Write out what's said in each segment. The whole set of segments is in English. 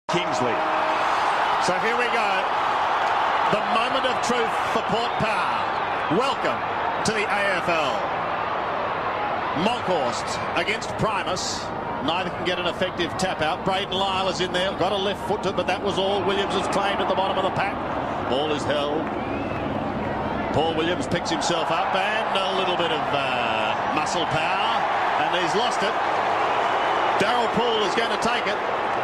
Kingsley. So here we go. The moment of truth for Port Power. Welcome to the AFL. Monkhorst against Primus. Neither can get an effective tap out. Braden Lyle is in there. Got a left foot to it, but that was all Williams has claimed at the bottom of the pack. Ball is held. Paul Williams picks himself up and a little bit of muscle power, and he's lost it. Darryl Poole is going to take it,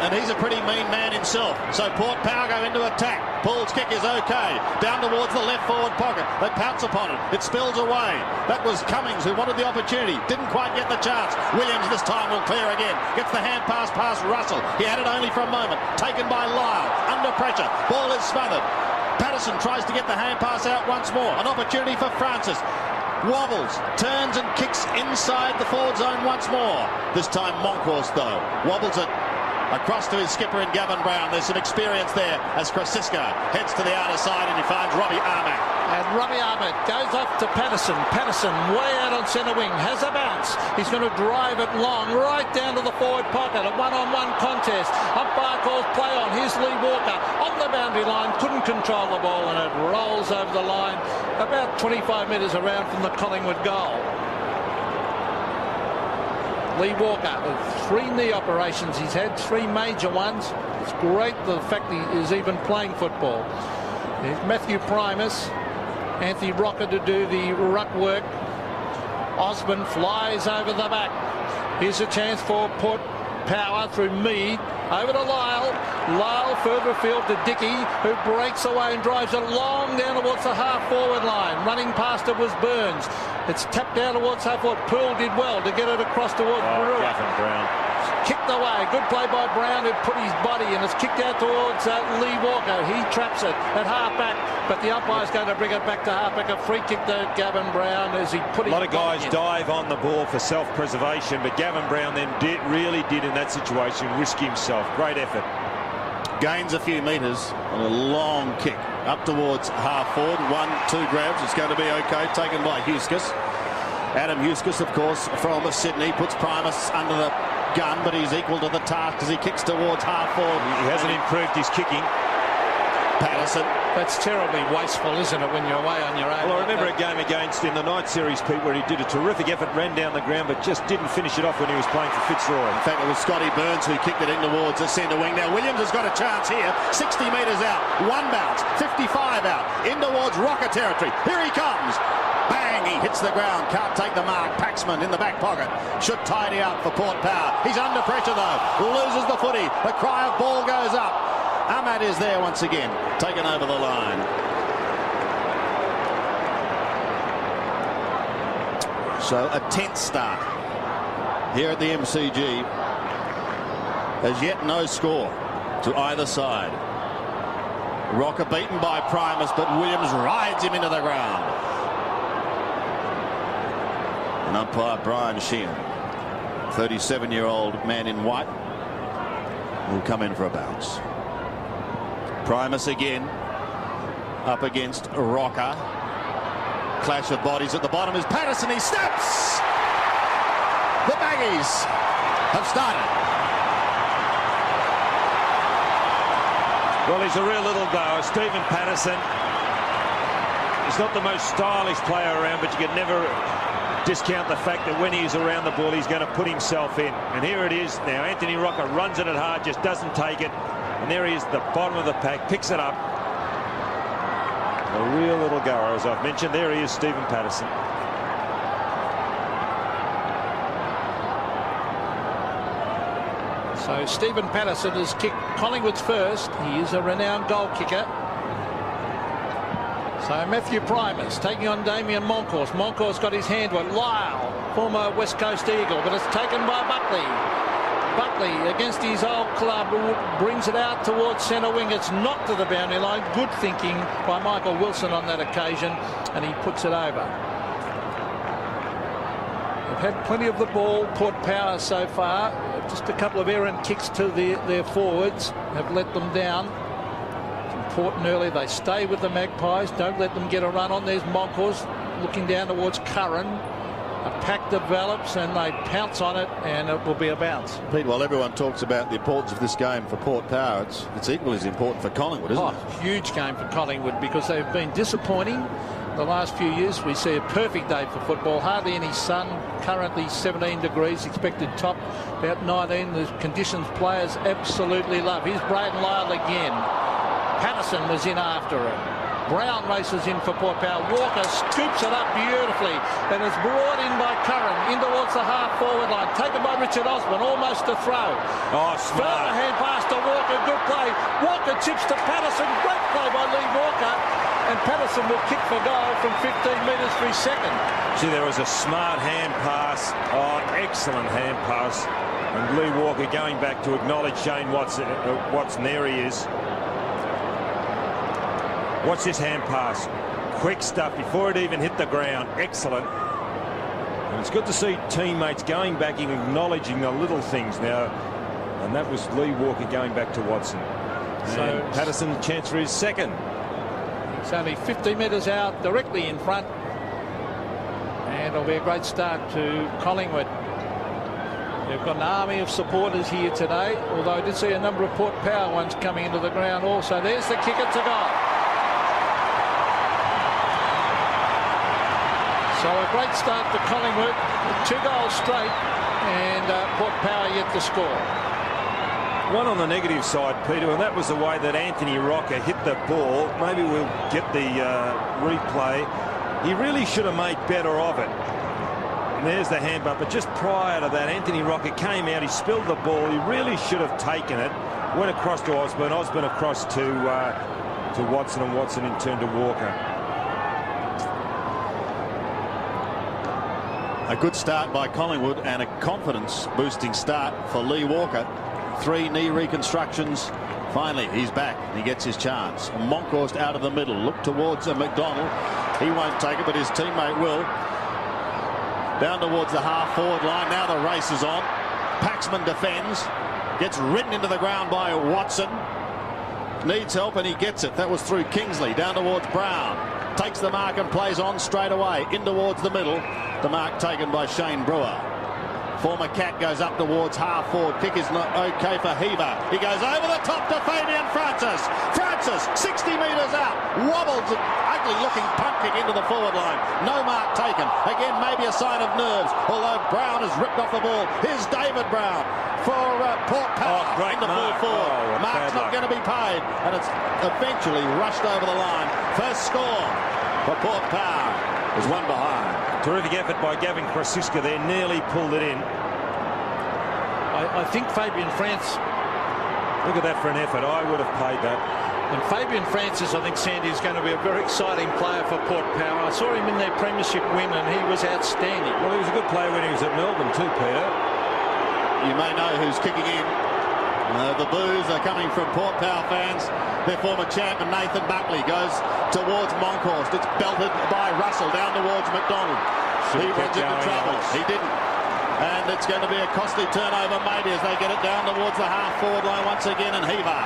and he's a pretty mean man himself. So Port Power go into attack. Poole's kick is okay. Down towards the left forward pocket. They pounce upon it. It spills away. That was Cummings who wanted the opportunity. Didn't quite get the chance. Williams this time will clear again. Gets the hand pass past Russell. He had it only for a moment. Taken by Lyle. Under pressure. Ball is smothered. Patterson tries to get the hand pass out once more. An opportunity for Francis. Wobbles, turns and kicks inside the forward zone once more. This time Monkhorst though. Wobbles it across to his skipper in Gavin Brown. There's some experience there as Krasiska heads to the outer side and he finds Robbie Armack. And Robbie Armack goes off to Patterson. Patterson way out on centre wing. Has a bounce. He's going to drive it long right down to the forward pocket. A one-on-one contest. Umpire calls play on. Here's Lee Walker on the boundary line. Couldn't control the ball and it rolls over the line about 25 metres around from the Collingwood goal. Lee Walker, 3 knee operations he's had, 3 major ones. It's great the fact he is even playing football. There's Matthew Primus, Anthony Rocker to do the ruck work. Osborne flies over the back. Here's a chance for Port Power through Mead. Over to Lyle. Lyle further afield to Dickey, who breaks away and drives it long down towards the half-forward line. Running past it was Burns. It's tapped down towards half-forward. Poole did well to get it across towards Brewer. Brown. Kicked away. Good play by Brown, who put his body and it's kicked out towards Lee Walker. He traps it at half-back, but the umpire's going to bring it back to half-back. A free kick to Gavin Brown as he put his body in. A lot of guys dive on the ball for self-preservation, but Gavin Brown then really did in that situation risk himself. Great effort. Gains a few metres on a long kick up towards half-forward. 1-2 grabs. It's going to be okay. Taken by Huskus. Adam Huskus, of course, from Sydney, puts Primus under the gun, but he's equal to the task as he kicks towards half-forward. He hasn't improved his kicking. Patterson. That's terribly wasteful, isn't it, when you're away on your own? Well, I remember a game against in the night series, Pete, where he did a terrific effort, ran down the ground, but just didn't finish it off when he was playing for Fitzroy. In fact, it was Scotty Burns who kicked it in towards the centre wing. Now, Williams has got a chance here. 60 metres out. 1 bounce. 55 out. In towards Rocker territory. Here he comes. Bang! He hits the ground. Can't take the mark. Paxman in the back pocket. Should tidy up for Port Power. He's under pressure, though. Loses the footy. The cry of ball goes up. Ahmad is there once again, taken over the line. So a tense start here at the MCG. As yet no score to either side. Rocker beaten by Primus, but Williams rides him into the ground. And umpire Brian Sheehan, 37-year-old man in white, will come in for a bounce. Primus again up against Rocker. Clash of bodies at the bottom is Patterson. He snaps. The Baggies have started. Well, he's a real little goer. Stephen Patterson. He's not the most stylish player around, but you can never discount the fact that when he's around the ball, he's going to put himself in. And here it is now. Anthony Rocker runs it at hard, just doesn't take it. And there he is at the bottom of the pack, picks it up. A real little goer, as I've mentioned. There he is, Stephen Patterson. So Stephen Patterson has kicked Collingwood's first. He is a renowned goal kicker. So Matthew Primus taking on Damien Monkhorst. Monkhorst got his hand with Lyle, former West Coast Eagle, but it's taken by Buckley. Buckley against his old club brings it out towards centre wing. It's knocked to the boundary line. Good thinking by Michael Wilson on that occasion, and he puts it over. They've had plenty of the ball, Port Power so far. Just a couple of errant kicks to their forwards have let them down. It's important early they stay with the Magpies. Don't let them get a run on. There's Monkhorst looking down towards Curran. A pack develops and they pounce on it, and it will be a bounce. Pete, while everyone talks about the importance of this game for Port Power, it's equally as important for Collingwood, isn't it? Huge game for Collingwood, because they've been disappointing the last few years. We see a perfect day for football. Hardly any sun. Currently 17 degrees. Expected top about 19. The conditions players absolutely love. Here's Braden Lyle again. Patterson was in after it. Brown races in for Port Power. Walker scoops it up beautifully, and it's brought in by Curran in towards the half-forward line. Taken by Richard Osborne, almost a throw. Oh, smart. Further hand pass to Walker, good play. Walker chips to Patterson, great play by Lee Walker, and Patterson will kick for goal from 15 metres for his second. See, there was a smart hand pass. Oh, excellent hand pass. And Lee Walker going back to acknowledge Shane Watson there he is. Watch this hand pass. Quick stuff before it even hit the ground. Excellent. And it's good to see teammates going back and acknowledging the little things now. And that was Lee Walker going back to Watson. So and Patterson, the chance for his second. It's only 50 metres out, directly in front. And it'll be a great start to Collingwood. They've got an army of supporters here today, although I did see a number of Port Power ones coming into the ground also. There's the kicker to goal. So a great start to Collingwood, 2 goals straight, and Port Power yet to score. One on the negative side, Peter, and that was the way that Anthony Rocker hit the ball. Maybe we'll get the replay. He really should have made better of it. And there's the hand bump, but just prior to that, Anthony Rocker came out, he spilled the ball. He really should have taken it. Went across to Osborne, Osborne across to Watson, and Watson in turn to Walker. A good start by Collingwood and a confidence-boosting start for Lee Walker. 3 knee reconstructions. Finally, he's back. He gets his chance. Monkhorst out of the middle. Look towards McDonald. He won't take it, but his teammate will. Down towards the half-forward line. Now the race is on. Paxman defends. Gets ridden into the ground by Watson. Needs help, and he gets it. That was through Kingsley. Down towards Brown. Takes the mark and plays on straight away. In towards the middle. The mark taken by Shane Brewer. Former Cat goes up towards half-forward. Kick is not okay for Heaver. He goes over the top to Fabian Francis. Francis, 60 metres out. Wobbles an ugly-looking punt kick into the forward line. No mark taken. Again, maybe a sign of nerves, although Brown has ripped off the ball. Here's David Brown for Port Power in the full forward. Mark's not going to be paid, and it's eventually rushed over the line. First score for Port Power is 1 behind. Terrific effort by Gavin Krasiska there, nearly pulled it in. I think Fabian Francis. Look at that for an effort. I would have paid that. And Fabian Francis, I think, Sandy, is going to be a very exciting player for Port Power. I saw him in their premiership win, and he was outstanding. Well, he was a good player when he was at Melbourne too, Peter. You may know who's kicking in. The boos are coming from Port Power fans. Their former champion Nathan Buckley goes towards Monkhorst. It's belted by Russell down towards McDonald. He runs into trouble. He didn't. And it's going to be a costly turnover maybe as they get it down towards the half-forward line once again, and Heaver.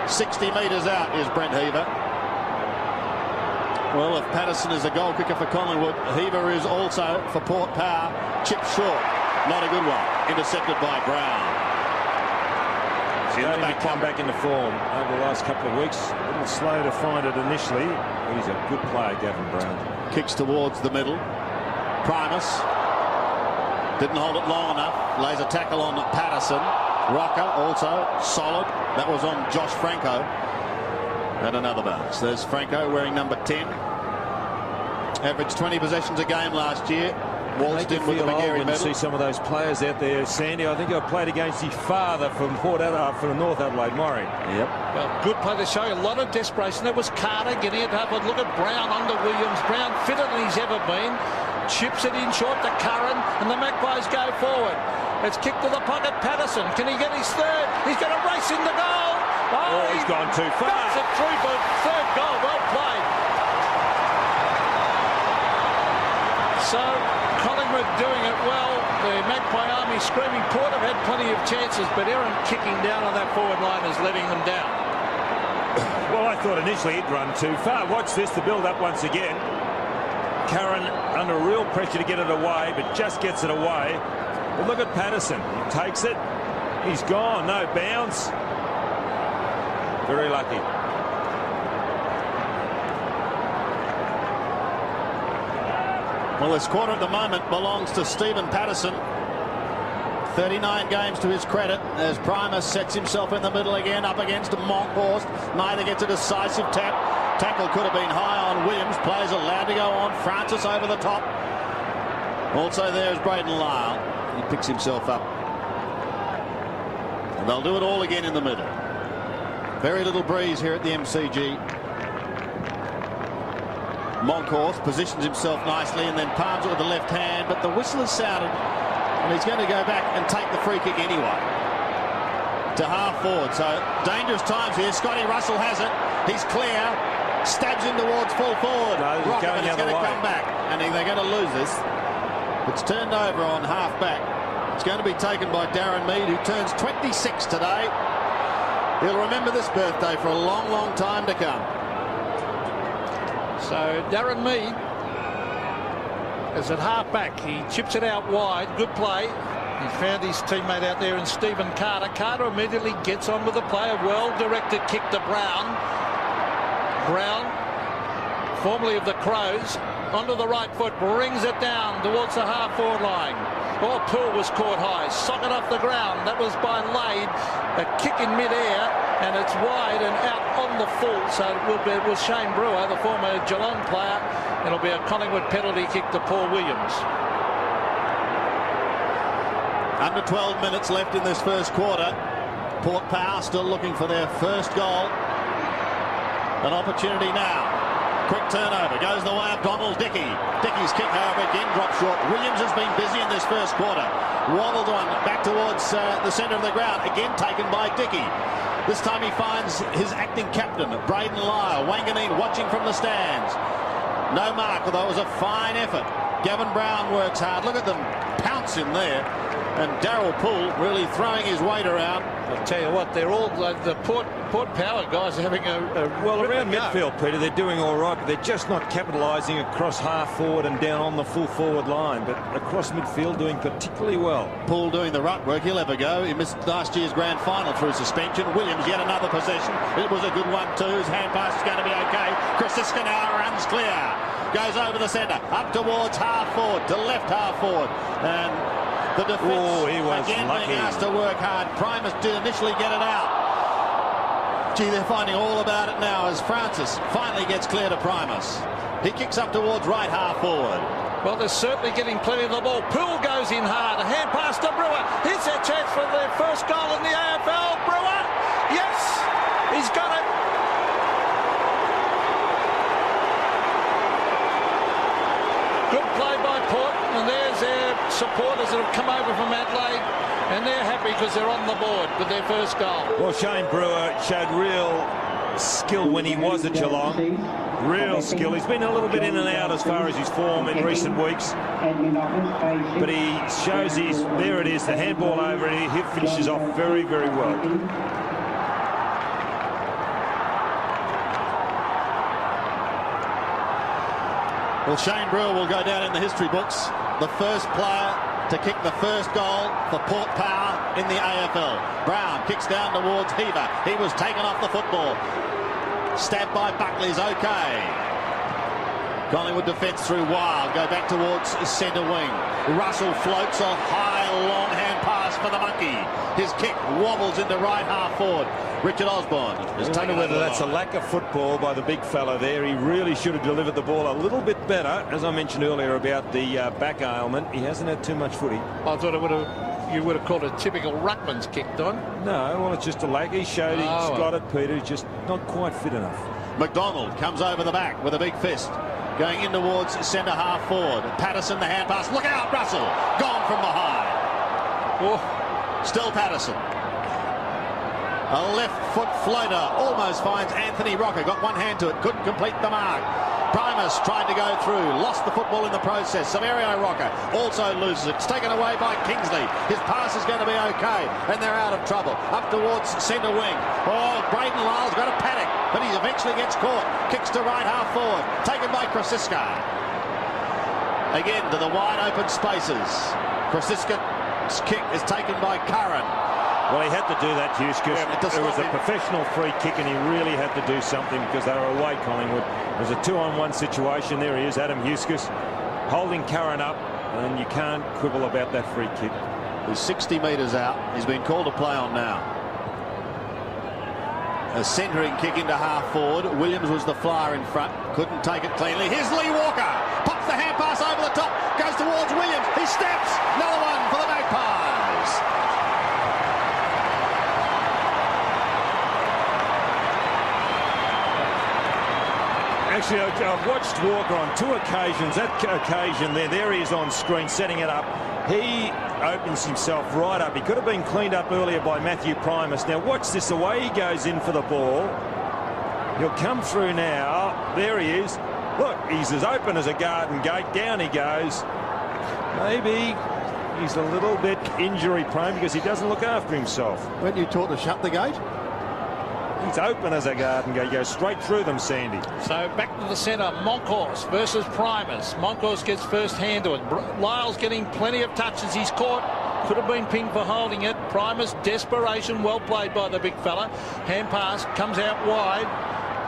60 metres out is Brent Heaver. Well, if Patterson is a goal kicker for Collingwood, Heaver is also for Port Power. Chip short. Not a good one. Intercepted by Brown. Come back into form over the last couple of weeks. A little slow to find it initially. He's a good player, Gavin Brown. Kicks towards the middle. Primus didn't hold it long enough. Lays a tackle on Patterson. Rocker also solid. That was on Josh Franco. And another bounce. There's Franco wearing number 10. Averaged 20 possessions a game last year. Waltzed in with the McGarry medal. See some of those players out there, Sandy. I think I played against his father from North Adelaide, Murray. Yep. Well, good play to show you a lot of desperation. There was Carter getting it up, and look at Brown under Williams. Brown fitter than he's ever been. Chips it in short to Curran, and the Magpies go forward. It's kicked to the pocket. Patterson, can he get his third? He's going to race in the goal. Oh, he's gone too far. That's it through for third goal. Well played. So Collingwood doing it well. The Magpie Army screaming. Port have had plenty of chances, but Aaron kicking down on that forward line is letting them down. Well, I thought initially he'd run too far. Watch this, the build up once again. Curran under real pressure to get it away, but just gets it away. But look at Patterson. He takes it. He's gone. No bounce. Very lucky. Well, this quarter at the moment belongs to Stephen Patterson. 39 games to his credit as Primus sets himself in the middle again up against Monkhorst. Neither gets a decisive tap. Tackle could have been high on Williams. Players allowed to go on. Francis over the top. Also there is Braden Lyle. He picks himself up. And they'll do it all again in the middle. Very little breeze here at the MCG. Monkhorst positions himself nicely and then palms it with the left hand, but the whistle has sounded and he's going to go back and take the free kick anyway to half forward. So dangerous times here. Scotty Russell has it. He's clear. Stabs him towards full forward. No, he's going is going to come back, and they're going to lose this. It's turned over on half back. It's going to be taken by Darren Mead, who turns 26 today. He'll remember this birthday for a long, long time to come. So Darren Mead is at half back. He chips it out wide. Good play. He found his teammate out there in Stephen Carter. Carter immediately gets on with the play. A well-directed kick to Brown. Brown, formerly of the Crows, onto the right foot, brings it down towards the half-forward line. Oh, Poole was caught high. Socket off the ground. That was by Lade. A kick in mid-air, and it's wide and out on the full. So it was Shane Brewer, the former Geelong player. It'll be a Collingwood penalty kick to Paul Williams. Under 12 minutes left in this first quarter. Port Power still looking for their first goal. An opportunity now. Quick turnover. Goes the way of Donald Dickey. Dickey's kick, however, again dropped short. Williams has been busy in this first quarter. Wobbled one back towards the centre of the ground. Again taken by Dickey. This time he finds his acting captain, Braden Lyle. Wanganeen watching from the stands. No mark, although it was a fine effort. Gavin Brown works hard. Look at them pounce in there. And Darryl Poole really throwing his weight around. I'll tell you what, they're all the Port Power guys are having well, around midfield, Peter, they're doing all right, but they're just not capitalising across half forward and down on the full forward line. But across midfield, doing particularly well. Poole doing the ruck work. He'll have a go. He missed last year's grand final through suspension. Williams yet another possession. It was a good one too. His hand pass is going to be okay. Krasiska now runs clear. Goes over the centre, up towards half forward, to left half forward, and the defence again lucky. being asked to work hard. Primus did initially get it out. Gee, they're finding all about it now as Francis finally gets clear to Primus. He kicks up towards right half forward. Well, they're certainly getting plenty of the ball. Poole goes in hard. A hand pass to Brewer. Here's their chance for their first goal in the AFL. Brewer, yes, he's got it. Good play by Port, and there's their supporters that have come over from Adelaide, and they're happy because they're on the board with their first goal. Well, Shane Brewer showed real skill when he was at Geelong. Real skill. He's been a little bit in and out as far as his form in recent weeks. But he shows there it is, the handball over, and he finishes off very, very well. Well, Shane Brewer will go down in the history books. The first player to kick the first goal for Port Power in the AFL. Brown kicks down towards Heaver. He was taken off the football. Stabbed by Buckley is okay. Collingwood defence through Wild. Go back towards centre wing. Russell floats a high, long hand pass for the monkey. His kick wobbles into right half forward. Richard Osborne is taking whether that's a lack of football by the big fellow there. He really should have delivered the ball a little bit better. As I mentioned earlier about the back ailment, he hasn't had too much footy. I thought you would have called it a typical ruckman's kick, Don. No, well, it's just a lag. He showed he's got it, Peter. He's just not quite fit enough. McDonald comes over the back with a big fist. Going in towards centre half forward. Patterson, the hand pass. Look out, Russell. Gone from behind. Oh. Still Patterson. A left foot floater almost finds Anthony Rocker. Got one hand to it. Couldn't complete the mark. Primus tried to go through. Lost the football in the process. Severio Rocker also loses it. It's taken away by Kingsley. His pass is going to be okay. And they're out of trouble. Up towards centre wing. Oh, Braden Lyle's got a panic. But he eventually gets caught. Kicks to right half forward. Taken by Krasiska. Again to the wide open spaces. Krosiska's kick is taken by Curran. Well, he had to do that, Hughes, because it was a professional free kick and he really had to do something because they were away, Collingwood. It was a 2-on-1 situation. There he is, Adam Huskus, holding Curran up, and you can't quibble about that free kick. He's 60 metres out. He's been called to play on now. A centering kick into half forward. Williams was the flyer in front. Couldn't take it cleanly. Here's Lee Walker. Pops the hand pass over the top. Goes towards Williams. He steps. Another one for the Magpies. Actually, I've watched Walker on 2 occasions. That occasion there he is on screen setting it up. He opens himself right up. He could have been cleaned up earlier by Matthew Primus. Now watch this, the way he goes in for the ball. He'll come through now. There he is. Look, he's as open as a garden gate. Down he goes. Maybe he's a little bit injury prone because he doesn't look after himself. Weren't you taught to shut the gate? He's open as a garden gate. He goes straight through them, Sandy. So back to the centre, Monkhorst versus Primus. Monkhorst gets first hand to it. Lyle's getting plenty of touches. He's caught. Could have been pinged for holding it. Primus, desperation, well played by the big fella. Hand pass comes out wide.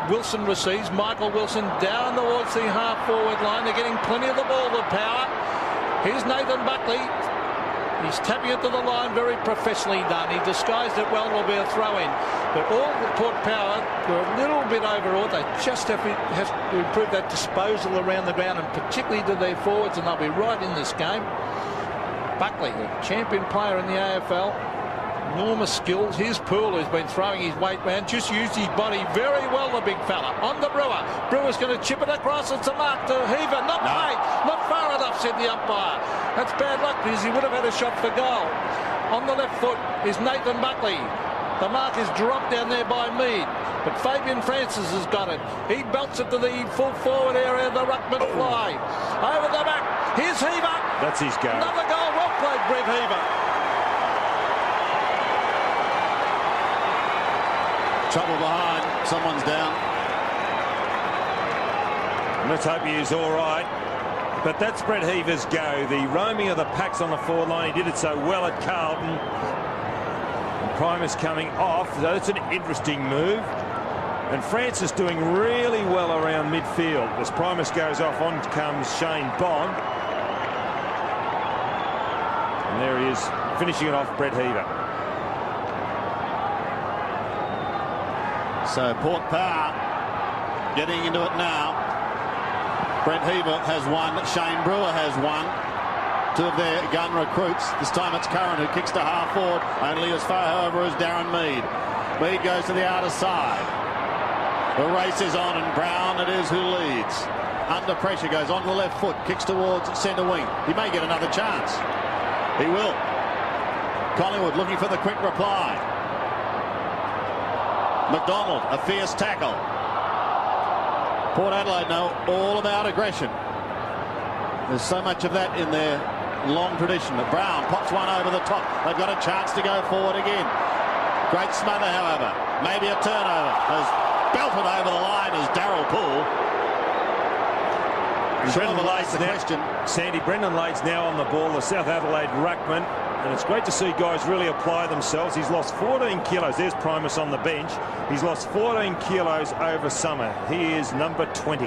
Wilson receives. Michael Wilson down towards the half-forward line. They're getting plenty of the ball, the power. Here's Nathan Buckley. He's tapping it to the line, very professionally done. He disguised it well, it'll be a throw-in. But all the Port Power were a little bit overawed. They just have to improve that disposal around the ground, and particularly to their forwards, and they'll be right in this game. Buckley, the champion player in the AFL, enormous skills. Here's Poole, who's been throwing his weight round, just used his body very well, the big fella. On the Brewer. Brewer's going to chip it across. It's a mark to Heaver. Not played. Not far enough, said the umpire. That's bad luck because he would have had a shot for goal. On the left foot is Nathan Buckley. The mark is dropped down there by Mead. But Fabian Francis has got it. He belts it to the full forward area of the ruckman fly. Over the back. Here's Heaver. That's his goal. Another goal. Well played, Brett Heaver. Trouble behind. Someone's down. Let's hope he is all right. But that's Brett Heaver's go. The roaming of the packs on the forward line. He did it so well at Carlton. And Primus coming off. So that's an interesting move. And Francis doing really well around midfield. As Primus goes off, on comes Shane Bond. And there he is, finishing it off, Brett Heaver. So Port Power getting into it now. Brett Heaver has one. Shane Brewer has one. 2 of their gun recruits. This time it's Curran who kicks to half forward. Only as far, however, as Darren Mead. Mead goes to the outer side. The race is on, and Brown it is who leads. Under pressure, goes on the left foot, kicks towards centre wing. He may get another chance. He will. Collingwood looking for the quick reply. McDonald, a fierce tackle. Port Adelaide know all about aggression. There's so much of that in their long tradition. But Brown pops one over the top. They've got a chance to go forward again. Great smother, however. Maybe a turnover. Has belted over the line as Darryl Poole. Brendan Lade's the question. Sandy, Brendan Lade's now on the ball, the South Adelaide ruckman. And it's great to see guys really apply themselves. He's lost 14 kilos. There's Primus on the bench. He's lost 14 kilos over summer. He is number 20.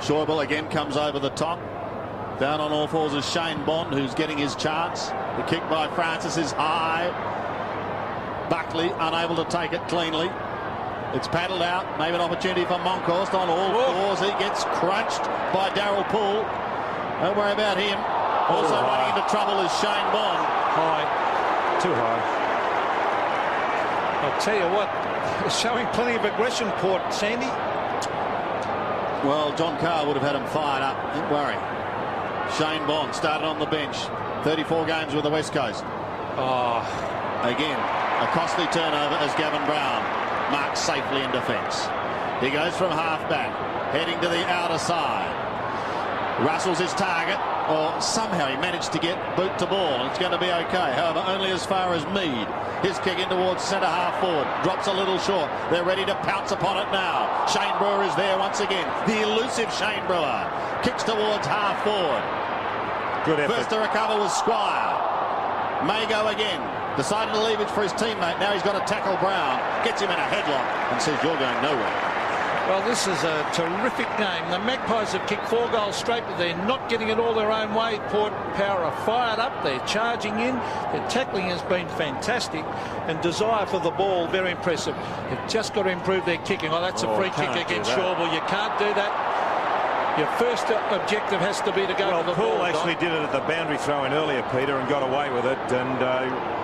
Schäuble again comes over the top. Down on all fours is Shane Bond, who's getting his chance. The kick by Francis is high. Buckley unable to take it cleanly. It's paddled out. Maybe an opportunity for Monkhorst on all fours. He gets crunched by Darryl Poole. Don't worry about him. Also running into trouble is Shane Bond. High. Too high. I'll tell you what, showing plenty of aggression, Port, Sandy. Well, John Carr would have had him fired up. Don't worry. Shane Bond started on the bench. 34 games with the West Coast. Again, a costly turnover as Gavin Brown marks safely in defence. He goes from half back, heading to the outer side. Russell's his target. Or somehow he managed to get boot to ball. It's going to be okay. However, only as far as Mead. His kick in towards centre half forward. Drops a little short. They're ready to pounce upon it now. Shane Brewer is there once again. The elusive Shane Brewer. Kicks towards half forward. Good effort. First to recover was Squire. May go again. Decided to leave it for his teammate. Now he's got to tackle Brown. Gets him in a headlock and says, you're going nowhere. Well, this is a terrific game. The Magpies have kicked 4 goals straight, but they're not getting it all their own way. Port Power are fired up. They're charging in. Their tackling has been fantastic, and desire for the ball very impressive. They've just got to improve their kicking. Oh, that's a free kick against Shawbull. You can't do that. Your first objective has to be to go for the ball. Paul actually did it at the boundary throw-in earlier, Peter, and got away with it. And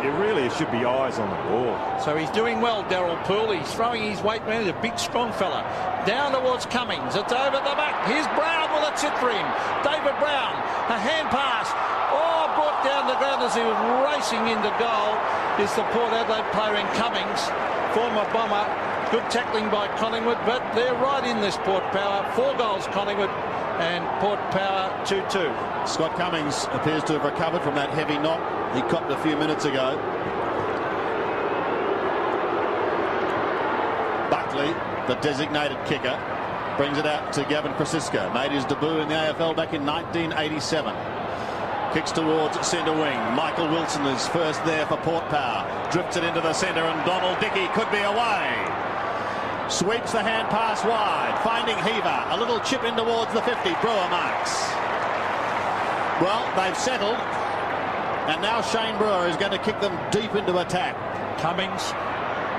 it really should be eyes on the ball. So he's doing well, Daryl Poole. He's throwing his weight, man. He's a big, strong fella. Down towards Cummings. It's over the back. Here's Brown with a sit for him. David Brown. A hand pass. Oh, brought down the ground as he was racing into goal. Is the Port Adelaide player in Cummings, former Bomber. Good tackling by Collingwood, but they're right in this Port Power. 4 goals Collingwood and Port Power 2-2. Scott Cummings appears to have recovered from that heavy knock he copped a few minutes ago. Buckley, the designated kicker, brings it out to Gavin Francisco. Made his debut in the AFL back in 1987. Kicks towards centre wing. Michael Wilson is first there for Port Power. Drifts it into the centre and Donald Dickey could be away. Sweeps the hand pass wide, finding Heaver. A little chip in towards the 50. Brewer marks. Well, they've settled, and now Shane Brewer is going to kick them deep into attack. Cummings.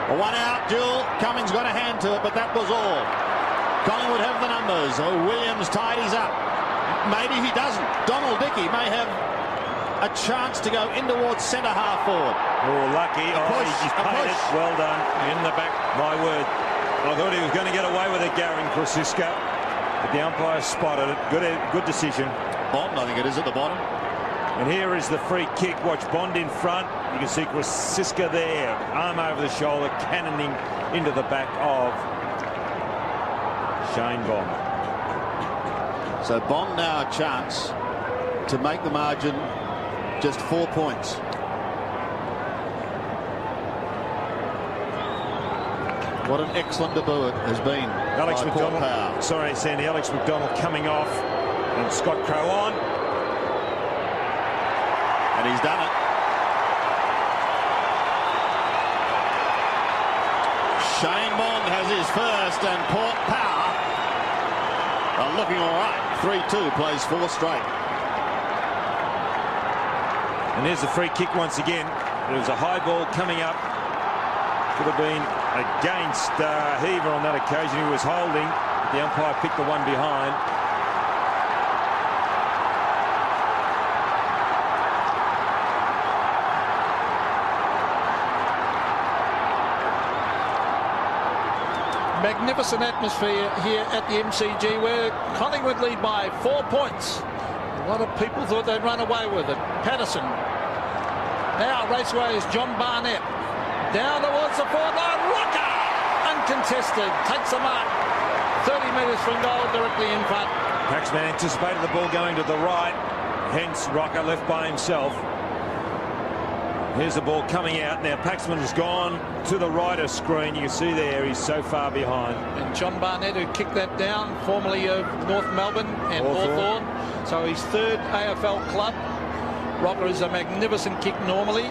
A 1 out duel. Cummings got a hand to it, but that was all. Collingwood have the numbers. Oh, Williams tidies up. Maybe he doesn't. Donald Dickey may have a chance to go in towards centre half forward. Oh, lucky. He just paid it. Well done. In the back. My word. I thought he was going to get away with it, Gavin Francisco. But the umpire spotted it. Good decision. Bond, I think it is at the bottom. And here is the free kick. Watch Bond in front. You can see Francisco there. Arm over the shoulder, cannoning into the back of Shane Bond. So Bond now a chance to make the margin just 4 points. What an excellent debut it has been. Alex by McDonald. Port Power. Sorry, Sandy. Alex McDonald coming off. And Scott Crow on. And he's done it. Shane Bond has his first, and Port Power are looking all right. 3-2, plays 4 straight. And here's the free kick once again. There was a high ball coming up. Could have been against Heaver on that occasion. He was holding. The umpire picked the one behind. Magnificent atmosphere here at the MCG, where Collingwood lead by 4 points. A lot of people thought they'd run away with it. Patterson. Now raceway is John Barnett. Down towards the forward line. Rocker! Uncontested. Takes the mark. 30 metres from goal, directly in front. Paxman anticipated the ball going to the right. Hence, Rocker left by himself. Here's the ball coming out. Now, Paxman has gone to the right of screen. You can see there, he's so far behind. And John Barnett, who kicked that down, formerly of North Melbourne and Hawthorn. So his 3rd AFL club. Rocker is a magnificent kick normally.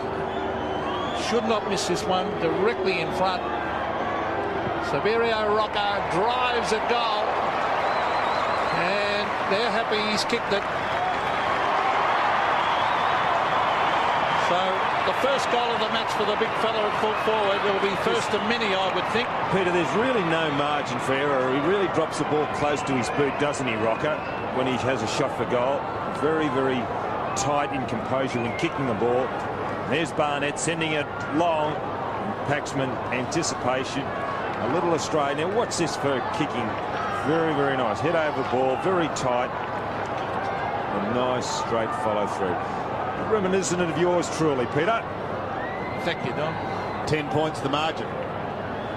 Should not miss this one, directly in front. Severio Rocker drives a goal, and they're happy he's kicked it. So the first goal of the match for the big fella at full forward. It will be first of many, I would think. Peter, there's really no margin for error. He really drops the ball close to his boot, doesn't he, Rocker, when he has a shot for goal. Very, very tight in composure when kicking the ball. There's Barnett sending it long. Paxman, anticipation, a little astray. Now, what's this for kicking? Very, very nice. Head over the ball, very tight. A nice straight follow through. Reminiscent of yours truly, Peter. Thank you, Don. 10 points the margin.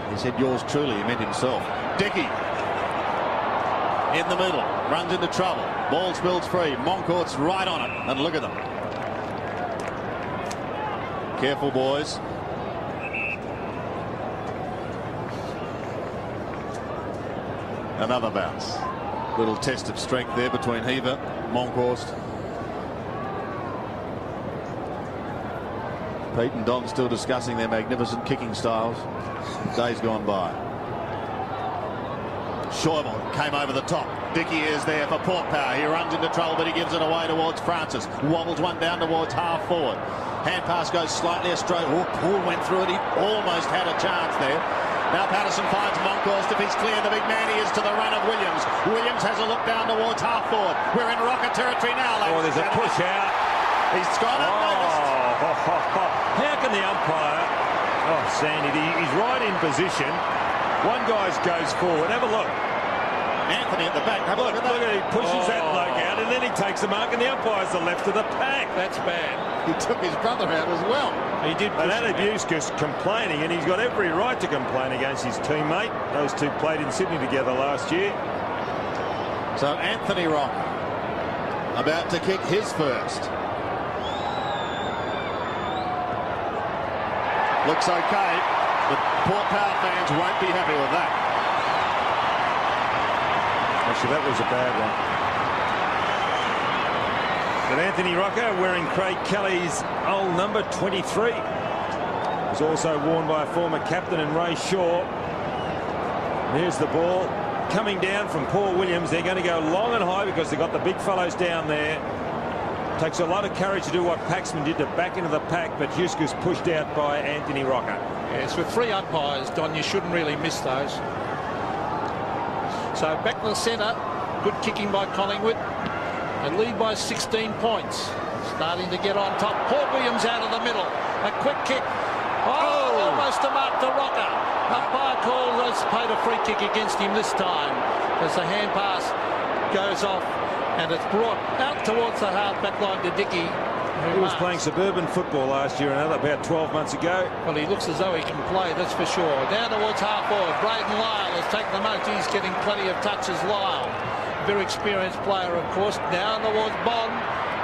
He said yours truly, he meant himself. Dickey. in the middle, runs into trouble. Ball spills free. Moncourt's right on it, and look at them. Careful, boys. Another bounce. Little test of strength there between Heaver, Monkhorst. Pete and Don still discussing their magnificent kicking styles. Days gone by. Schäuble came over the top. Dickey is there for Port Power. He runs into trouble, but he gives it away towards Francis. Wobbles one down towards half forward. Hand pass goes slightly astray. Oh, Paul went through it. He almost had a chance there. Now Patterson finds Monkhorst. If he's clear, the big man he is to the run of Williams. Williams has a look down towards half forward. We're in Rocker territory now, ladies. Oh, there's a push out. He's gone unnoticed. How can the umpire... Oh, Sandy, he's right in position. One guy goes forward. Have a look. Anthony at the back. Have a look at that. Look, he pushes that bloke out, and then he takes the mark, and the umpire's the left of the pack. That's bad. He took his brother out as well. He did. And Adelaide complaining, and he's got every right to complain against his teammate. Those two played in Sydney together last year. So Anthony Rocker about to kick his first. Looks okay, but Port Power fans won't be happy with that. Actually, that was a bad one. But Anthony Rocker, wearing Craig Kelly's old number 23, was also worn by a former captain in Ray Shaw. And here's the ball coming down from Paul Williams. They're going to go long and high because they've got the big fellows down there. Takes a lot of courage to do what Paxman did to back into the pack, but Husker's pushed out by Anthony Rocker. Yes, with three umpires, Don, you shouldn't really miss those. So back to the centre, good kicking by Collingwood, and lead by 16 points. Starting to get on top. Paul Williams out of the middle. A quick kick. Oh, almost a mark to Rocker. Umpire call has paid a free kick against him this time as the hand pass goes off. And it's brought out towards the half-back line to Dickey. He was playing suburban football last year, about 12 months ago. Well, he looks as though he can play, that's for sure. Down towards half-forward. Braden Lyle has taken the most. He's getting plenty of touches. Lyle, very experienced player, of course. Down towards Bond.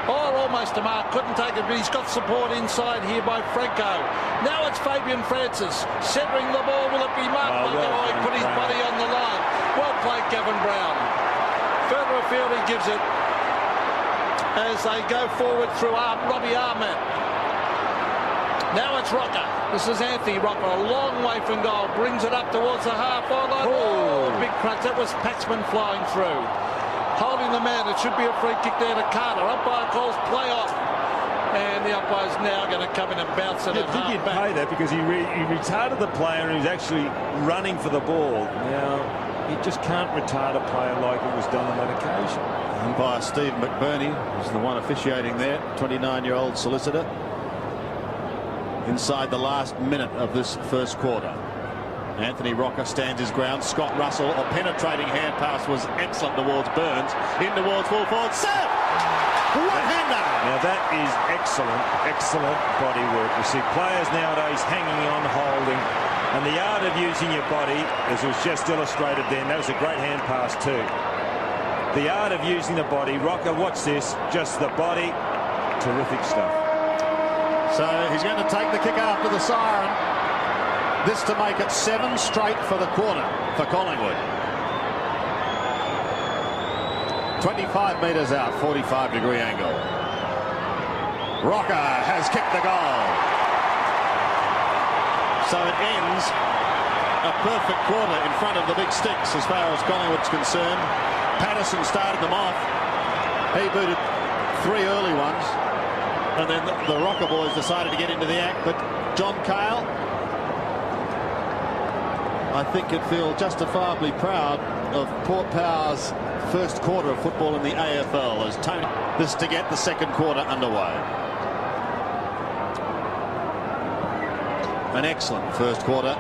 Oh, almost a mark. Couldn't take it, but he's got support inside here by Franco. Now it's Fabian Francis centering the ball. Will it be marked? He put his body on the line. Well played, Gavin Brown. Further afield he gives it as they go forward through Robbie Ahmed. Now it's Rocker. This is Anthony Rocker, a long way from goal. Brings it up towards the half-forward line. Oh, big crunch. That was Paxman flying through. Holding the man. It should be a free kick there to Carter. Umpire calls play off. And the umpire's now going to come in and bounce it. I think he'd pay that because he retarded the player who's actually running for the ball. Now, you just can't retard a player like it was done on that occasion. Umpire Steve McBurney is the one officiating there, 29-year-old solicitor. Inside the last minute of this first quarter. Anthony Rocker stands his ground. Scott Russell, a penetrating hand pass was excellent towards Burns. In towards full forward. Serve! One-hander! Now that is excellent body work. You see players nowadays hanging on, holding. And the art of using your body, as was just illustrated then, that was a great hand pass too. The art of using the body. Rocker, watch this. Just the body. Terrific stuff. So he's going to take the kick after the siren. This to make it 7 straight for the quarter for Collingwood. 25 metres out, 45-degree angle. Rocker has kicked the goal. So it ends a perfect quarter in front of the big sticks as far as Collingwood's concerned. Patterson started them off. He booted 3 early ones. And then the Rocker boys decided to get into the act. But John Cale, I think, could feel justifiably proud of Port Power's first quarter of football in the AFL as Tony this to get the second quarter underway. An excellent first quarter.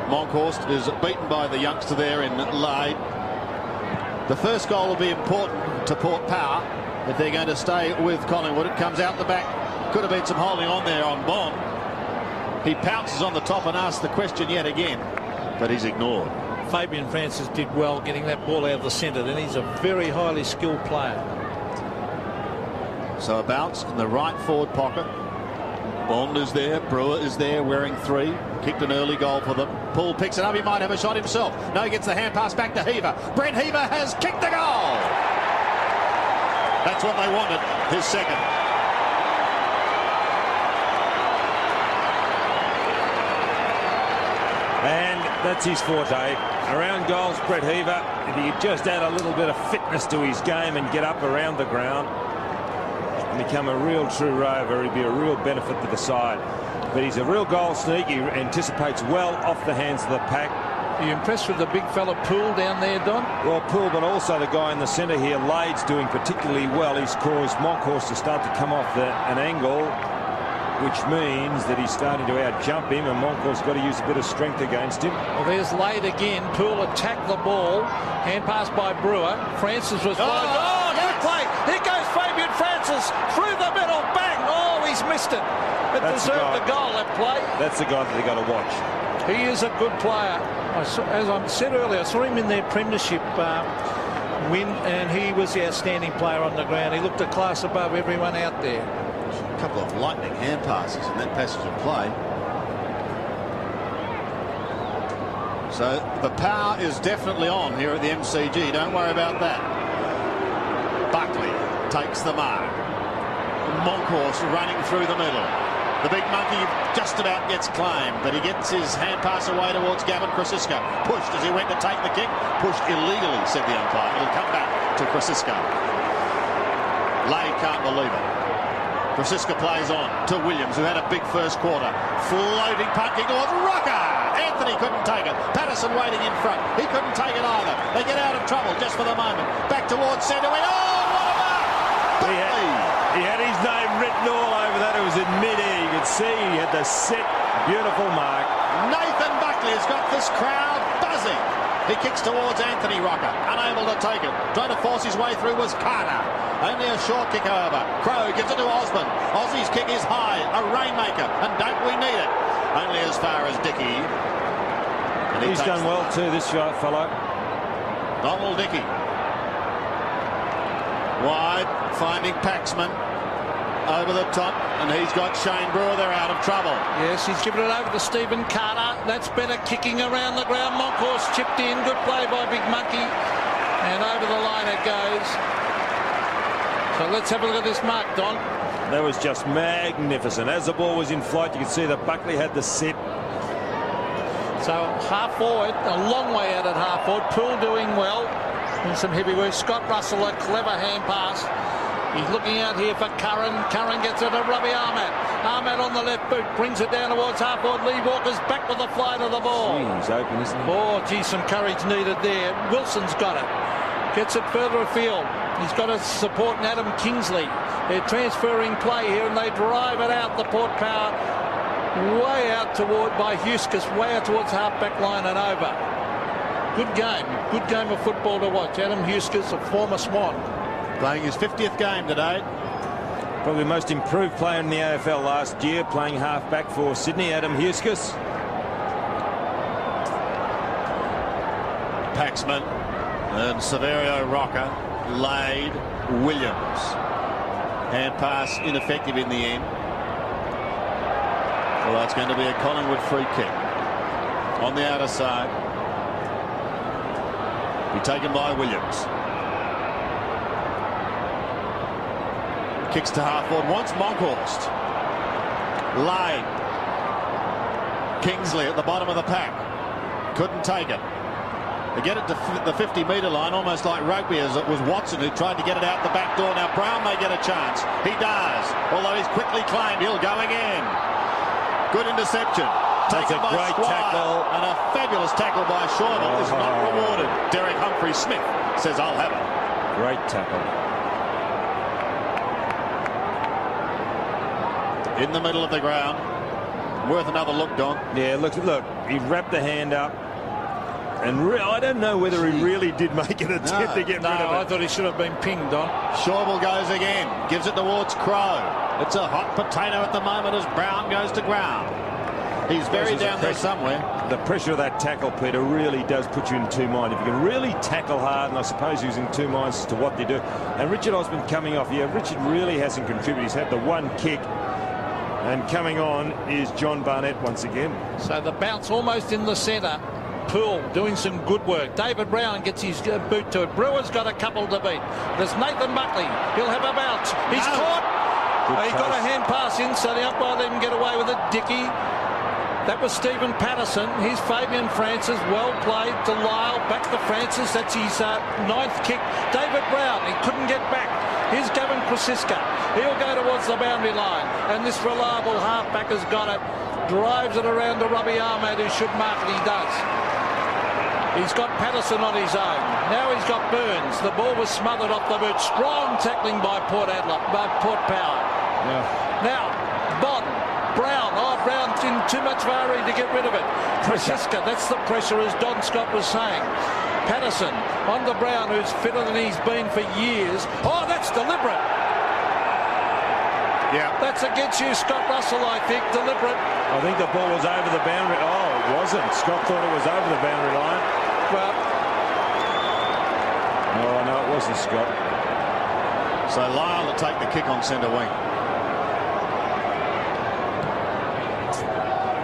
Monkhorst is beaten by the youngster there in Lade. The first goal will be important to Port Power if they're going to stay with Collingwood. It comes out the back. Could have been some holding on there on Bond. He pounces on the top and asks the question yet again, but he's ignored. Fabian Francis did well getting that ball out of the centre. Then he's a very highly skilled player. So a bounce in the right forward pocket. Bond is there. Brewer is there wearing 3. Kicked an early goal for them. Poole picks it up. He might have a shot himself. No, he gets the hand pass back to Heaver. Brent Heaver has kicked the goal. That's what they wanted. His second. And that's his forte. Around goals, Brett Heaver. If he could just add a little bit of fitness to his game and get up around the ground and become a real true rover, he'd be a real benefit to the side. But he's a real goal sneak. He anticipates well off the hands of the pack. Are you impressed with the big fella Poole down there, Don? Well, Poole, but also the guy in the centre here, Lade's doing particularly well. He's caused Monkhorst to start to come off an angle, which means that he's starting to out-jump him, and Monkhorst's got to use a bit of strength against him. Well, there's Lade again. Poole attacked the ball. Hand pass by Brewer. Francis was followed. Oh, good play. Here goes Fabian Francis through the middle. Bang. Oh, he's missed it. It deserved a goal, that play. That's the guy that they've got to watch. He is a good player. As I said earlier, I saw him in their premiership win, and he was the outstanding player on the ground. He looked a class above everyone out there. A couple of lightning hand passes in that passage of play. So the power is definitely on here at the MCG. Don't worry about that. Buckley takes the mark. Monkhorst running through the middle. The big monkey just about gets claimed, but he gets his hand pass away towards Gavin Krasiska. Pushed as he went to take the kick. Pushed illegally, said the umpire. It'll come back to Krasiska. Lade can't believe it. Krasiska plays on to Williams, who had a big first quarter. Floating punt kick towards Rocker. Anthony couldn't take it. Patterson waiting in front. He couldn't take it either. They get out of trouble just for the moment. Back towards centre. Oh, what a mark! He had his name written all over that. It was in mid-air. You could see he had the set, beautiful mark. Nathan Buckley has got this crowd buzzing. He kicks towards Anthony Rocker, unable to take it. Trying to force his way through was Carter. Only a short kick, however. Crow gives it to Osborne. Aussie's kick is high, a rainmaker, and don't we need it? Only as far as Dickey. He's done well too, this fellow. Donald Dickey. Wide, finding Paxman over the top, and he's got Shane Brewer. They're out of trouble. Yes, he's given it over to Stephen Carter. That's better kicking around the ground. Monkhorst chipped in. Good play by Big Monkey. And over the line it goes. So let's have a look at this mark, Don. That was just magnificent. As the ball was in flight, you could see that Buckley had the set. So half forward, a long way out at half forward. Poole doing well. And some heavy work. Scott Russell, a clever hand pass. He's looking out here for Curran. Curran gets it to Robbie Ahmed. Ahmed on the left boot, brings it down towards half forward. Lee Walker's back with the flight of the ball. He's open, isn't he? Oh, gee, some courage needed there. Wilson's got it. Gets it further afield. He's got to support Adam Kingsley. They're transferring play here, and they drive it out the Port Power. Way out toward by Huskus, way out towards half-back line and over. Good game of football to watch. Adam Huskus, a former Swan. Playing his 50th game today. Probably the most improved player in the AFL last year, playing half-back for Sydney, Adam Huskus. Paxman and Severio Rocker, Lade, Williams. Hand pass ineffective in the end. Well, that's going to be a Collingwood free kick. On the outer side. Be taken by Williams. Kicks to half forward. Wants Monkhorst. Lade. Kingsley at the bottom of the pack. Couldn't take it. They get it to the 50-metre line, almost like rugby, as it was Watson who tried to get it out the back door. Now Brown may get a chance. He does. Although he's quickly claimed, he'll go again. Good interception. That's a great tackle. And a fabulous tackle by Shorville is not rewarded. Derek Humphrey-Smith says, I'll have it. Great tackle. In the middle of the ground. Worth another look, Don. Yeah, look, he wrapped the hand up. And I don't know whether he really did make an attempt to get rid of it. I thought he should have been pinged, Don. Shorville goes again. Gives it towards Crow. It's a hot potato at the moment as Brown goes to ground. He's buried down there somewhere. The pressure of that tackle, Peter, really does put you in two minds. If you can really tackle hard, and I suppose he was in two minds as to what they do. And Richard Osborne coming off here. Richard really hasn't contributed. He's had the one kick. And coming on is John Barnett once again. So the bounce almost in the centre. Poole doing some good work. David Brown gets his boot to it. Brewer's got a couple to beat. There's Nathan Buckley. He'll have a bounce. He's caught. He got a hand pass in, so the umpire let him get away with it. Dickey. That was Stephen Patterson. Here's Fabian Francis. Well played to Lyle. Back to Francis. That's his ninth kick. David Brown. He couldn't get back. Here's Gavin Krasiska. He'll go towards the boundary line. And this reliable halfback has got it. Drives it around to Robbie Ahmed, who should mark it. He does. He's got Patterson on his own. Now he's got Burns. The ball was smothered off the boot. Strong tackling by Port Power. Yeah. Now, Bond. Brown. Oh, Brown's in too much of a hurry to get rid of it. Krasiska, that's the pressure, as Don Scott was saying. Patterson on to Brown, who's fitter than he's been for years. Oh, that's deliberate. Yeah. That's against you, Scott Russell, I think. Deliberate. I think the ball was over the boundary. Oh, it wasn't. Scott thought it was over the boundary line. Well, oh, no, it wasn't Scott. So Lyle will take the kick on centre wing.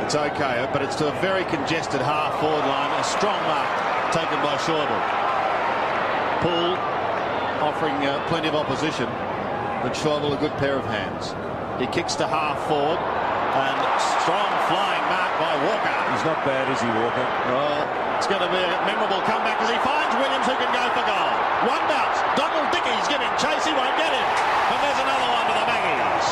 It's okay, but it's to a very congested half-forward line. A strong mark taken by Shawble. Poole offering plenty of opposition, but Shawble a good pair of hands. He kicks to half-forward, and strong flying mark by Walker. He's not bad, is he, Walker? It's going to be a memorable comeback as he finds Williams, who can go for goal. One bounce. Donald Dickey's giving chase. He won't get him. And there's another one to the Maggies.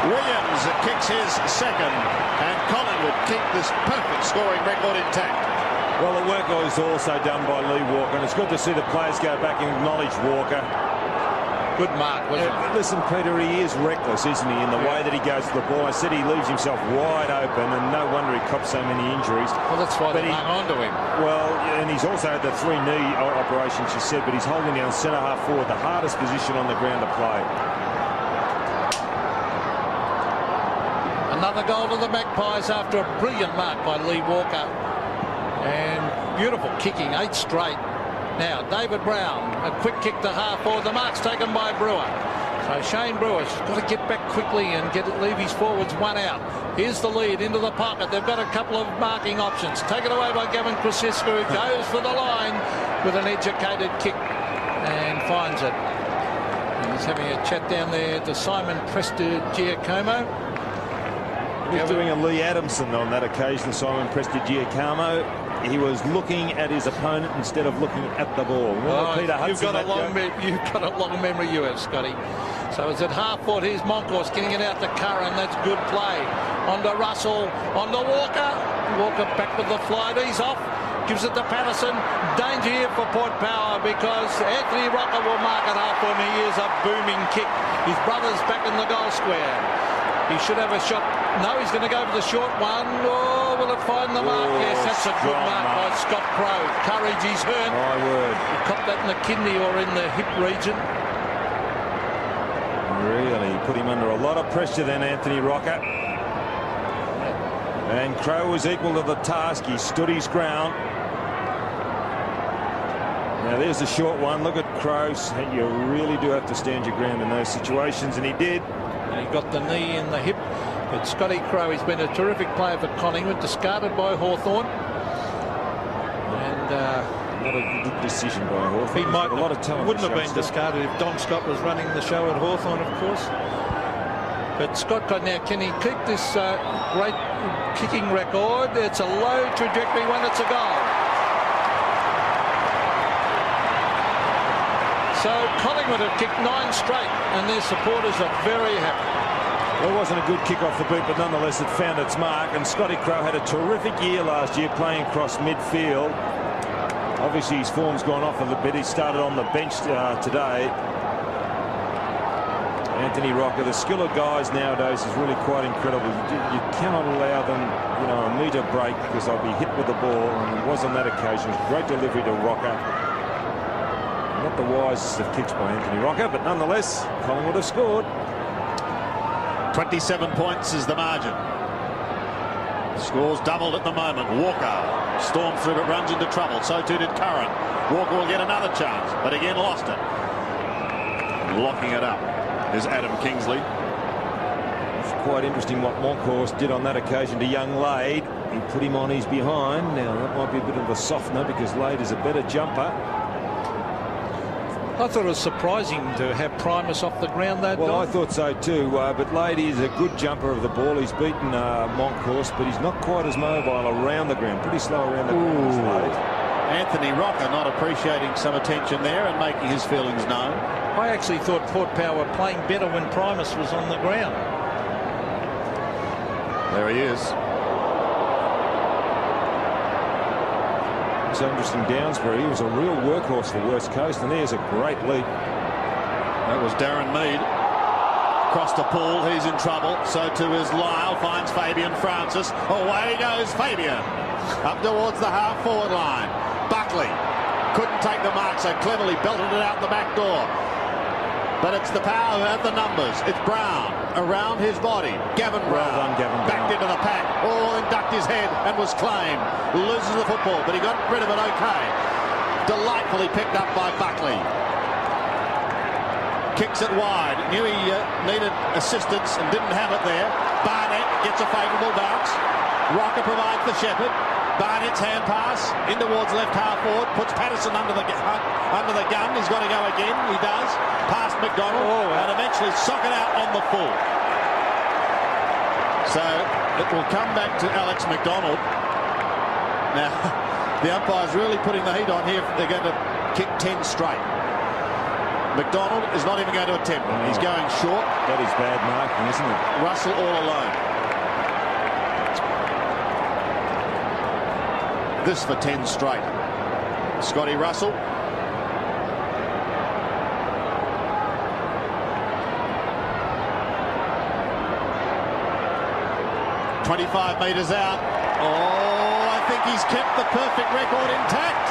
Williams kicks his second, and Collingwood keep this perfect scoring record intact. Well, the work was also done by Lee Walker, and it's good to see the players go back and acknowledge Walker. good mark, wasn't it? Listen, Peter, he is reckless, isn't he, in the way that he goes to the ball. I said he leaves himself wide open, and no wonder he copped so many injuries. Well, that's why they hung on to him. Well, and he's also had the 3 knee operations, you said, but he's holding down centre half forward, the hardest position on the ground to play. Another goal to the Magpies after a brilliant mark by Lee Walker. And beautiful kicking, 8 straight. Now, David Brown, a quick kick to half forward. The mark's taken by Brewer. So Shane Brewer's got to get back quickly and leave his forwards one out. Here's the lead into the pocket. They've got a couple of marking options. Taken away by Gavin Krasiska, who goes for the line with an educated kick and finds it. And he's having a chat down there to Simon Prestigiacomo. He's doing a Lee Adamson on that occasion, Simon Prestigiacomo. He was looking at his opponent instead of looking at the ball. Peter Hudson, you've got a long memory, you have, Scotty. So it's at half forward. Here's Moncourse getting it out to Curran. That's good play. On to Russell. On to Walker. Walker back with the fly. He's off. Gives it to Patterson. Danger here for Port Power because Anthony Rocker will mark it half forward. He is a booming kick. His brother's back in the goal square. He should have a shot. No, he's going to go for the short one. Oh, will it find the mark? Yes, that's a good mark by Scott Crowe. Courage, he's hurt. My word. He copped that in the kidney or in the hip region. Really put him under a lot of pressure then, Anthony Rocker. And Crowe was equal to the task. He stood his ground. Now there's the short one. Look at Crowe. You really do have to stand your ground in those situations, and he did. And he got the knee in the hip. But Scotty Crowe, he's been a terrific player for Collingwood, discarded by Hawthorn. And not a good decision by Hawthorn. He might a lot of talent. Wouldn't have been discarded if Don Scott was running the show at Hawthorn, of course. But Scott got now. Can he keep this great kicking record? It's a low trajectory when it's a goal. So Collingwood have kicked 9 straight, and their supporters are very happy. Well, it wasn't a good kick off the boot, but nonetheless it found its mark. And Scotty Crowe had a terrific year last year playing across midfield. Obviously his form's gone off a little bit. He started on the bench today. Anthony Rocker, the skill of guys nowadays is really quite incredible. You cannot allow them, a metre break because they'll be hit with the ball, and it was on that occasion. Great delivery to Rocker. Not the wisest of kicks by Anthony Rocker, but nonetheless, Collingwood have scored. 27 points is the margin. Scores doubled at the moment. Walker storms through but runs into trouble. So too did Curran. Walker will get another chance, but again lost it. Locking it up is Adam Kingsley. It's quite interesting what Monkhorst did on that occasion to young Lade. He put him on his behind. Now that might be a bit of a softener because Lade is a better jumper. I thought it was surprising to have Primus off the ground that Well, I thought so too, but Lady is a good jumper of the ball. He's beaten Monkhorst, but he's not quite as mobile around the ground. Pretty slow around the ground. Anthony Rocker not appreciating some attention there and making his feelings known. I actually thought Port Power were playing better when Primus was on the ground. There he is. So interesting, Downsbury. He was a real workhorse for West Coast, and there's a great lead. That was Darren Mead. Across the pool, he's in trouble. So too is Lyle. Finds Fabian Francis. Away goes Fabian. Up towards the half-forward line. Buckley couldn't take the mark, so cleverly belted it out the back door. But it's the power of the numbers. It's Brown around his body. Gavin Brown Well done, Gavin Brown. backed into the pack. Oh, and ducked his head and was claimed. Loses the football, but he got rid of it okay. Delightfully picked up by Buckley. Kicks it wide. Knew he needed assistance and didn't have it there. Barnett gets a favourable bounce. Rocker provides the Shepherd. Barnett's hand pass in towards left half forward. Puts Patterson under the gun. He's got to go again. He does. Past McDonald and eventually sock it out on the full. So it will come back to Alex McDonald. Now, the umpire's really putting the heat on here. They're going to kick 10 straight. McDonald is not even going to attempt it. He's going short. That is bad marking, isn't it? Russell all alone. This for 10 straight. Scotty Russell. "25 metres out. Oh, I think he's kept the perfect record intact.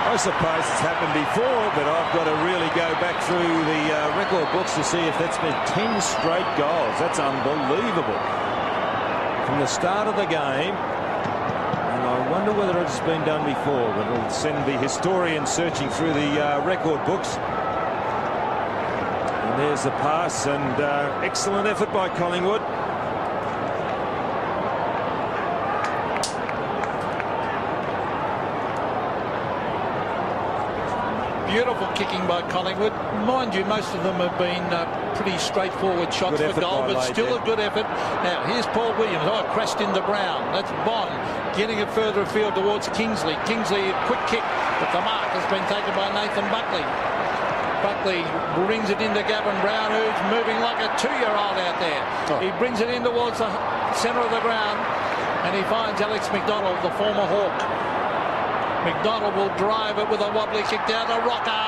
I suppose it's happened before, but I've got to really go back through the record books to see if that's been 10 straight goals. That's unbelievable. From the start of the game, and I wonder whether it's been done before, but it'll send the historians searching through the record books. And there's the pass, and excellent effort by Collingwood. Beautiful kicking by Collingwood. Mind you, most of them have been pretty straightforward shots for goal, but still a good effort. Now, here's Paul Williams. Oh, crashed into Brown. That's Bond getting it further afield towards Kingsley. Kingsley, a quick kick, but the mark has been taken by Nathan Buckley. Buckley brings it into Gavin Brown, who's moving like a 2-year-old out there. He brings it in towards the centre of the ground, and he finds Alex McDonald, the former Hawk. McDonald will drive it with a wobbly kick down to Rocker.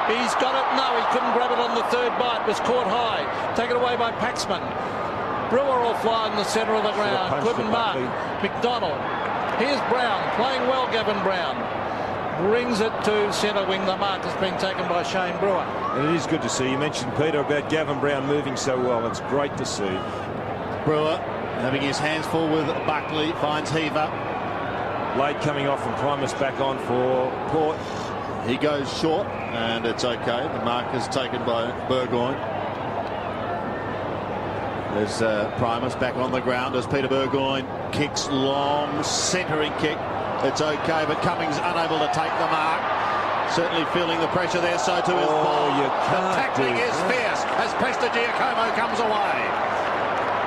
He's got it. No, he couldn't grab it on the third bite. Was caught high. Taken away by Paxman. Brewer will fly in the centre of the ground. Couldn't mark. McDonald. Here's Brown. Playing well, Gavin Brown. Brings it to centre wing. The mark has been taken by Shane Brewer. And it is good to see. You mentioned, Peter, about Gavin Brown moving so well. It's great to see. Brewer having his hands full with Buckley. Finds Heaver. Late coming off and Primus back on for Port. He goes short, and it's okay. The mark is taken by Burgoyne. There's Primus back on the ground as Peter Burgoyne kicks long, centering kick. It's okay, but Cummings unable to take the mark. Certainly feeling the pressure there, so too is Paul. The tackling is fierce as Presta Giacomo comes away.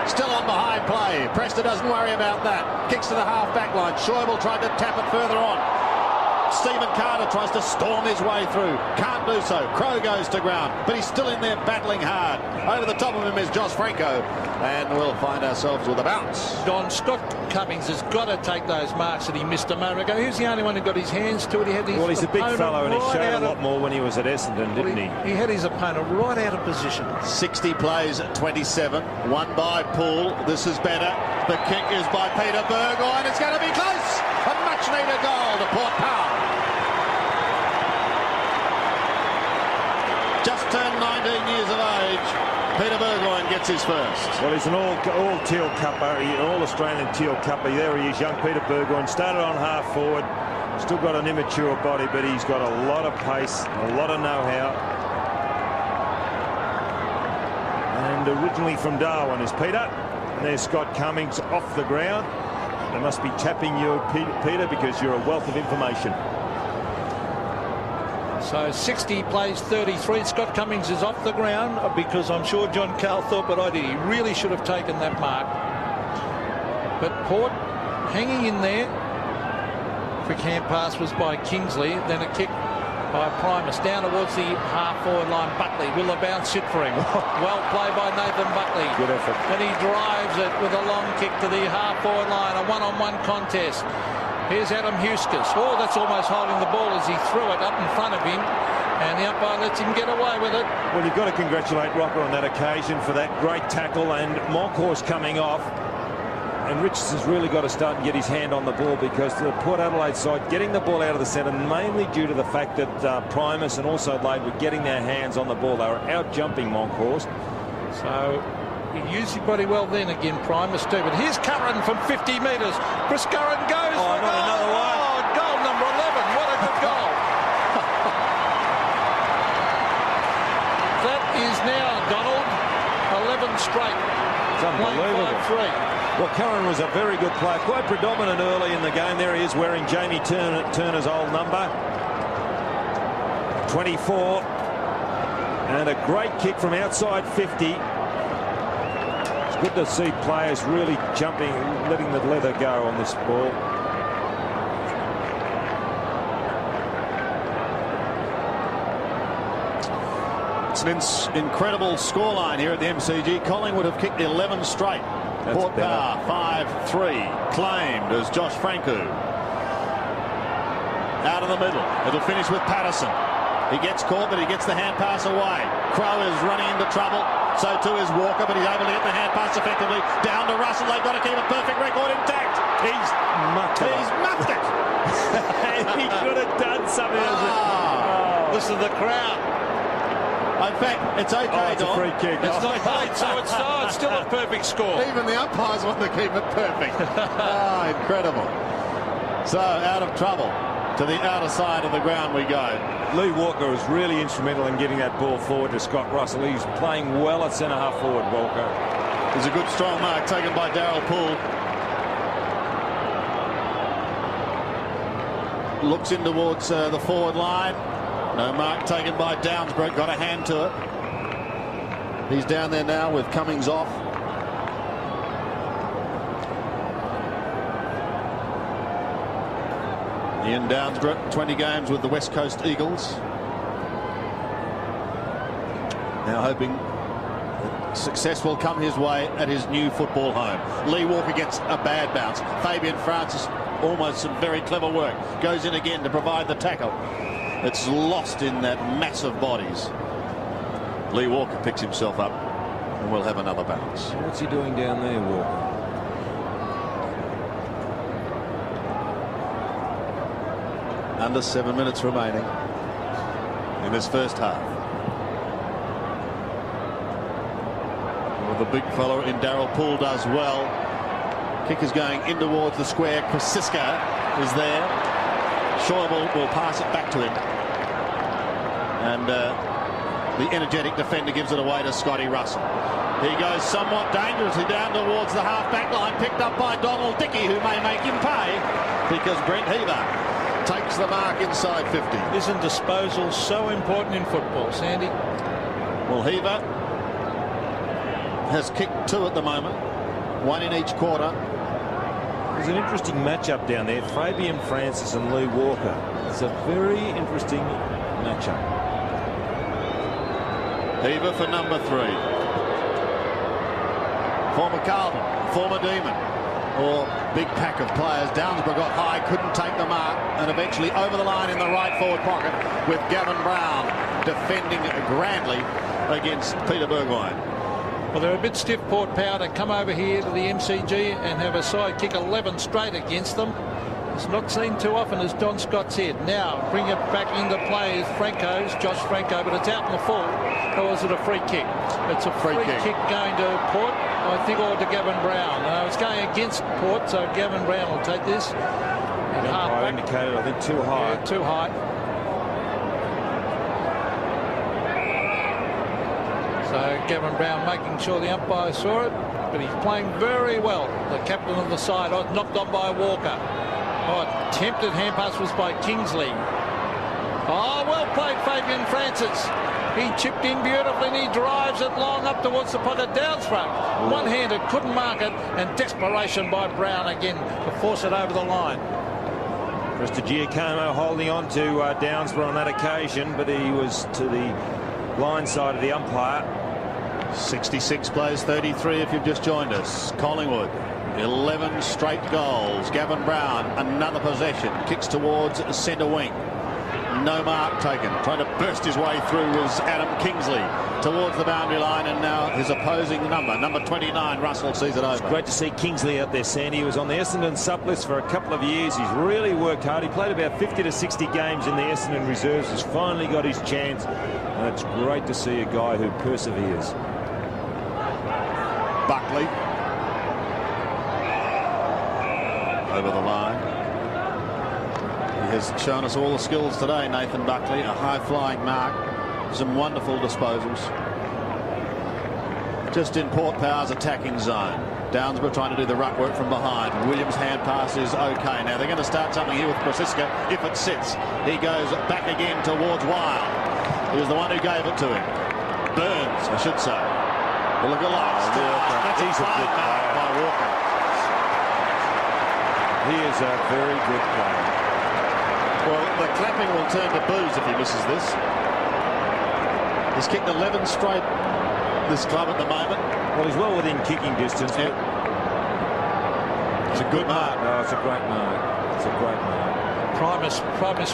Still on behind play. Presta doesn't worry about that. Kicks to the half-back line. Schäuble tried to tap it further on. Stephen Carter tries to storm his way through. Can't do so. Crow goes to ground, but he's still in there battling hard. Over the top of him is Josh Franco, and we'll find ourselves with a bounce. Don Scott Cummings has got to take those marks that he missed a moment ago. He was the only one who got his hands to it. He had his Well, he's a big fellow, and he right showed a lot more when he was at Essendon, didn't he? He had his opponent right out of position. 60 plays at 27. One by Poole. This is better. The kick is by Peter Burgoyne. It's going to be close. A much-needed goal to Port Power. Just turned 19 years of age, Peter Burgoyne gets his first. Well, he's an all teal cupper, all Australian teal cupper. There he is, young Peter Burgoyne. Started on half forward, still got an immature body, but he's got a lot of pace, a lot of know-how. And originally from Darwin is Peter. And there's Scott Cummings off the ground. They must be tapping you, Peter, because you're a wealth of information. So 60 plays 33. Scott Cummings is off the ground because I'm sure John Carl thought what I did. He really should have taken that mark. But Port hanging in there. Quick hand pass was by Kingsley. Then a kick by Primus down towards the half-forward line. Buckley, will the bounce sit for him? Well played by Nathan Buckley. Good effort. And he drives it with a long kick to the half-forward line. A one-on-one contest. Here's Adam Huskus. Oh, that's almost holding the ball as he threw it up in front of him. And the umpire lets him get away with it. Well, you've got to congratulate Rocker on that occasion for that great tackle, and Monkhorst coming off. And Richards has really got to start and get his hand on the ball, because the Port Adelaide side getting the ball out of the centre, mainly due to the fact that Primus and also Adelaide were getting their hands on the ball. They were out-jumping Monkhorst. So he used his body well then again, Primus too. But here's Curran from 50 metres. Chris Curran goes for not another one. Oh, goal number 11. What a good goal. That is now, Donald, 11 straight. It's unbelievable. 5-3. Well, Curran was a very good player, quite predominant early in the game. There he is wearing Jamie Turner's old number, 24. And a great kick from outside 50. It's good to see players really jumping, letting the leather go on this ball. It's an incredible scoreline here at the MCG. Collingwood have kicked 11 straight. Port Power 5-3, claimed as Josh Franco. Out of the middle. It'll finish with Patterson. He gets caught, but he gets the hand pass away. Crow is running into trouble. So too is Walker, but he's able to get the hand pass effectively. Down to Russell. They've got to keep a perfect record intact. He's mucked it. He could have done something. Listen to the crowd. In fact, it's okay, it's a free kick. It's not played, so it's still a perfect score. Even the umpires want to keep it perfect. Incredible. So out of trouble. To the outer side of the ground we go. Lee Walker was really instrumental in getting that ball forward to Scott Russell. He's playing well at centre half forward, Walker. There's a good strong mark taken by Darryl Poole. Looks in towards the forward line. No mark taken by Downsbrook. Got a hand to it. He's down there now with Cummings off. Ian Downsbrook, 20 games with the West Coast Eagles. Now hoping that success will come his way at his new football home. Lee Walker gets a bad bounce. Fabian Francis, almost some very clever work. Goes in again to provide the tackle. It's lost in that mass of bodies. Lee Walker picks himself up and we'll have another bounce. What's he doing down there, Walker? Under 7 minutes remaining in this first half. Well, the big fellow in Darryl Poole does well. Kick is going in towards the square. Krasiska is there. Schäuble will pass it back to him. And the energetic defender gives it away to Scotty Russell. He goes somewhat dangerously down towards the half-back line, picked up by Donald Dickey, who may make him pay because Brent Heaver takes the mark inside 50. Isn't disposal so important in football, Sandy? Well, Heaver has kicked 2 at the moment, 1 in each quarter. There's an interesting matchup down there. Fabian Francis and Lee Walker. It's a very interesting matchup. Heaver for number 3. Former Carlton, former Demon, or big pack of players. Downsborough got high, couldn't take the mark, and eventually over the line in the right forward pocket with Gavin Brown defending grandly against Peter Burgoyne. Well, they're a bit stiff, Port Power, to come over here to the MCG and have a side kick 11 straight against them. It's not seen too often, as Don Scott said. Now bring it back into play is Josh Franco, but it's out in the full. or was it a free kick? It's a free kick going to Port, I think, or to Gavin Brown. It's going against Port, so Gavin Brown will take this. The umpire indicated, I think, too high. Yeah, too high. So Gavin Brown making sure the umpire saw it, but he's playing very well. The captain of the side, knocked on by Walker. Attempted hand pass was by Kingsley. Well played, Fabian Francis. He chipped in beautifully and he drives it long up towards the pocket. Downs front. One-handed, couldn't mark it, and desperation by Brown again to force it over the line. Mr. Giacomo holding on to Downsborough on that occasion, but he was to the line side of the umpire. 66 plays 33 if you've just joined us. Collingwood, 11 straight goals. Gavin Brown, another possession. Kicks towards centre wing. No mark taken. Trying to burst his way through was Adam Kingsley towards the boundary line, and now his opposing number 29, Russell, sees it over. It's great to see Kingsley out there, Sandy. He was on the Essendon sub list for a couple of years. He's really worked hard. He played about 50 to 60 games in the Essendon reserves. Has finally got his chance, and it's great to see a guy who perseveres. Buckley over the line. He has shown us all the skills today, Nathan Buckley. A high-flying mark, some wonderful disposals. Just in Port Power's attacking zone. Downsborough trying to do the ruck work from behind. Williams' hand pass is okay. Now they're going to start something here with Prosiska if it sits. He goes back again towards Wild. He was the one who gave it to him. Burns, I should say. Well, look alive. That's He's a good player by Walker. He is a very good player. Well, the clapping will turn to boos if he misses this. He's kicked 11 straight, this club at the moment. Well, he's well within kicking distance. Yep. It's a good mark. Oh, it's a great mark. It's a great mark. Primus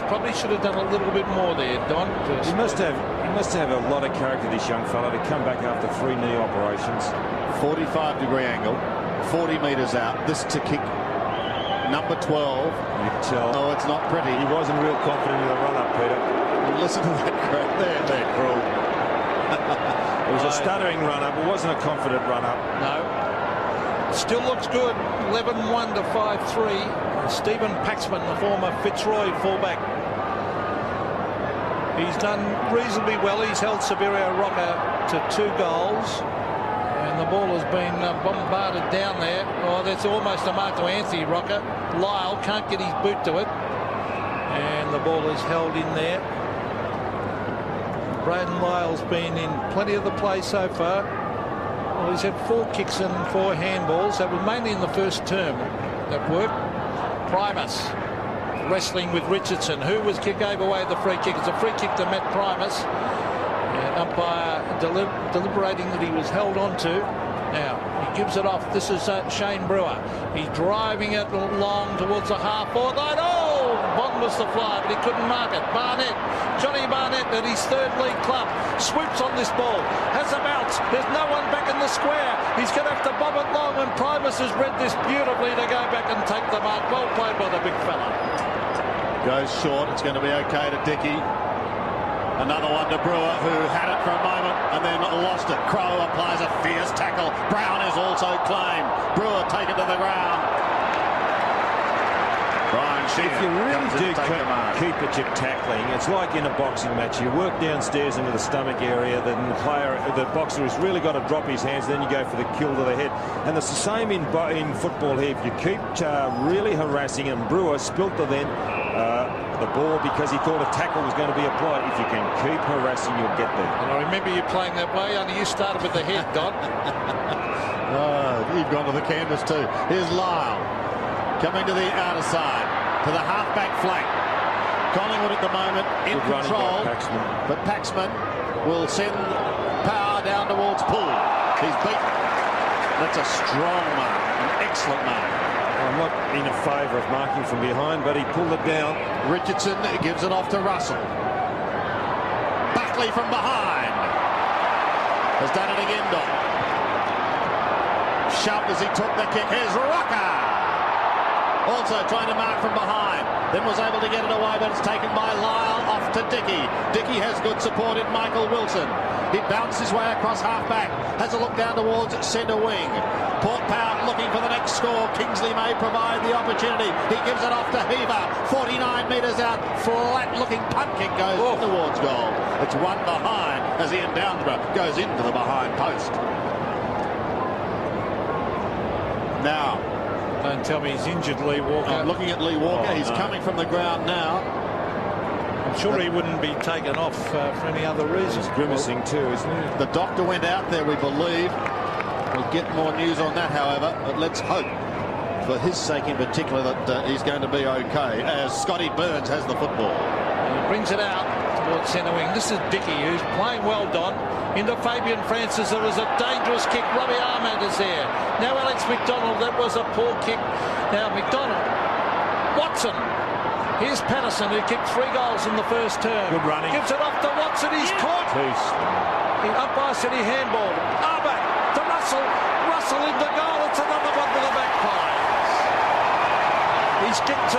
probably should have done a little bit more there, Don. He must have a lot of character, this young fella, to come back after 3 knee operations. 45-degree angle, 40 metres out. This to kick number 12. You can tell. Oh, it's not pretty. He wasn't real confident in the run-up, Peter. Listen to that crowd. They're cruel. It was a stuttering run-up. It wasn't a confident run-up. No. Still looks good. 11-1 to 5-3. Stephen Paxman, the former Fitzroy fullback. He's done reasonably well. He's held Severio Rocker to 2 goals. And the ball has been bombarded down there. Oh, that's almost a mark to Anthony Rocker. Lyle can't get his boot to it. And the ball is held in there. Braden Lyle's been in plenty of the play so far. Well, he's had 4 kicks and 4 handballs. That was mainly in the first term that worked. Primus wrestling with Richardson, who gave away the free kick. It's a free kick to Matt Primus. And umpire deliberating that he was held on to. Now, he gives it off. This is Shane Brewer. He's driving it long towards the half-forward line. Oh! Bond was the fly, but he couldn't mark it. Barnett, Johnny Barnett at his 3rd league club, swoops on this ball. Has a bounce. There's no one back in the square. He's going to have to bob it long, and Primus has read this beautifully to go back and take the mark. Well played by the big fella. Goes short. It's going to be okay to Dickey. Another one to Brewer, who had it for a moment and then lost it. Crow applies a fierce tackle. Brown is also claimed. Brewer taken to the ground. Brian Sheehan. If you really do keep at your tackling, it's like in a boxing match. You work downstairs into the stomach area, then the boxer has really got to drop his hands, then you go for the kill to the head. And it's the same in football here. If you keep really harassing, and Brewer spilt the ball because he thought a tackle was going to be applied. If you can keep harassing, you'll get there. And I remember you playing that way, only you started with the head, Don. You've gone to the canvas too. Here's Lyle coming to the outer side, to the half-back flank. Collingwood at the moment in control, but Paxman will send Power down towards Poole. He's beaten. That's a strong mark, an excellent mark. I'm not in favour of marking from behind, but he pulled it down. Richardson gives it off to Russell. Buckley from behind has done it again, Don. Shoved as he took the kick. Here's Rocker. Also trying to mark from behind. Then was able to get it away, but it's taken by Lyle off to Dickey. Dickey has good support in Michael Wilson. He bounced his way across half-back. Has a look down towards centre wing. Port Pound looking for the next score. Kingsley may provide the opportunity. He gives it off to Heaver. 49 metres out. Flat-looking punt kick goes towards goal. It's one behind as Ian Downsborough goes into the behind post. Now, don't tell me he's injured, Lee Walker. I'm looking at Lee Walker. He's coming from the ground now. I'm sure he wouldn't be taken off for any other reason. He's grimacing too, isn't he? The doctor went out there, we believe. We'll get more news on that, however. But let's hope, for his sake in particular, that he's going to be okay, as Scotty Burns has the football. And he brings it out towards centre wing. This is Dickey, who's playing well, Don. Into Fabian Francis. There was a dangerous kick. Robbie Ahmed is there. Now Alex McDonald. That was a poor kick. Now McDonald. Watson. Here's Patterson, who kicked 3 goals in the first term. Good running. Gives it off to Watson. He's caught. The umpire said he handballed. Ahmed to Russell. Russell into goal. It's another one to the back post. He's kicked 2.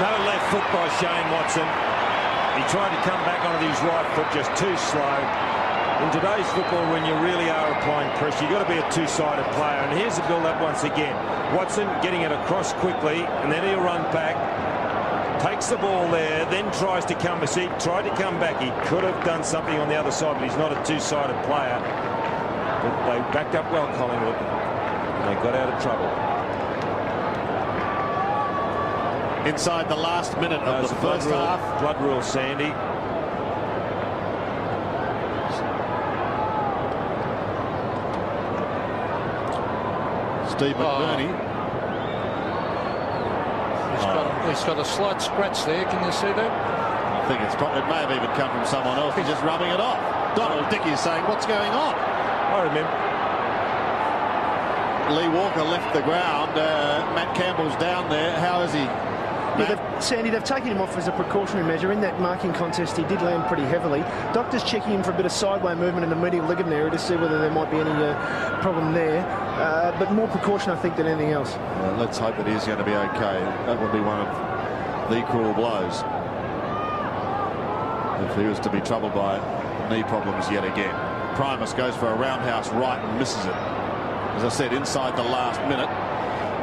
No left foot by Shane Watson. He tried to come back onto his right foot, just too slow. In today's football, when you really are applying pressure, you've got to be a two-sided player. And here's the build-up once again. Watson getting it across quickly, and then he'll run back, takes the ball there, then tries to come. He tried to come back. He could have done something on the other side, but he's not a two-sided player. But they backed up well, Collingwood, and they got out of trouble. Inside the last minute of the first half. Blood rule, Sandy. Steve McBurney. He's got a slight scratch there. Can you see that? I think it may have even come from someone else. He's just rubbing it off. Donald Dickey is saying, what's going on? I remember. Lee Walker left the ground. Matt Campbell's down there. How is he? Yeah, Sandy, they've taken him off as a precautionary measure. In that marking contest, he did land pretty heavily. Doctors checking him for a bit of sideway movement in the medial ligament area to see whether there might be any problem there. But more precaution, I think, than anything else. Let's hope that he's going to be okay. That would be one of the cruel blows if he was to be troubled by knee problems yet again. Primus goes for a roundhouse right and misses it. As I said, inside the last minute,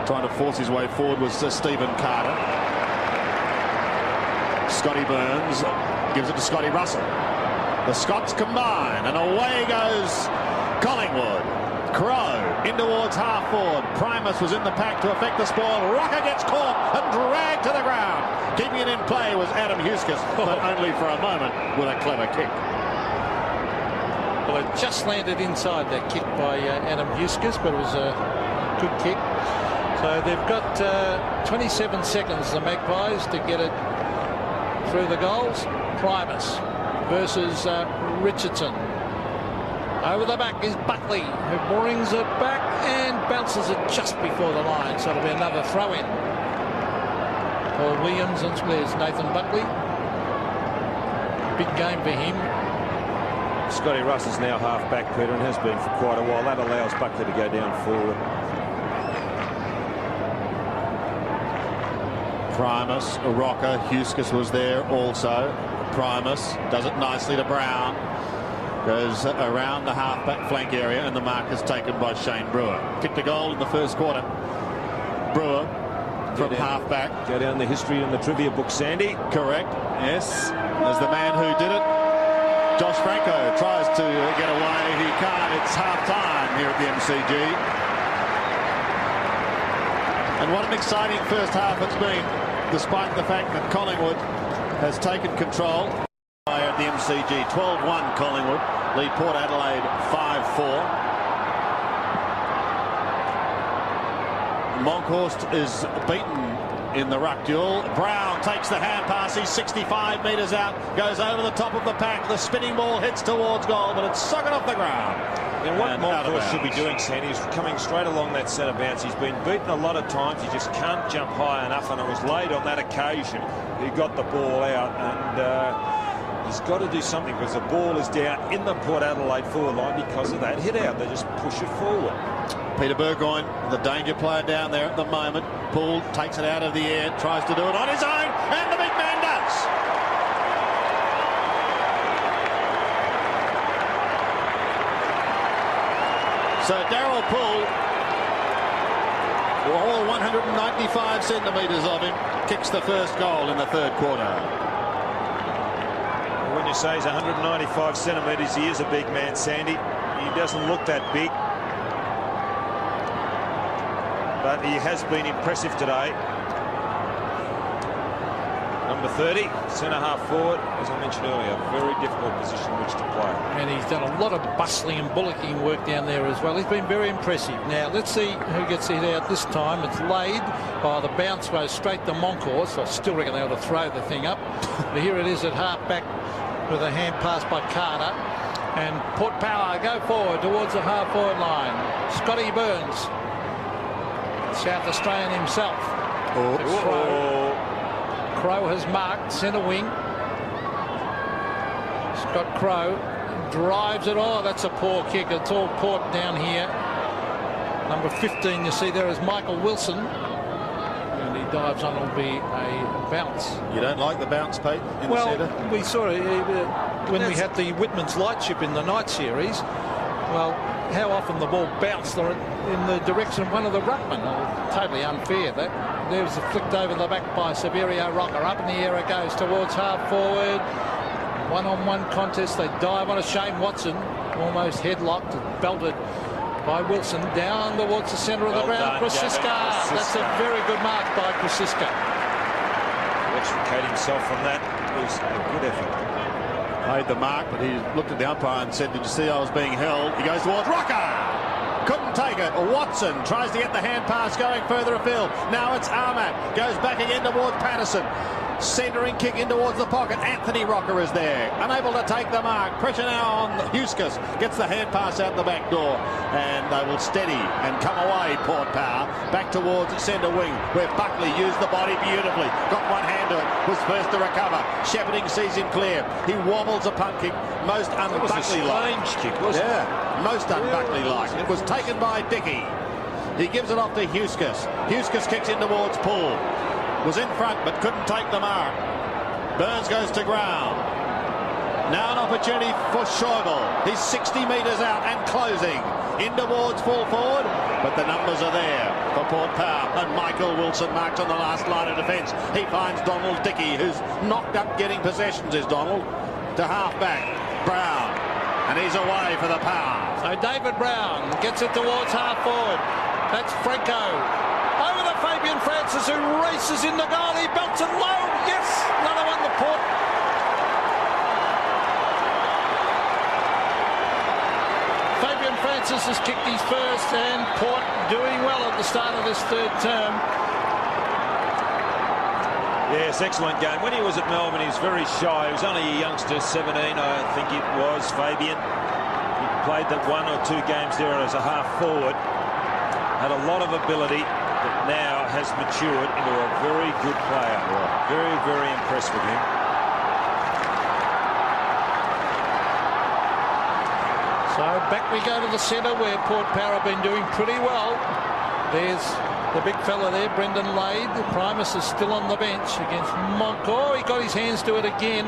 trying to force his way forward was Stephen Carter. Scotty Burns gives it to Scotty Russell. The Scots combine, and away goes Collingwood. Crow in towards half forward. Primus was in the pack to effect the spoil. Rocker gets caught and dragged to the ground. Keeping it in play was Adam Huskis, but only for a moment with a clever kick. Well, it just landed inside that kick by Adam Huskis, but it was a good kick. So they've got 27 seconds, the Magpies, to get it through the goals. Primus versus Richardson. Over the back is Buckley, who brings it back and bounces it just before the line. So it'll be another throw-in. Paul Williams, and there's Nathan Buckley. Big game for him. Scotty Russ is now half-back, Peter, and has been for quite a while. That allows Buckley to go down forward. Primus, Rocker, Huskis was there also. Primus does it nicely to Brown. Goes around the half-back flank area, and the mark is taken by Shane Brewer. Kicked a goal in the first quarter. Brewer from half-back. Go down the history in the trivia book, Sandy. Correct, yes. There's the man who did it. Josh Franco tries to get away. He can't. It's half-time here at the MCG. And what an exciting first half it's been, despite the fact that Collingwood has taken control. At the MCG, 12-1 Collingwood, lead Port Adelaide 5-4. Monkhorst is beaten in the ruck duel. Brown takes the hand pass. He's 65 metres out, goes over the top of the pack. The spinning ball hits towards goal, but it's sucking off the ground. And what Monkhorst should be doing, Sandy, is coming straight along that centre bounce. He's been beaten a lot of times. He just can't jump high enough, and it was late on that occasion. He got the ball out, and he's got to do something because the ball is down in the Port Adelaide forward line because of that hit out. They just push it forward. Peter Burgoyne, the danger player down there at the moment. Poole takes it out of the air, tries to do it on his own, and the big man does. So Darryl Poole, all 195 centimetres of him, kicks the first goal in the third quarter. When you say he's 195 centimetres, he is a big man, Sandy. He doesn't look that big, but he has been impressive today. Number 30, centre-half forward, as I mentioned earlier, very difficult position in which to play. And he's done a lot of bustling and bullocking work down there as well. He's been very impressive. Now, let's see who gets it out this time. It's Laid. Oh, the bounce goes straight to Moncourt, so I still reckon they ought to throw the thing up. But here it is at half-back with a hand pass by Carter. And Port Power go forward towards the half-forward line. Scotty Burns, South Australian himself. Crow has marked centre wing. Scott Crow drives it. Oh, that's a poor kick. It's all Port down here. Number 15, you see there is Michael Wilson. And he dives on. It'll be a bounce. You don't like the bounce, Pete, in the centre? Well, we saw it when we had the Whitman's Lightship in the night series. Well, how often the ball bounced in the direction of one of the ruckmen. Totally unfair, that. There's a flicked over the back by Severio Rocker. Up in the air it goes towards half forward. One-on-one contest. They dive on a Shane Watson. Almost headlocked and belted by Wilson. Down towards the centre of the ground. Krasiska. That's a very good mark by Krasiska. To extricate himself from that was a good effort. Made the mark, but he looked at the umpire and said, "Did you see I was being held?" He goes towards Rocker. Couldn't take it. Watson tries to get the hand pass going further afield. Now it's Armat. Goes back again towards Patterson. Centering kick in towards the pocket. Anthony Rocker is there. Unable to take the mark. Pressure now on Huskus. Gets the hand pass out the back door. And they will steady and come away, Port Power. Back towards centre wing, where Buckley used the body beautifully. Got one hand to it. Was first to recover. Shepherding sees him clear. He wobbles a punt kick. Most un-Buckley-like. Strange kick, wasn't it? Yeah, most un-Buckley-like. It was taken by Dickey. He gives it off to Huskus. Huskus kicks in towards Poole. Was in front but couldn't take the mark. Burns goes to ground. Now an opportunity for Schorgel. He's 60 metres out and closing. In towards full forward, but the numbers are there for Port Power. And Michael Wilson marked on the last line of defence. He finds Donald Dickey, who's knocked up getting possessions, is Donald. To half-back, Brown. And he's away for the Power. So David Brown gets it towards half-forward. That's Franco. Over to Fabian Francis, who races in the goal. He belts it low. Yes, another one to Port. Fabian Francis has kicked his first, and Port doing well at the start of this third term. Yes, excellent game. When he was at Melbourne, he was very shy. He was only a youngster, 17, I think it was, Fabian. He played that 1 or 2 games there as a half forward. Had a lot of ability, but now has matured into a very good player. Very, very impressed with him. So back we go to the centre, where Port Power have been doing pretty well. There's the big fella there, Brendan Laid. Primus is still on the bench against Moncourt. He got his hands to it again.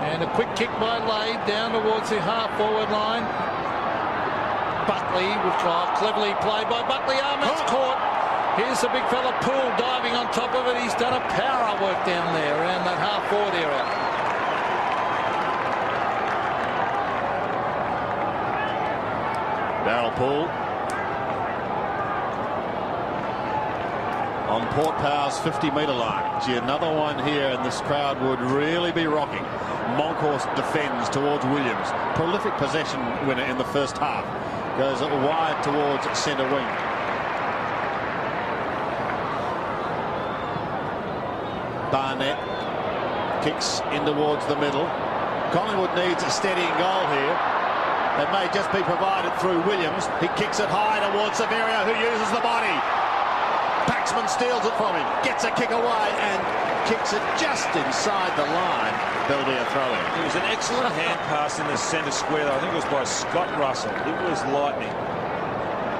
And a quick kick by Laid down towards the half-forward line. Buckley, cleverly played by Buckley. Armat's caught. Here's the big fella Poole diving on top of it. He's done a power of work down there around that half-forward area. Darryl Poole on Port Power's 50-metre line. Gee, another one here, and this crowd would really be rocking. Moncourt defends towards Williams. Prolific possession winner in the first half. Goes wide towards centre wing. Barnett kicks in towards the middle. Collingwood needs a steadying goal here. It may just be provided through Williams. He kicks it high towards Severio, who uses the body. Paxman steals it from him, gets a kick away and kicks it just inside the line. There'll be a throw-in. It was an excellent hand pass in the centre square. I think it was by Scott Russell. It was lightning.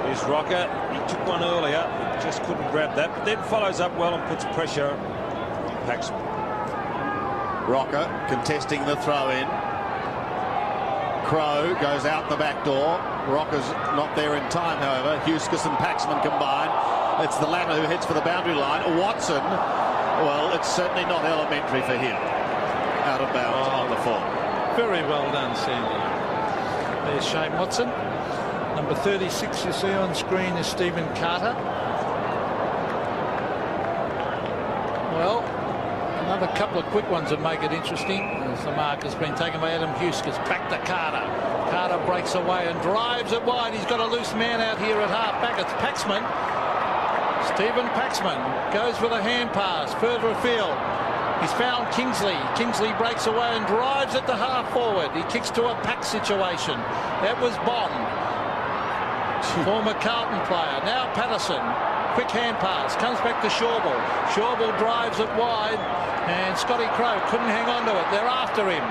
Here's Rocker. He took one earlier. He just couldn't grab that. But then follows up well and puts pressure on Paxman. Rocker contesting the throw-in. Crow goes out the back door. Rocker's not there in time, however. Huskus and Paxman combine. It's the latter who heads for the boundary line. Watson, well, it's certainly not elementary for him. Out of bounds on the full. Very well done, Sandy. There's Shane Watson. Number 36 you see on screen is Stephen Carter. Well, another couple of quick ones that make it interesting. As the mark has been taken by Adam Huskus. Back to Carter. Carter breaks away and drives it wide. He's got a loose man out here at half back. It's Paxman. Stephen Paxman goes with a hand pass further afield. He's found Kingsley. Kingsley breaks away and drives it to half forward. He kicks to a pack situation. That was Bond. Former Carlton player. Now Patterson. Quick hand pass. Comes back to Shawball. Shawball drives it wide. And Scotty Crow couldn't hang on to it. They're after him.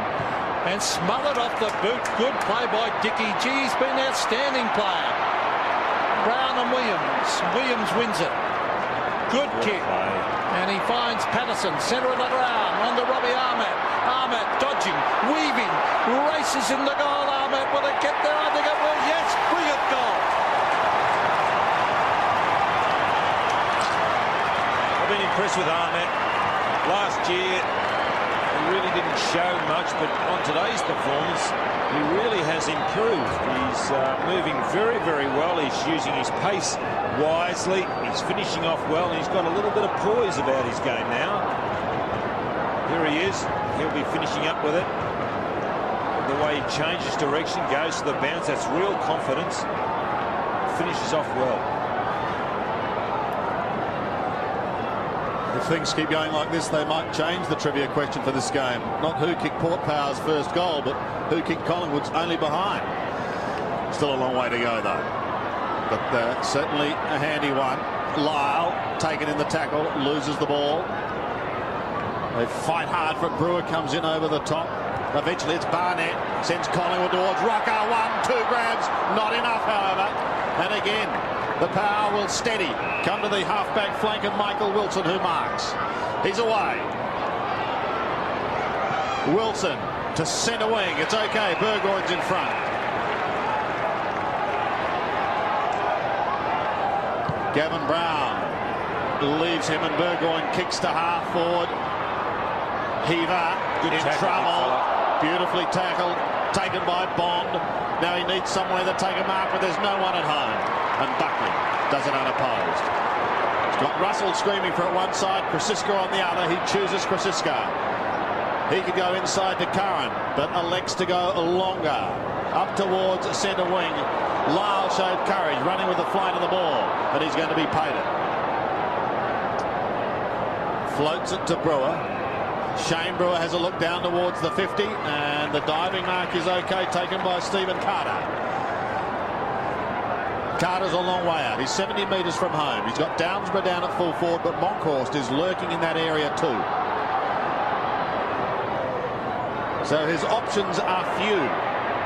And smothered off the boot. Good play by Dickey. Gee, he's been an outstanding player. Brown and Williams. Williams wins it. Good kick. And he finds Patterson, centre of the ground, on to Robbie Ahmed. Ahmed dodging, weaving, races in the goal. Ahmed, will it get there? I think it will. Yes, brilliant goal. I've been impressed with Ahmed. Last year, he really didn't show much, but on today's performance, he really has improved. He's moving very, very well. He's using his pace wisely. He's finishing off well, and he's got a little bit of poise about his game now. Here he is. He'll be finishing up with it. The way he changes direction, goes to the bounce, that's real confidence. Finishes off well. If things keep going like this, they might change the trivia question for this game. Not who kicked Port Power's first goal, but who kicked Collingwood's only behind. Still a long way to go, though. But certainly a handy one. Lyle, taken in the tackle, loses the ball. They fight hard for it. Brewer comes in over the top. Eventually it's Barnett. Sends Collingwood towards Rocker. 1-2 grabs. Not enough, however. And again, the Power will steady. Come to the half-back flank of Michael Wilson, who marks. He's away. Wilson to centre wing. It's okay. Burgoyne's in front. Gavin Brown leaves him and Burgoyne kicks to half forward. Heaver in trouble. Beautifully tackled. Taken by Bond. Now he needs somewhere to take a mark, but there's no one at home. And Buckley does it unopposed. He's got Russell screaming for it one side, Krasiska on the other. He chooses Krasiska. He could go inside to Curran, but elects to go longer. Up towards centre wing. Lyle showed courage, running with the flight of the ball, and he's going to be paid it. Floats it to Brewer. Shane Brewer has a look down towards the 50, and the diving mark is okay, taken by Stephen Carter. Carter's a long way out. He's 70 metres from home. He's got Downsborough down at full forward, but Monkhorst is lurking in that area too. So his options are few.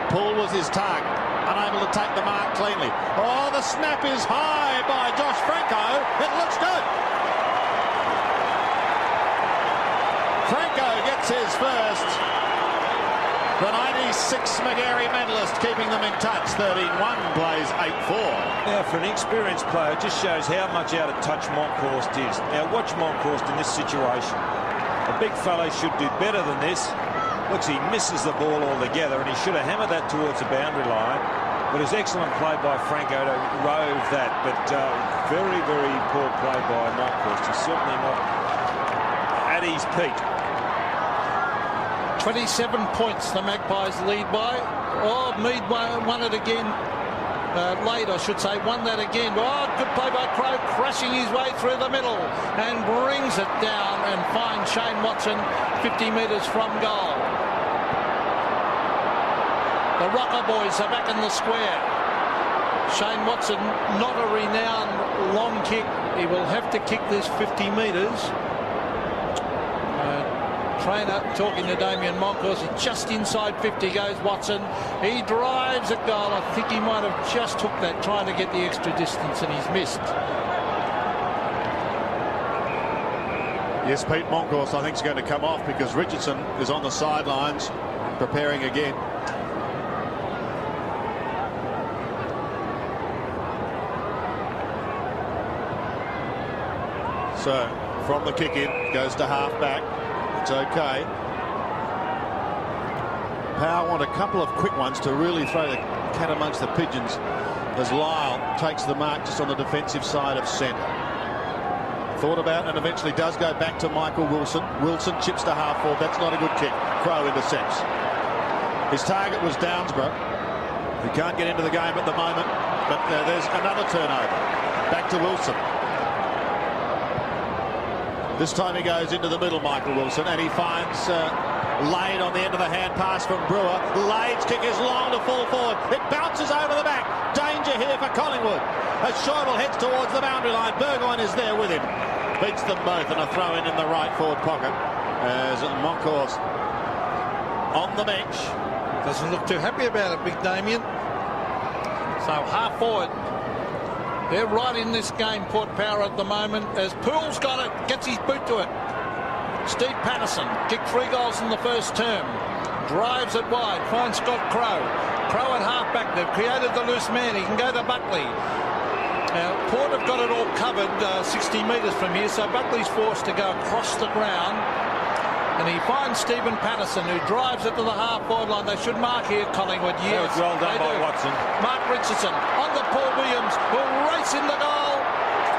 Poole was his target. Unable to take the mark cleanly. Oh, the snap is high by Josh Franco. It looks good. Franco gets his first. The 96 McGarry medalist keeping them in touch. 13-1 plays 8-4. Now, for an experienced player, it just shows how much out of touch Monkhorst is. Now, watch Monkhorst in this situation. A big fellow should do better than this. Looks, he misses the ball altogether, and he should have hammered that towards the boundary line. But it was excellent play by Franco to rove that. But very, very poor play by Monkhorst. He's certainly not at his peak. 27 points the Magpies lead by. Oh, Mead won it again. Late, I should say, won that again. Oh, good play by Crow, crashing his way through the middle and brings it down and finds Shane Watson 50 metres from goal. The Rocker boys are back in the square. Shane Watson, not a renowned long kick. He will have to kick this 50 metres. Trainer talking to Damien Monkhorst. Just inside 50 goes Watson. He drives a goal. I think he might have just took that, trying to get the extra distance, and he's missed. Yes, Pete Monkhorst, I think, is going to come off because Richardson is on the sidelines preparing again. So from the kick in, goes to half back. It's okay. Power want a couple of quick ones to really throw the cat amongst the pigeons as Lyle takes the mark just on the defensive side of centre. Thought about and eventually does go back to Michael Wilson. Wilson chips to half forward. That's not a good kick. Crow intercepts. His target was Downsborough, who can't get into the game at the moment, but there's another turnover. Back to Wilson. This time he goes into the middle, Michael Wilson, and he finds Lade on the end of the hand pass from Brewer. Lade's kick is long to fall forward. It bounces over the back. Danger here for Collingwood. As Schäuble heads towards the boundary line, Burgoyne is there with him. Beats them both, and a throw in the right forward pocket as Moncourse on the bench. Doesn't look too happy about it, Big Damien. So half forward. They're right in this game, Port Power, at the moment, as Poole's got it, gets his boot to it. Steve Patterson kicked 3 goals in the first term. Drives it wide, finds Scott Crow. Crow at half-back, they've created the loose man. He can go to Buckley. Now, Port have got it all covered 60 metres from here, so Buckley's forced to go across the ground. And he finds Stephen Patterson, who drives it to the half-forward line. They should mark here, Collingwood. Yes, well done by Watson. Mark Richardson on the Paul Williams, who'll race in the goal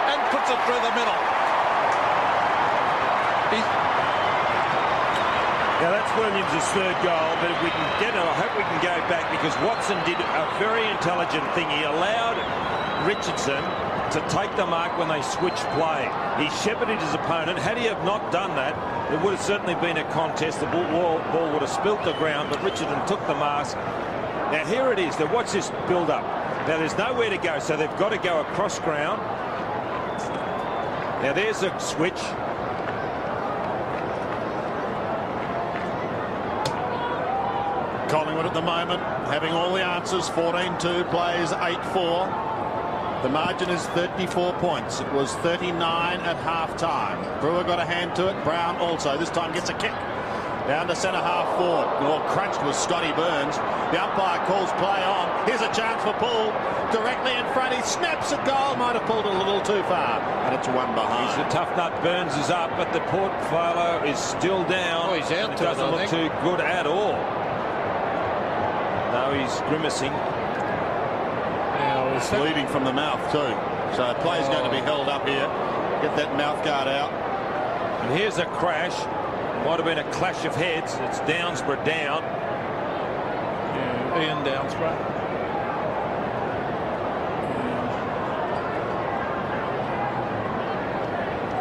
and puts it through the middle. Now that's Williams' third goal, but if we can get it, I hope we can go back, because Watson did a very intelligent thing. He allowed Richardson to take the mark when they switched play. He shepherded his opponent. Had he have not done that, it would have certainly been a contest. The ball would have spilt the ground, but Richardson took the mark. Now here it is. Now watch this build up. Now there's nowhere to go, so they've got to go across ground. Now there's a switch. Collingwood at the moment having all the answers. 14-2 plays 8-4. The margin is 34 points. It was 39 at half-time. Brewer got a hand to it. Brown also. This time gets a kick. Down to centre half forward. Well, crunched was Scotty Burns. The umpire calls play on. Here's a chance for Poole. Directly in front. He snaps at goal. Might have pulled it a little too far. And it's one behind. He's a tough nut. Burns is up, but the Port fellow is still down. Oh, he's out. It doesn't look too good at all. No, he's grimacing. It's bleeding from the mouth too. So play's going to be held up here. Get that mouth guard out. And here's a crash. Might have been a clash of heads. It's Downsborough down. Yeah, Ian Downsborough.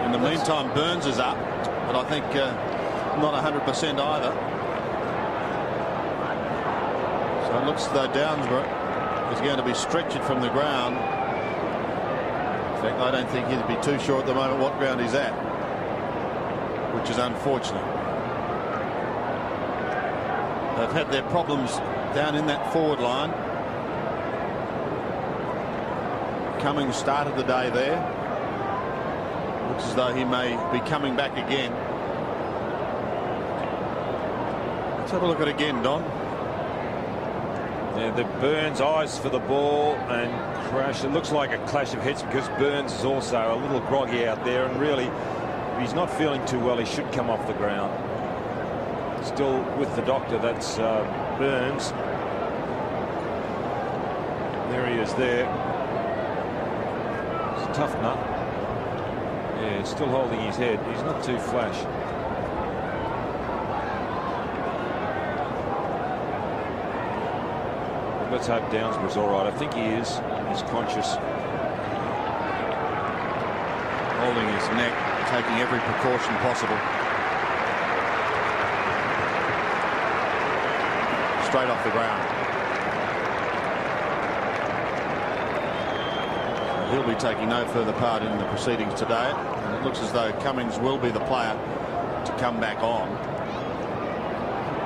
In the meantime, Burns is up, but I think not 100% either. So it looks as though Downsborough is going to be stretched from the ground. In fact, I don't think he'd be too sure at the moment what ground he's at, which is unfortunate. They've had their problems down in that forward line. Cummings started the day there. Looks as though he may be coming back again. Let's have a look at it again, Don. Yeah, the Burns eyes for the ball and crash. It looks like a clash of heads because Burns is also a little groggy out there, and really, if he's not feeling too well, he should come off the ground. Still with the doctor. That's Burns. There he is there. It's a tough nut. Yeah, he's still holding his head. He's not too flash. Let's hope Downsborough's all right. I think he is. He's conscious. Holding his neck, taking every precaution possible. Straight off the ground. He'll be taking no further part in the proceedings today. And it looks as though Cummings will be the player to come back on.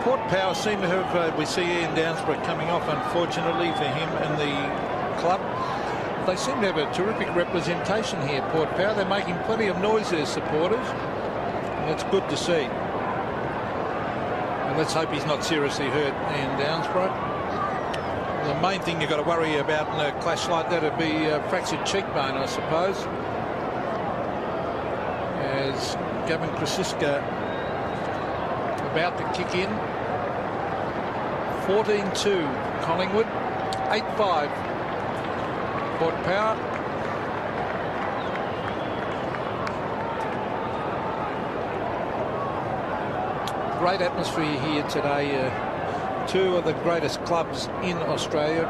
Port Power seem to have, we see Ian Downsborough coming off, unfortunately for him and the club. They seem to have a terrific representation here, Port Power. They're making plenty of noise, their supporters, and it's good to see. And let's hope he's not seriously hurt, Ian Downsborough. The main thing you've got to worry about in a clash like that would be a fractured cheekbone, I suppose. as Gavin Krasiska about to kick in. 14-2 Collingwood, 8-5 Port Power. Great atmosphere here today. Two of the greatest clubs in Australia.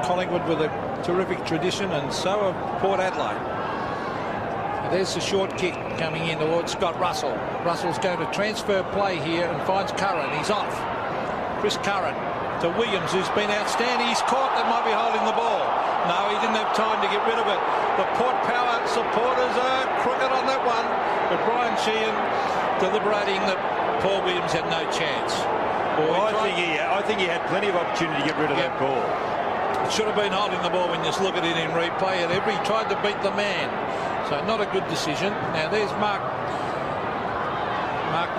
Collingwood with a terrific tradition, and so are Port Adelaide. There's the short kick coming in towards Scott Russell. Russell's going to transfer play here and finds Curran. He's off. Chris Curran to Williams, who's been outstanding. He's caught that might be holding the ball. No, he didn't have time to get rid of it. The Port Power supporters are crooked on that one. But Brian Sheehan deliberating that Paul Williams had no chance. Well, I think he had plenty of opportunity to get rid of that ball. It should have been holding the ball when you just look at it in replay. And he tried to beat the man. So not a good decision. Now there's Mark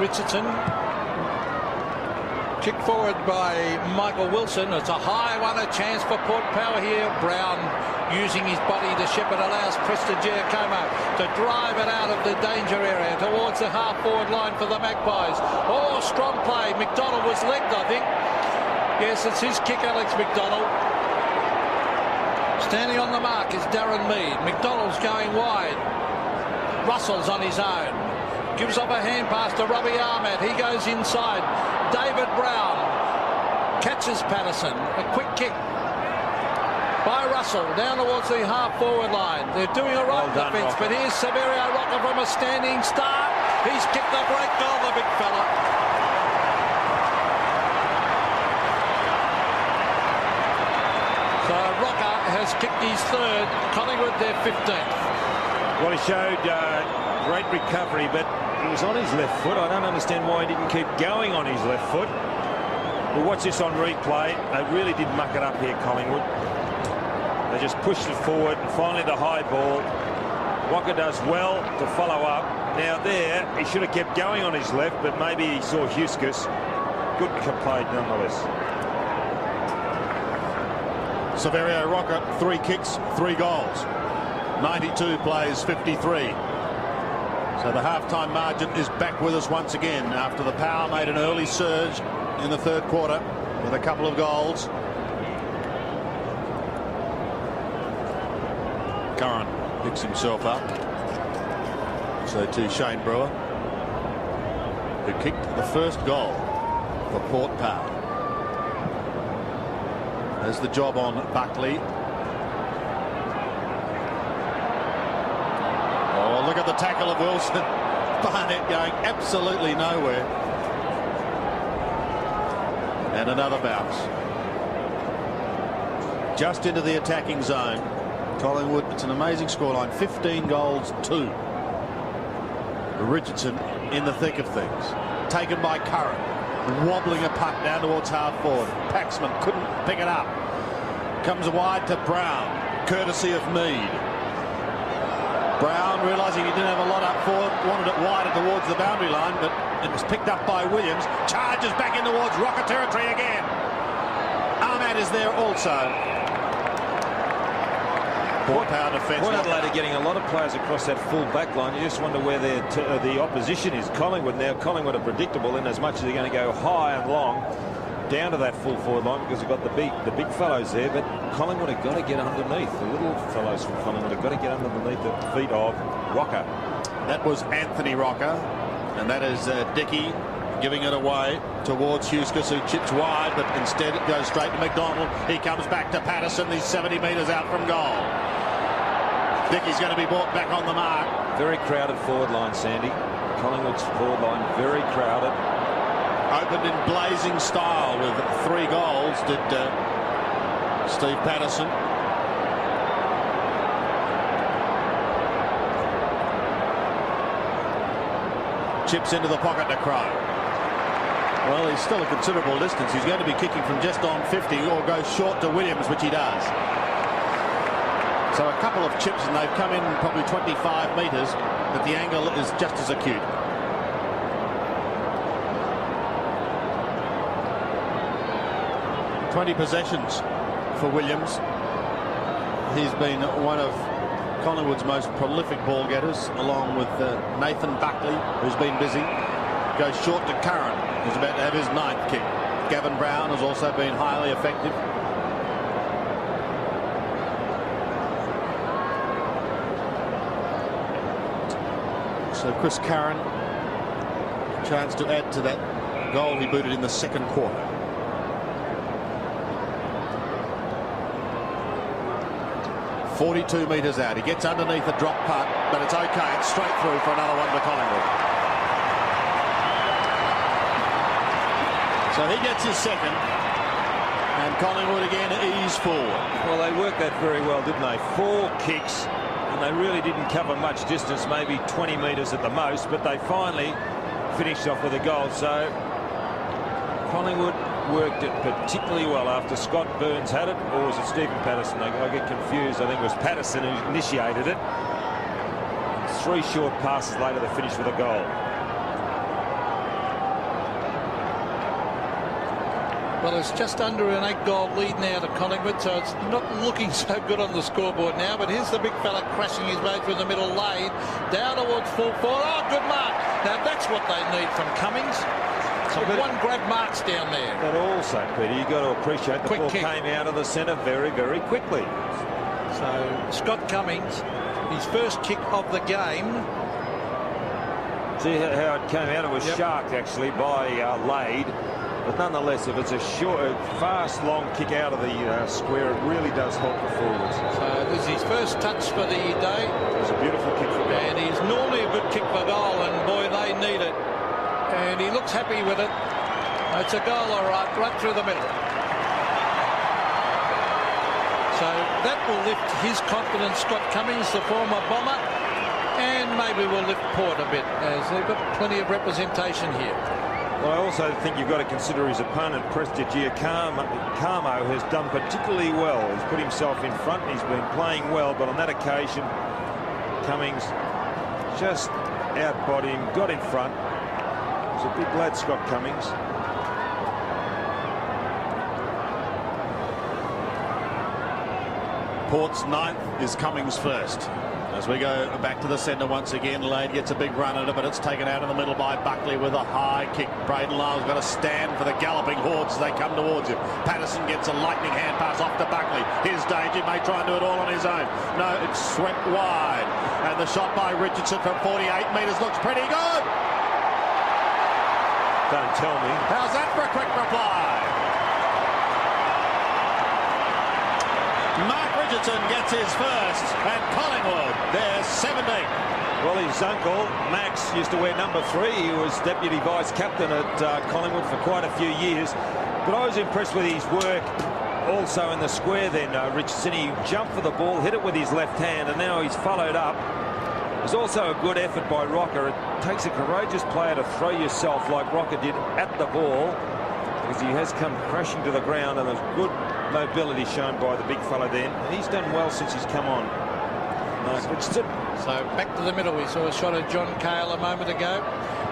Richardson. Kick forward by Michael Wilson. It's a high one, a chance for Port Power here. Brown using his body to shepherd, allows Preston Giacomo to drive it out of the danger area towards the half-forward line for the Magpies. Oh, strong play. McDonald was legged, I think. Yes, it's his kick, Alex McDonald. Standing on the mark is Darren Mead. McDonald's going wide. Russell's on his own. Gives off a hand pass to Robbie Ahmed. He goes inside. David Brown catches Patterson. A quick kick by Russell down towards the half-forward line. They're doing a right defence, but here's Severio Rocker from a standing start. He's kicked the great goal, the big fella. So Rocker has kicked his third. Collingwood, their 15th. Well, he showed great recovery, but he was on his left foot. I don't understand why he didn't keep going on his left foot. We'll watch this on replay. They really did muck it up here, Collingwood. They just pushed it forward, and finally the high ball. Walker does well to follow up. Now there, he should have kept going on his left, but maybe he saw Huskus. Good played nonetheless. Severio Rocker, 3 kicks, 3 goals. 92 plays 53. So the half-time margin is back with us once again after the Power made an early surge in the third quarter with a couple of goals. Curran picks himself up. So too Shane Brewer, who kicked the first goal for Port Power. There's the job on Buckley. Oh, look at the tackle of Wilson. Barnett going absolutely nowhere. And another bounce. Just into the attacking zone. Collingwood, it's an amazing scoreline. 15 goals, 2. Richardson in the thick of things. Taken by Curran. Wobbling a puck down towards half forward. Paxman couldn't pick it up. Comes wide to Brown, courtesy of Mead. Brown, realising he didn't have a lot up forward, wanted it wider towards the boundary line, but it was picked up by Williams. Charges back in towards Rocker territory again. Ahmad is there also. Port Power defence. Port Adelaide are getting a lot of players across that full back line. You just wonder where the opposition is. Collingwood now. Collingwood are predictable in as much as they're going to go high and long down to that full forward line because they've got the big fellows there. But Collingwood have got to get underneath. The little fellows from Collingwood have got to get underneath the feet of Rocker. That was Anthony Rocker, and that is Dickey giving it away towards Huskus, who chips wide, but instead it goes straight to McDonald. He comes back to Patterson. He's 70 metres out from goal. Dickey's going to be brought back on the mark. Very crowded forward line, Sandy. Collingwood's forward line very crowded. Opened in blazing style with 3 goals, did Steve Patterson. Chips into the pocket to Crow. Well, he's still a considerable distance. He's going to be kicking from just on 50 or go short to Williams, which he does. So a couple of chips, and they've come in probably 25 metres, but the angle is just as acute. ...20 possessions for Williams. He's been one of Collingwood's most prolific ball getters, along with Nathan Buckley, who's been busy. Goes short to Curran, who's about to have his 9th kick. Gavin Brown has also been highly effective. So Chris Curran, chance to add to that goal he booted in the second quarter. .42 metres out. He gets underneath a drop putt, but it's okay. It's straight through for another one to Collingwood. So he gets his second, and Collingwood again ease forward. Well, they worked that very well, didn't they? 4 kicks, and they really didn't cover much distance, maybe 20 metres at the most, but they finally finished off with a goal. So Collingwood worked it particularly well after Scott Burns had it, or was it Stephen Patterson? I get confused. I think it was Patterson who initiated it. 3 short passes later, they finished with a goal. Well, it's just under an 8-goal lead now to Collingwood, so it's not looking so good on the scoreboard now. But here's the big fella crashing his way through the middle lane, down towards full forward. Oh, good mark. Now that's what they need from Cummings. So one grab marks down there. But also, Peter, you've got to appreciate the ball came out of the centre very, very quickly. So Scott Cummings, his first kick of the game. See how it came out? It was sharked actually by Lade. But nonetheless, if it's a short, fast, long kick out of the square, it really does help the forwards. So this is his first touch for the day. It was a beautiful kick for goal. And he's normally a good kick for goal, and boy, they need it. And he looks happy with it. It's a goal, all right through the middle. So that will lift his confidence, Scott Cummings, the former Bomber, and maybe will lift Port a bit, as they've got plenty of representation here. Well, I also think you've got to consider his opponent, Prestigiacomo, has done particularly well. He's put himself in front, he's been playing well, but on that occasion, Cummings just outbodied him, got in front. He's a big lad, Scott Cummings. Port's 9th is Cummings first. As we go back to the centre once again, Lade gets a big run at it, but it's taken out in the middle by Buckley with a high kick. Braden Lyle's got to stand for the galloping hordes as they come towards him. Patterson gets a lightning hand pass off to Buckley. Here's danger, may try and do it all on his own. No, it's swept wide. And the shot by Richardson from 48 metres looks pretty good. Don't tell me. How's that for a quick reply? Richardson gets his first, and Collingwood, they're 17. Well, his uncle, Max, used to wear number 3. He was deputy vice-captain at Collingwood for quite a few years. But I was impressed with his work also in the square then, Richardson. He jumped for the ball, hit it with his left hand, and now he's followed up. There's also a good effort by Rocker. It takes a courageous player to throw yourself like Rocker did at the ball, because he has come crashing to the ground, and there's good mobility shown by the big fella then. And he's done well since he's come on. Richardson. So back to the middle. We saw a shot of John Cale a moment ago.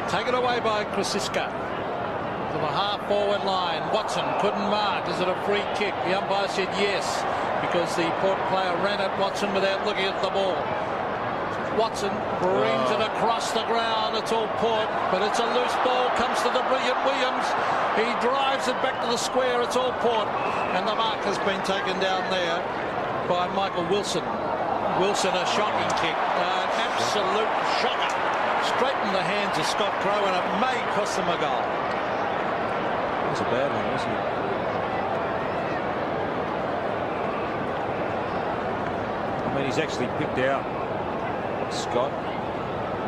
Taken away by Krasiska to the half-forward line. Watson couldn't mark. Is it a free kick? The umpire said yes, because the Port player ran at Watson without looking at the ball. Watson brings it across the ground. It's all Port, but it's a loose ball. Comes to the brilliant Williams. He drives it back to the square. It's all Port, and the mark has been taken down there by Michael Wilson. Wilson, a shocking kick, an absolute shocker, straight in the hands of Scott Crow, and it may cost them a goal. That's a bad one, wasn't it? I mean, he's actually picked out Scott.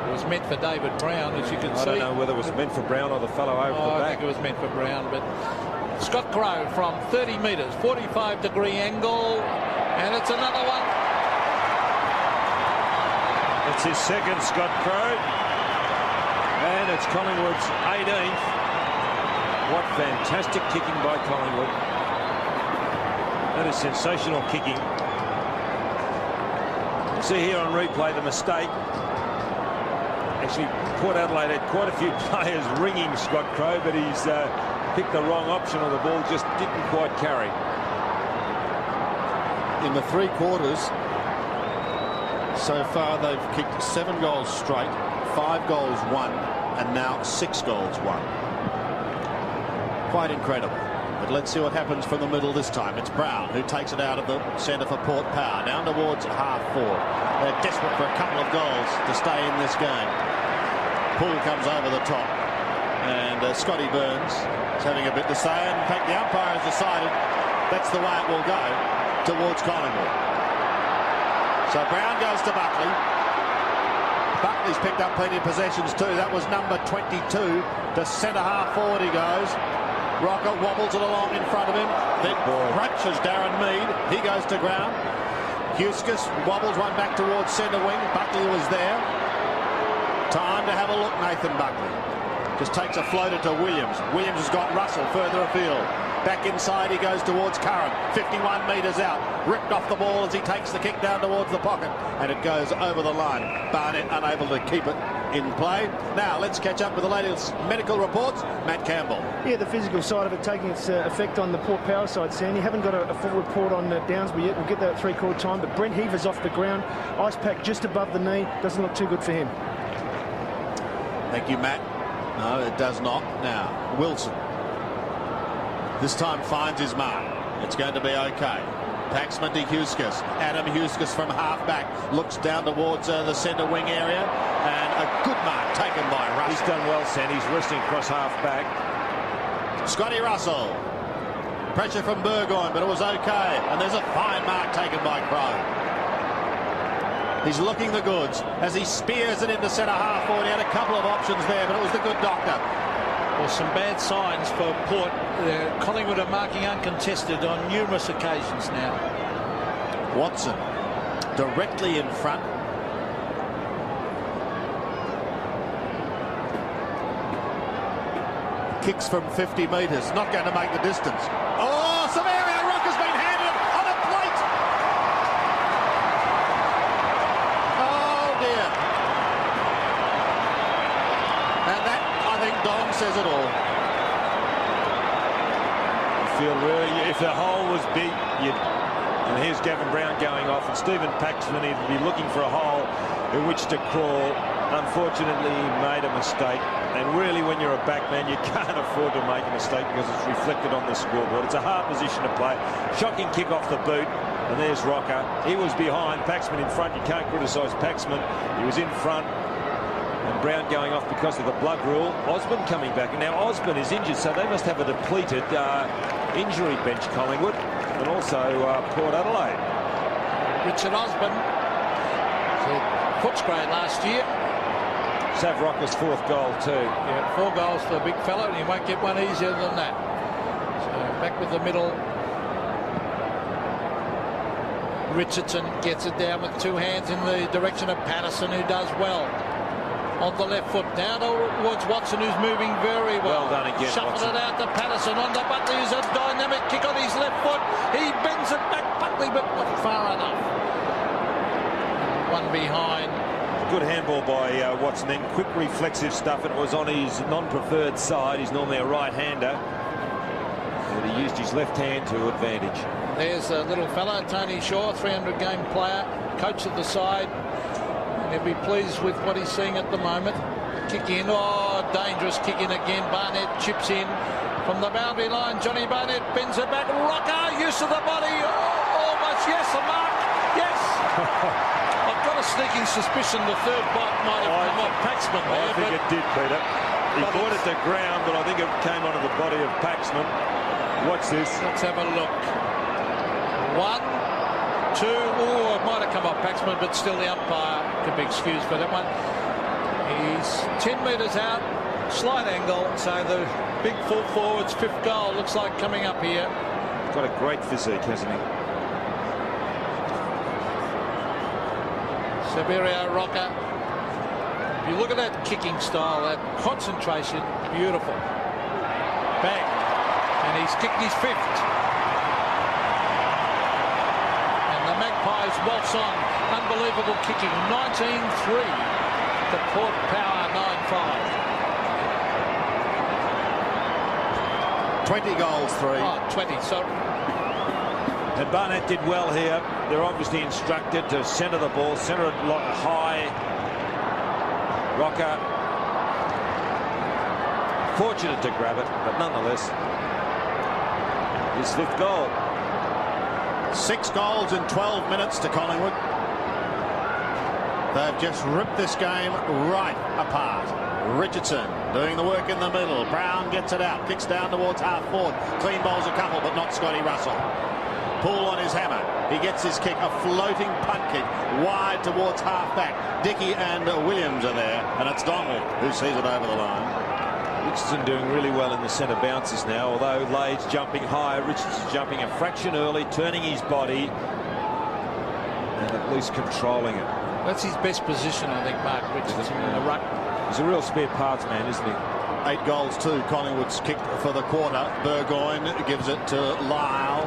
It was meant for David Brown, as you can see. I don't know whether it was meant for Brown or the fellow over the back. I think it was meant for Brown, but Scott Crow from 30 metres, 45-degree angle, and it's another one. It's his second, Scott Crow, and it's Collingwood's 18th. What fantastic kicking by Collingwood. That is sensational kicking. See here on replay the mistake. Actually, Port Adelaide had quite a few players ringing Scott Crow, but he's picked the wrong option, or the ball just didn't quite carry. In the 3 quarters, So far, they've kicked 7 goals straight, 5 goals won, and now 6 goals won. Quite incredible. But let's see what happens from the middle this time. It's Brown who takes it out of the centre for Port Power, down towards half forward. They're desperate for a couple of goals to stay in this game. Poole comes over the top, and Scotty Burns is having a bit to say. And in fact, the umpire has decided that's the way it will go towards Collingwood. So Brown goes to Buckley. Buckley's picked up plenty of possessions too. That was number 22. To centre half forward he goes. Rocker wobbles it along in front of him. Then crunches Darren Mead. He goes to ground. Huskus wobbles one back towards centre wing. Buckley was there. Time to have a look, Nathan Buckley. Just takes a floater to Williams. Williams has got Russell further afield. Back inside he goes towards Curran. 51 metres out. Ripped off the ball as he takes the kick down towards the pocket. And it goes over the line. Barnett unable to keep it in play. Now let's catch up with the latest medical reports. Matt Campbell. Yeah, the physical side of it taking its effect on the Port Power side, Sandy. Haven't got a full report on Downsby yet. We'll get that at 3/4 time. But Brent Heaver's off the ground. Ice pack just above the knee. Doesn't look too good for him. Thank you, Matt. No, it does not. Now, Wilson. This time finds his mark. It's going to be okay. Paxman to Huskus. Adam Huskus from half-back looks down towards the centre wing area. And a good mark taken by Russell. He's done well, Sam. He's resting across half-back. Scotty Russell. Pressure from Burgoyne, but it was okay. And there's a fine mark taken by Crowe. He's looking the goods as he spears it into centre half forward. He had a couple of options there, but it was the good doctor. Well, some bad signs for Port. Collingwood are marking uncontested on numerous occasions now. Watson directly in front. Kicks from 50 metres, not going to make the distance. Oh, Severio Rock has been handed it on a plate. Oh dear. And that, I think, Dom says it all. I feel really, if the hole was big, and here's Gavin Brown going off, and Stephen Paxman, he'd be looking for a hole in which to crawl. Unfortunately, he made a mistake. And really, when you're a backman, you can't afford to make a mistake because it's reflected on the scoreboard. It's a hard position to play. Shocking kick off the boot. And there's Rocker. He was behind. Paxman in front. You can't criticise Paxman. He was in front. And Brown going off because of the blood rule. Osborne coming back. And now Osborne is injured, so they must have a depleted injury bench, Collingwood. And also Port Adelaide. Richard Osborne. Footscray last year. Sav Rocker's 4th goal too. Yeah, 4 goals for the big fellow, and he won't get one easier than that. So back with the middle. Richardson gets it down with 2 hands in the direction of Patterson, who does well. On the left foot, down towards Watson, who's moving very well. Well done again, Shuffled Watson. it out to Patterson. On to Buckley, who's a dynamic kick on his left foot. He bends it back, Buckley, but not far enough. One behind. Good handball by Watson then. Quick reflexive stuff. It was on his non-preferred side. He's normally a right-hander. But he used his left hand to advantage. There's a little fella, Tony Shaw, 300-game player, coach of the side. And he'll be pleased with what he's seeing at the moment. Kick in. Oh, dangerous kick in again. Barnett chips in from the boundary line. Johnny Barnett bends it back. Rocker, use of the body. Oh, almost. Yes, a mark. Yes. I've got a sneaking suspicion the third bite might have come off Paxman there. I think it did, Peter. He brought it to ground, but I think it came onto the body of Paxman. Watch this. Let's have a look. 1, 2. Oh, it might have come off Paxman, but still the umpire can be excused for that one. He's 10 metres out, slight angle, so the big full forward's 5th goal looks like coming up here. Got a great physique, hasn't he? Severio Rocker. If you look at that kicking style, that concentration, beautiful. Bang. And he's kicked his 5th. And the Magpies waltz on. Unbelievable kicking. 19-3. The Port Power 9-5. 20 goals, 3. Oh, 20. So And Barnett did well here. They're obviously instructed to centre the ball, centre it high. Rocker fortunate to grab it, but nonetheless, his 5th goal. 6 goals in 12 minutes to Collingwood. They've just ripped this game right apart. Richardson doing the work in the middle. Brown gets it out, kicks down towards half forward. Clean bowls a couple, but not Scotty Russell. Poole on his hammer. He gets his kick, a floating punt kick wide towards half back. Dickey and Williams are there, and it's Donald who sees it over the line. Richardson doing really well in the centre bounces now, although Lade's jumping higher. Richardson's jumping a fraction early, turning his body and at least controlling it. That's his best position, I think, Mark Richardson in the ruck. He's a real spare parts man, isn't he? 8 goals too. Collingwood's kicked for the quarter. Burgoyne gives it to Lyle.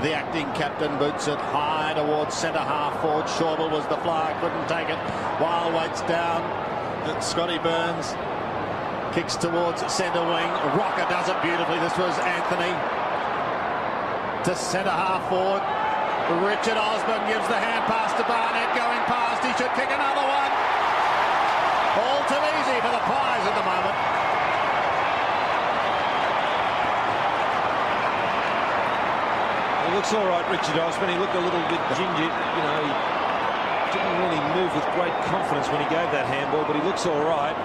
The acting captain boots it high towards centre half forward. Shorble was the flyer, couldn't take it. Wild waits down. Scotty Burns kicks towards centre wing. Rocker does it beautifully. This was Anthony to centre half forward. Richard Osborne gives the hand pass to Barnett, going past. He should kick another one. All too easy for the Pies at the moment. He looks all right, Richard Osborne. He looked a little bit gingy. You know, he didn't really move with great confidence when he gave that handball, but he looks all right.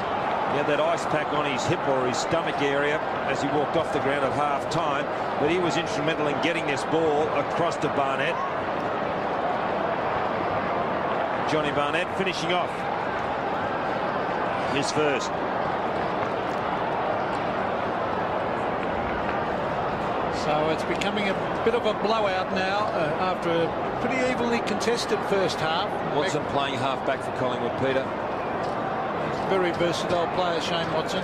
He had that ice pack on his hip or his stomach area as he walked off the ground at half time, but he was instrumental in getting this ball across to Barnett. Johnny Barnett finishing off his first. So it's becoming a bit of a blowout now after a pretty evenly contested first half. Watson playing half back for Collingwood, Peter. Very versatile player, Shane Watson.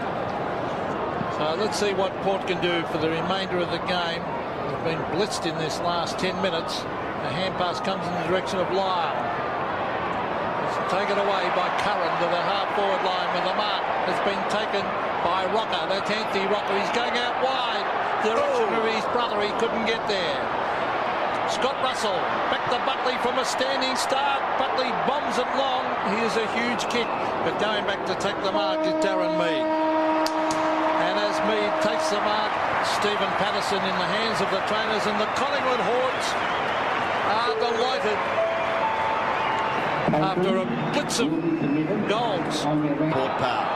So let's see what Port can do for the remainder of the game. They've been blitzed in this last 10 minutes. The hand pass comes in the direction of Lyle. It's taken away by Curran to the half forward line with the mark. It's been taken by Rocker. That's Anthony Rocker. He's going out wide. The direction of his brother. He couldn't get there. Scott Russell back to Buckley from a standing start. Buckley bombs it long. Here's a huge kick, but going back to take the mark is Darren Mead. And as Mead takes the mark, Stephen Patterson in the hands of the trainers, and the Collingwood Hordes are delighted after a blitz of goals. Port power.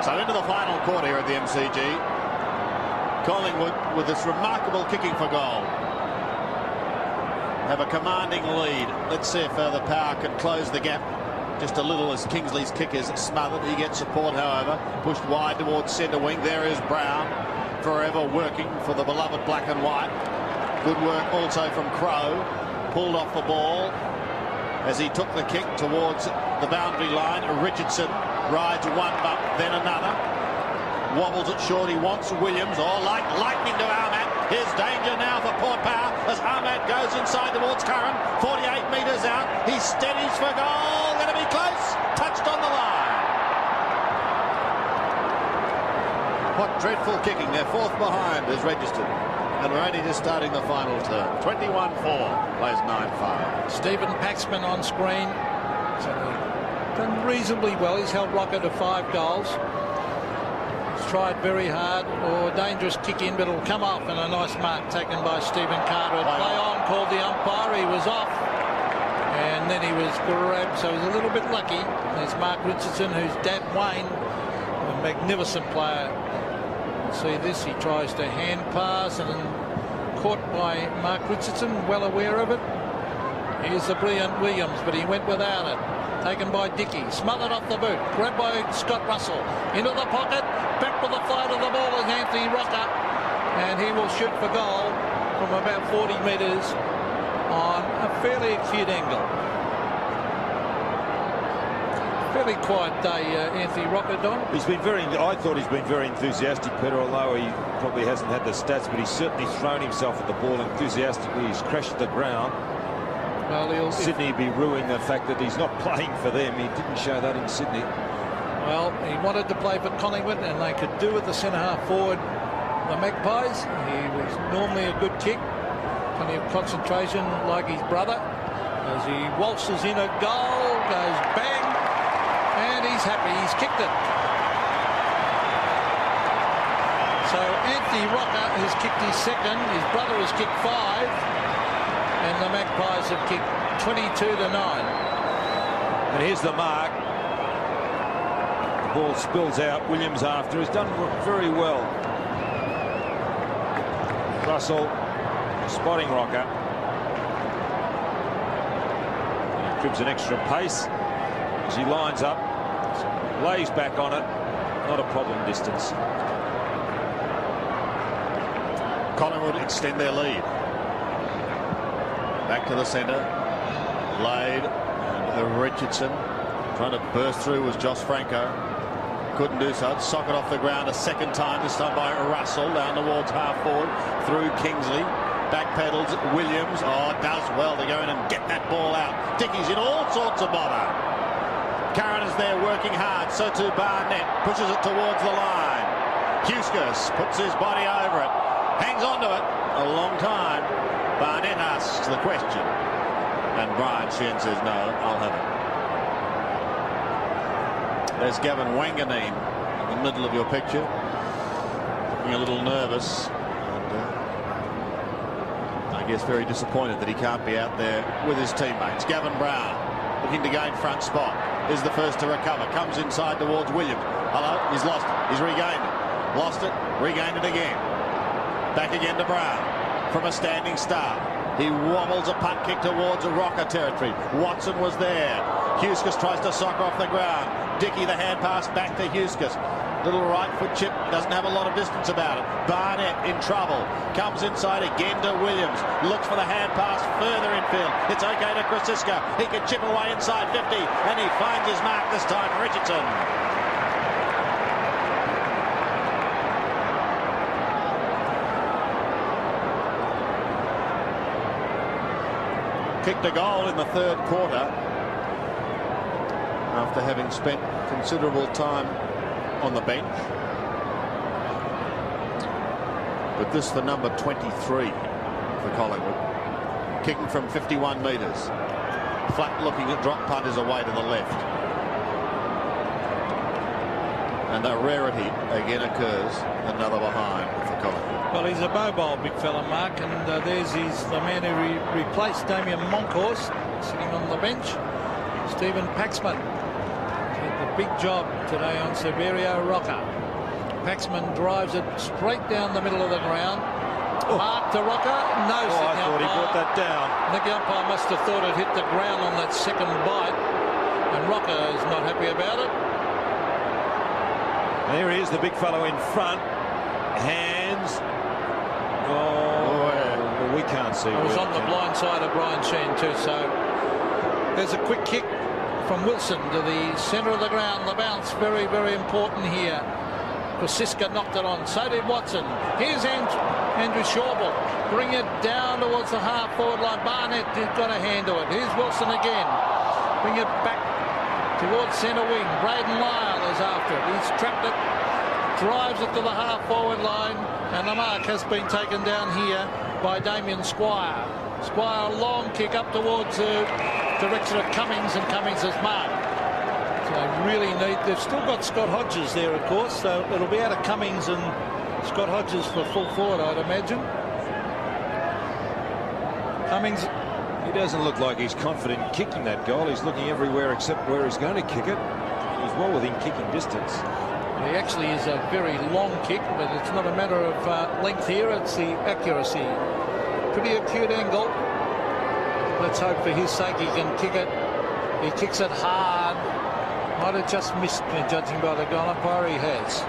So into the final quarter here at the MCG. Collingwood with this remarkable kicking for goal have a commanding lead. Let's see if the power can close the gap just a little as Kingsley's kick is smothered. He gets support, however, pushed wide towards centre wing. There is Brown, forever working for the beloved black and white. Good work also from Crow. Pulled off the ball as he took the kick towards the boundary line. Richardson rides one bump, then another. Wobbles it short. He wants Williams. Oh, like lightning to Ahmad. Here's danger now for Port Power as Ahmad goes inside towards Curran. 48 metres out. He steadies for goal. Going to be close. Touched on the line. What dreadful kicking. Their 4th behind is registered. And we're only just starting the final term. 21-4 plays 9-5. Stephen Paxman on screen. So done reasonably well. He's held Rocker to 5 goals. Tried very hard, or dangerous kick in, but it'll come off, and a nice mark taken by Stephen Carter. Play on, called the umpire. He was off, and then he was grabbed, so he was a little bit lucky. There's Mark Richardson, whose dad Wayne, a magnificent player. See this, he tries to hand pass and caught by Mark Richardson, well aware of it. Here's the brilliant Williams, but he went without it. Taken by Dickey, smothered off the boot, grabbed by Scott Russell, into the pocket, back with the flight of the ball is Anthony Rocker, and he will shoot for goal from about 40 metres on a fairly acute angle. Fairly quiet day, Anthony Rocker, Don. He's been I thought he's been very enthusiastic, Peter, although he probably hasn't had the stats, but he's certainly thrown himself at the ball enthusiastically. He's crashed the ground. Well, Sydney would be ruining the fact that he's not playing for them. He didn't show that in Sydney. Well, he wanted to play for Collingwood, and they could do with the centre half forward, the Magpies. He was normally a good kick. plenty of concentration like his brother as he waltzes in a goal, goes bang, and he's happy. He's kicked it. So Anthony Rocker has kicked his second. His brother has kicked 5, and the Magpies have kicked 22-9. And here's the mark. The ball spills out. Williams after. He's done very well. Russell spotting Rocker. He cribs an extra pace as he lines up, lays back on it. Not a problem distance. Collingwood extend their lead. Back to the centre. Laid and Richardson trying to burst through was Josh Franco. Couldn't do so. Socket off the ground a second time, this time by Russell, down towards half forward through Kingsley. Back pedals Williams. Oh, does well to go in and get that ball out. Dickey's in all sorts of bother. Curran is there working hard. So too Barnett pushes it towards the line. Huskus puts his body over it. Hangs on to it a long time. Barnett asks the question. And Brian Sheehan says, no, I'll have it. There's Gavin Wanganeen in the middle of your picture. Looking a little nervous. And, I guess very disappointed that he can't be out there with his teammates. Gavin Brown looking to gain front spot. Is the first to recover. Comes inside towards Williams. Hello, he's lost it. He's regained it. Lost it, regained it again. Back again to Brown from a standing start. He wobbles a punt kick towards a Rocker territory. Watson was there. Huskus tries to soccer off the ground. Dickey the hand pass back to Huskus. Little right foot chip, doesn't have a lot of distance about it. Barnett in trouble. Comes inside again to Williams. Looks for the hand pass further infield. It's okay to Krasiska. He can chip away inside 50 and he finds his mark this time, Richardson. Kicked a goal in the third quarter after having spent considerable time on the bench. But this the number 23 for Collingwood. Kicking from 51 metres. Flat looking at drop punt is away to the left. And the rarity again occurs. Another behind for Collingwood. Well, he's a mobile big fella, Mark, and there's the man who replaced Damien Monkhorst sitting on the bench, Stephen Paxman. Did the big job today on Severio Rocker. Paxman drives it straight down the middle of the ground. Mark to Rocker. No, I thought he brought that down. I think the umpire must have thought it hit the ground on that second bite, and Rocker is not happy about it. There he is, the big fellow in front. Hands. Well, we can't see. It was on the blind side of Brian Sheehan too, so there's a quick kick from Wilson to the centre of the ground. The bounce, very, very important here. Krasiska knocked it on, so did Watson. Here's Andrew Shawble. Bring it down towards the half-forward line. Barnett got a hand to it. Here's Wilson again. Bring it back towards centre wing. Braden Lyle is after it. He's trapped it. Drives it to the half-forward line, and the mark has been taken down here by Damien Squire. Squire, long kick up towards the direction of Cummings, and Cummings has marked. So they really they've still got Scott Hodges there, of course, so it'll be out of Cummings and Scott Hodges for full forward, I'd imagine. Cummings, he doesn't look like he's confident in kicking that goal. He's looking everywhere except where he's going to kick it. He's well within kicking distance. He actually is a very long kick, but it's not a matter of length here, it's the accuracy. Pretty acute angle. Let's hope for his sake he can kick it. He kicks it hard. Might have just missed me, judging by the goal umpire. He has.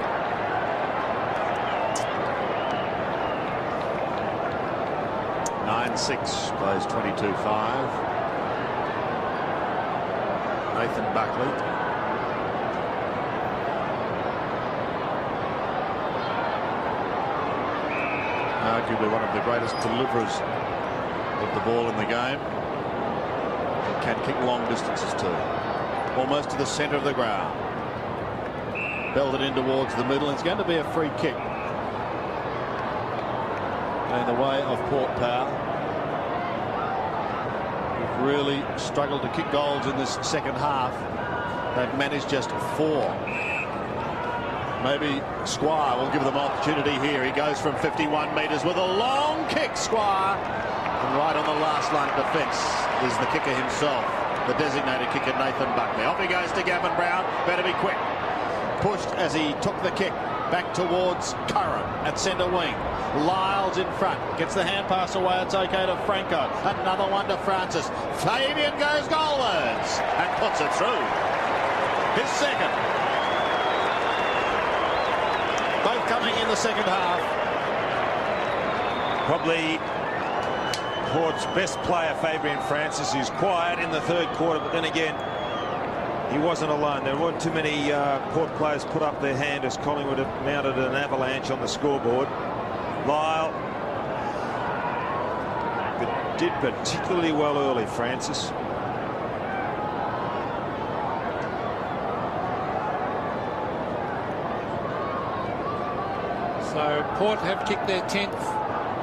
(9-6) plays 22-5. Nathan Buckley. Arguably one of the greatest deliverers of the ball in the game. And can kick long distances too. Almost to the centre of the ground. Belted in towards the middle. It's going to be a free kick. In the way of Port Power. really struggled to kick goals in this second half. They've managed just 4. Maybe Squire will give them opportunity here. He goes from 51 metres with a long kick, Squire. And right on the last line of defence is the kicker himself, the designated kicker, Nathan Buckley. Off he goes to Gavin Brown. Better be quick. Pushed as he took the kick back towards Curran at centre wing. Lyles in front. Gets the hand pass away. It's okay to Franco. Another one to Francis. Fabian goes goalwards and puts it through. His second. Both coming in the second half. Probably Port's best player, Fabian Francis, who's quiet in the third quarter, but then again, he wasn't alone. There weren't too many Port players put up their hand as Collingwood have mounted an avalanche on the scoreboard. Lyle did particularly well early, Francis. So Port have kicked their 10th.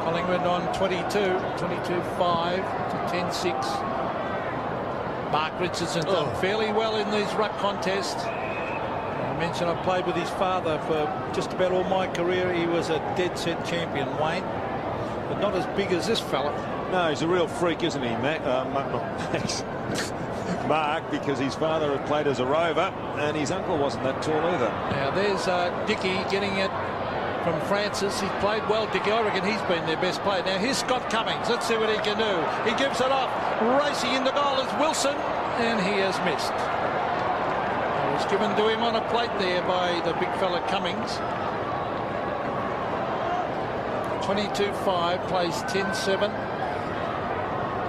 Collingwood on 22-5 to 10-6. Mark Richardson done fairly well in these ruck contests. I mentioned I played with his father for just about all my career. He was a dead set champion, Wayne, but not as big as this fella. No, he's a real freak, isn't he, Mark, because his father had played as a rover and his uncle wasn't that tall either. Now there's Dickey getting it from Francis. He's played well, Dickey. I reckon he's been their best player. Now here's Scott Cummings. Let's see what he can do. He gives it off. Racing into goal is Wilson, and he has missed. It was given to him on a plate there by the big fella Cummings. 22-5, plays 10-7.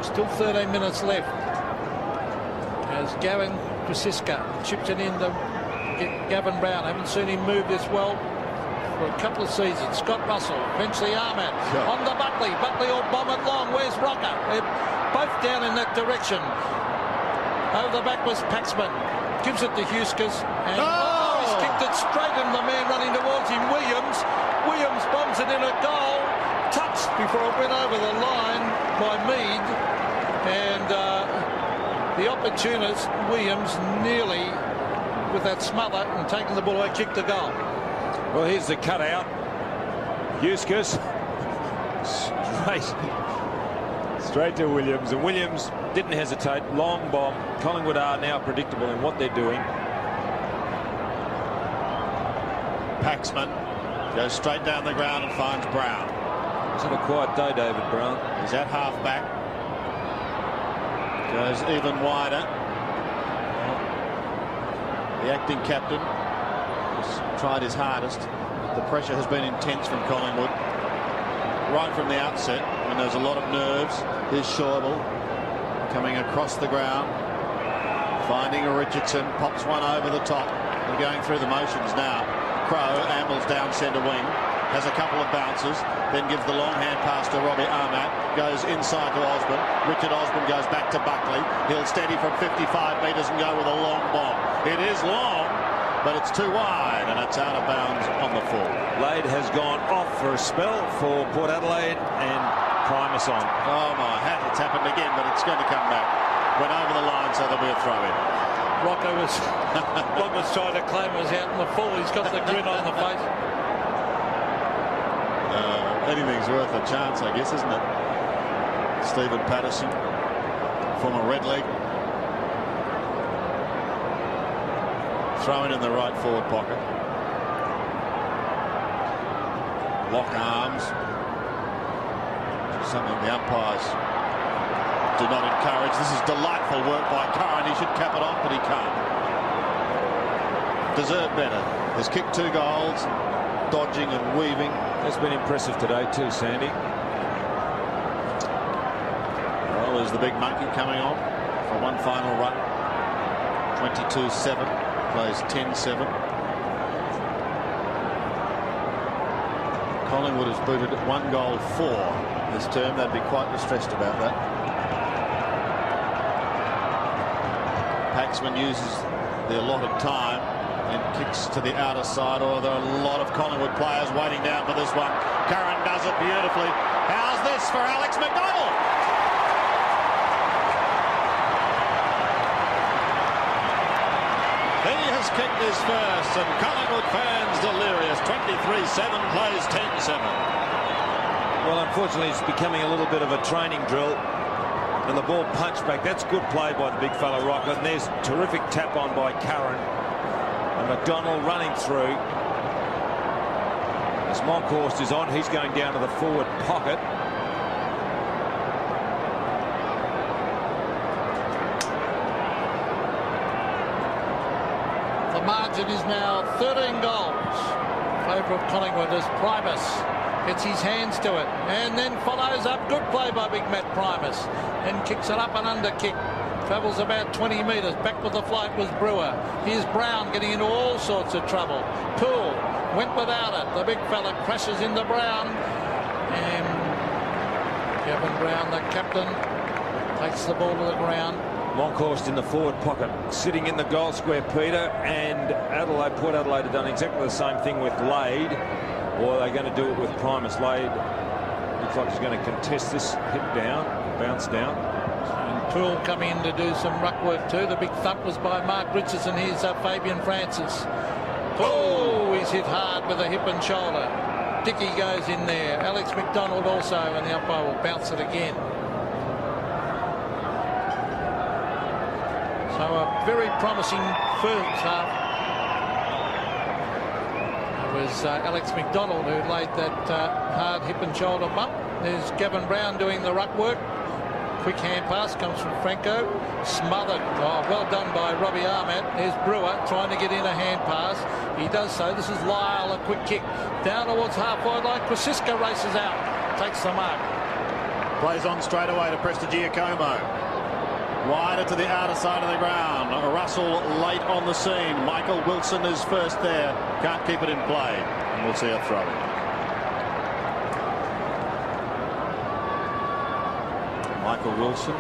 Still 13 minutes left. As Gavin Krasiska chipped it into Gavin Brown. I haven't seen him move this well for a couple of seasons. Scott Russell, eventually Ahmad on the Buckley. Buckley will bomb it long. Where's Rocker? They're both down in that direction. Over the back was Paxman. Gives it to Huskers. And he's kicked it straight into the man running towards him, Williams. Williams bombs it in a goal. Touched before it went over the line by Mead. And the opportunist, Williams, nearly with that smother and taking the ball away, kicked the goal. Well, here's the cutout. Huskers straight to Williams, and Williams didn't hesitate. Long bomb. Collingwood are now predictable in what they're doing. Paxman goes straight down the ground and finds Brown. He's had a quiet day, David Brown. He's at half back. Goes even wider. The acting captain has tried his hardest. The pressure has been intense from Collingwood right from the outset. I mean, there's a lot of nerves. Here's Schäuble coming across the ground, finding a Richardson, pops one over the top. They're going through the motions now. Crow ambles down centre wing, has a couple of bounces, then gives the long hand pass to Robbie Ahmad, goes inside to Osborne. Richard Osborne goes back to Buckley. He'll steady from 55 metres and go with a long bomb. It is long, but it's too wide, and it's out of bounds on the full. Lade has gone off for a spell for Port Adelaide, and Primus on. Oh my, it's happened again, but it's going to come back. Went over the line, so there'll be a throw in. Rocco was trying to claim it was out in the full. He's got the grin on the face. Anything's worth a chance, I guess, isn't it? Stephen Patterson, former red leg. Thrown in the right forward pocket. Lock arms. Something the umpires do not encourage. This is delightful work by Curran. He should cap it off, but he can't. Deserved better. Has kicked 2 goals, dodging and weaving. That's been impressive today too, Sandy. Well, there's the big monkey coming on for one final run. 22-7. Plays 10-7. Collingwood has booted 1 goal 4 this term. They'd be quite distressed about that. Paxman uses the allotted time and kicks to the outer side. Or there are a lot of Collingwood players waiting down for this one. Curran does it beautifully. How's this for Alex McDonald? has kicked his first, and Collingwood fans delirious. 23-7 plays 10-7. Well, unfortunately, it's becoming a little bit of a training drill. And the ball punched back. That's good play by the big fella Rocker. And there's terrific tap on by Curran. And McDonald running through. As Monkhorst is on, he's going down to the forward pocket. The margin is now 13 goals. Favour of Collingwood as Primus gets his hands to it and then follows up. Good play by big Matt Primus and kicks it up and under kick. Travels about 20 metres. Back with the flight was Brewer. Here's Brown getting into all sorts of trouble. Poole went without it. The big fella crashes into Brown. And Kevin Brown, the captain, takes the ball to the ground. Monkhorst in the forward pocket, sitting in the goal square, Peter, and Adelaide, Port Adelaide have done exactly the same thing with Lade, or are they going to do it with Primus? Lade looks like he's going to contest this, hit down, bounce down. And Poole coming in to do some ruck work too. The big thump was by Mark Richardson. Here's Fabian Francis. Oh, he's hit hard with a hip and shoulder. Dickey goes in there. Alex McDonald also, and the umpire will bounce it again. So a very promising first half. It was Alex McDonald who laid that hard hip and shoulder bump. There's Gavin Brown doing the ruck work. Quick hand pass comes from Franco. Smothered. Oh, well done by Robbie Ahmed. There's Brewer trying to get in a hand pass. He does so. This is Lyle, a quick kick. Down towards half-wide line. Krasiska races out. Takes the mark. Plays on straight away to Prestigiacomo. Wider to the outer side of the ground. Russell late on the scene. Michael Wilson is first there. Can't keep it in play. And we'll see a throw. Michael Wilson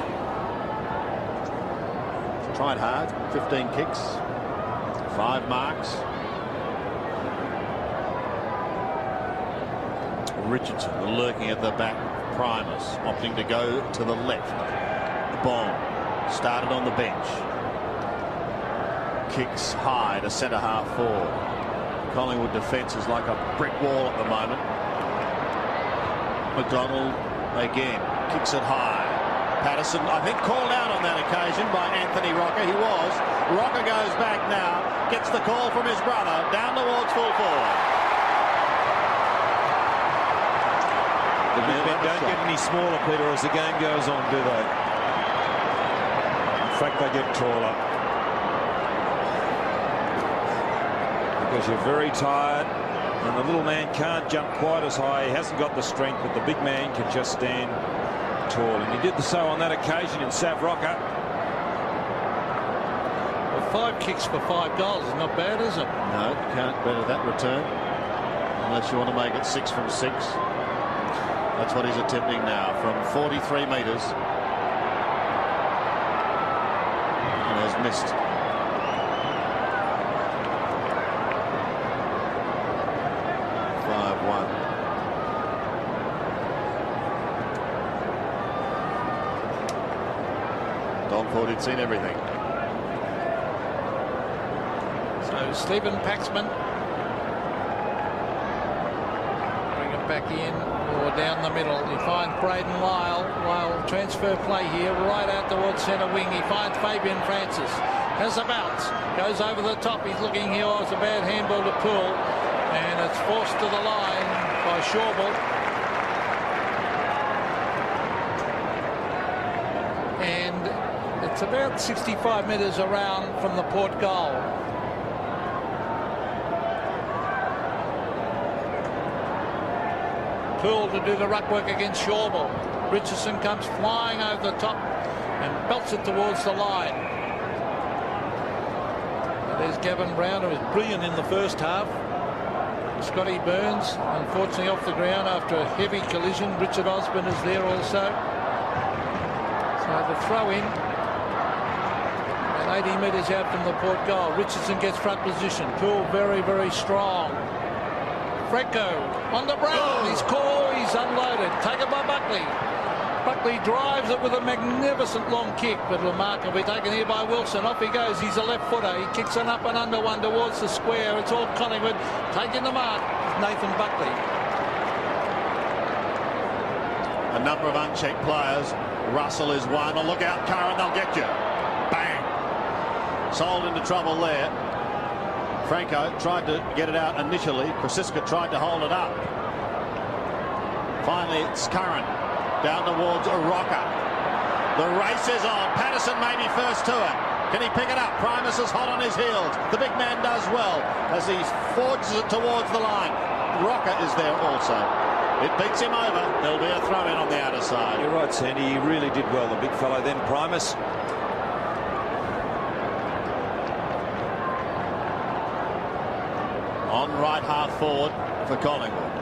tried hard. 15 kicks. 5 marks. Richardson lurking at the back. Primus opting to go to the left. Bond started on the bench. Kicks high to centre half forward. Collingwood defence is like a brick wall at the moment. McDonald again kicks it high. Patterson, I think, called out on that occasion by Anthony Rocker. He was. Rocker goes back now, gets the call from his brother down towards full forward. The big men don't get any smaller, Peter, as the game goes on, do they? In fact, they get taller. Because you're very tired, and the little man can't jump quite as high. He hasn't got the strength, but the big man can just stand tall. And he did so on that occasion in Sav Rocker. Well, 5 kicks for 5 goals is not bad, is it? No, can't better that return. Unless you want to make it 6 from 6. That's what he's attempting now from 43 metres. And has missed. Thought he'd seen everything. So Stephen Paxman bring it back in or down the middle. He finds Braden Lyle. Lyle transfer play here right out towards centre wing. He finds Fabian Francis. Has a bounce. Goes over the top. He's looking here. Oh, it's a bad handball to Poole. And it's forced to the line by Shawble. It's about 65 metres around from the Port goal. Poole to do the ruck work against Shawble. Richardson comes flying over the top and belts it towards the line. There's Gavin Brown, who was brilliant in the first half. Scotty Burns, unfortunately off the ground after a heavy collision. Richard Osborne is there also. So the throw in. 80 metres out from the Port goal. Richardson gets front position. Poole very, very strong. Franco on the Brown. He's caught. He's unloaded. Taken by Buckley. Buckley drives it with a magnificent long kick, but the mark will be taken here by Wilson. Off he goes. He's a left footer. He kicks an up and under one towards the square. It's all Collingwood taking the mark. Nathan Buckley. A number of unchecked players. Russell is one. Oh, look out, Curran, they'll get you. Bang. Sold into trouble there. Franco tried to get it out initially. Krasiska tried to hold it up. Finally, it's Curran. Down towards Rocker. The race is on. Patterson may be first to it. Can he pick it up? Primus is hot on his heels. The big man does well as he forges it towards the line. Rocker is there also. It beats him over. There'll be a throw in on the outer side. You're right, Sandy. He really did well, the big fellow. Then Primus. On right half forward for Collingwood.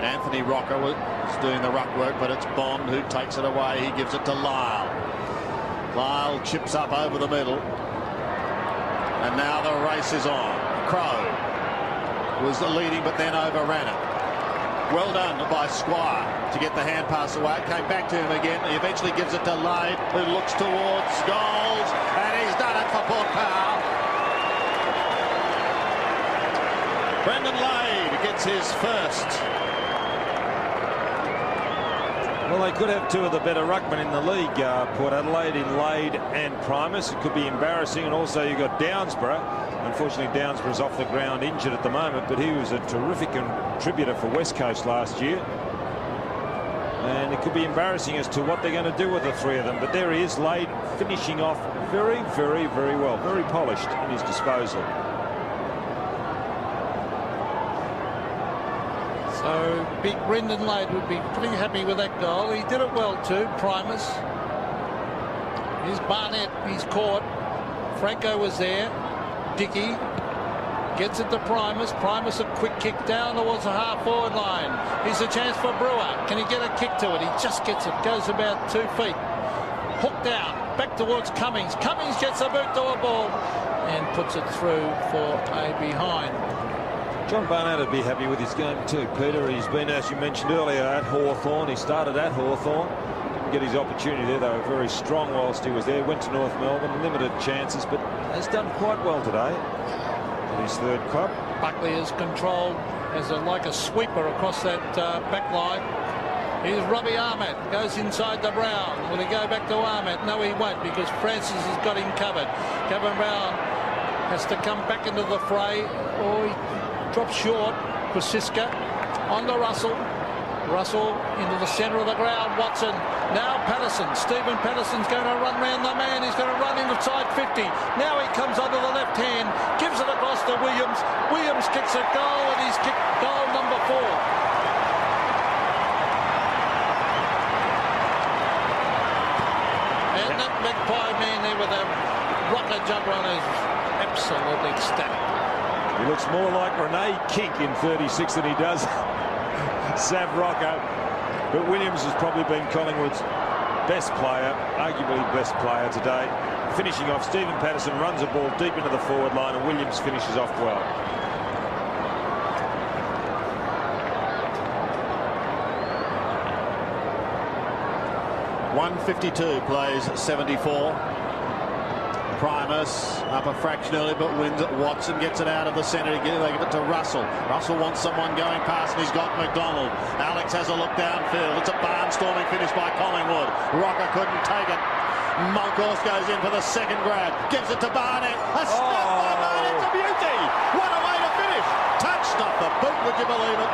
Anthony Rocker was doing the ruck work, but it's Bond who takes it away. He gives it to Lyle. Lyle chips up over the middle. And now the race is on. Crow was leading, but then overran it. Well done by Squire to get the hand pass away. It came back to him again. He eventually gives it to Lade, who looks towards goals. And he's done it for Port Power. Brendan Lade gets his first. Well, they could have two of the better ruckmen in the league, Port Adelaide, in Lade and Primus. It could be embarrassing. And also you've got Downsborough. Unfortunately, Downsborough's off the ground injured at the moment, but he was a terrific contributor for West Coast last year. And it could be embarrassing as to what they're going to do with the three of them. But there he is, Lade, finishing off very, very, very well. Very polished in his disposal. So big Brendan Lade would be pretty happy with that goal. He did it well too. Primus. Here's Barnett. He's caught. Franco was there. Dickey gets it to Primus. Primus a quick kick down towards the half-forward line. Here's a chance for Brewer. Can he get a kick to it? He just gets it. Goes about 2 feet. Hooked out. Back towards Cummings. Cummings gets a boot to a ball and puts it through for a behind. John Barnett would be happy with his game too, Peter. He's been, as you mentioned earlier, at Hawthorn. He started at Hawthorn. Didn't get his opportunity there. They were very strong whilst he was there. Went to North Melbourne, limited chances, but has done quite well today in his third club. Buckley is controlled as like a sweeper across that back line. Here's Robbie Ahmed. Goes inside to Brown. Will he go back to Ahmed? No, he won't, because Francis has got him covered. Kevin Brown has to come back into the fray. He drops short. Krasiska on to Russell. Russell into the centre of the ground. Watson. Now Patterson. Stephen Patterson's going to run round the man. He's going to run inside 50. Now he comes onto the left hand. Gives it across to Williams. Williams kicks a goal, and he's kicked goal number 4. And that magpie man there with a rocket jumper on is absolutely ecstatic. He looks more like Renee Kink in 36 than he does Sav Rocco. But Williams has probably been Collingwood's best player, arguably best player today. Finishing off, Stephen Patterson runs a ball deep into the forward line, and Williams finishes off well. .152 plays 74. Primus up a fraction early, but wins it. Watson gets it out of the centre. They give it to Russell. Russell wants someone going past, and he's got McDonald. Alex has a look downfield. It's a barnstorming finish by Collingwood. Rocker couldn't take it. Mulkhorst goes in for the second grab. Gives it to Barnett. A snap by Barnett to beauty. What a way to finish. Touched off the boot, would you believe it?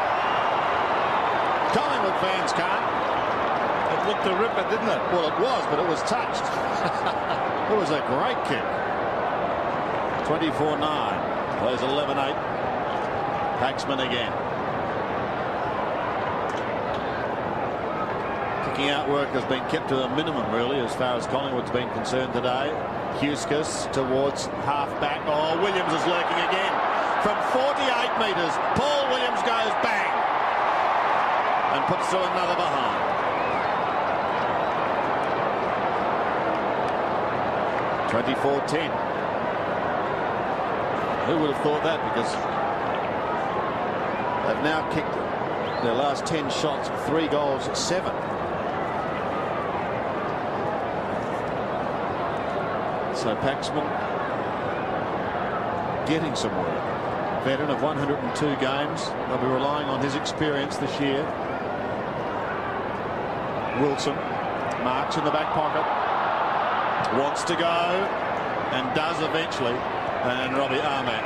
Collingwood fans can't. It looked a ripper, didn't it? Well, it was, but it was touched. It was a great kick. 24-9. Plays 11-8. Paxman again. Kicking out work has been kept to a minimum, really, as far as Collingwood's been concerned today. Huskus towards half-back. Oh, Williams is lurking again. From 48 metres, Paul Williams goes bang and puts through another behind. 24-10. Who would have thought that? Because they've now kicked their last 10 shots, 3 goals, 7. So Paxman getting some work. Veteran of 102 games. They'll be relying on his experience this year. Wilson marks in the back pocket. Wants to go and does eventually. And Robbie Ahmed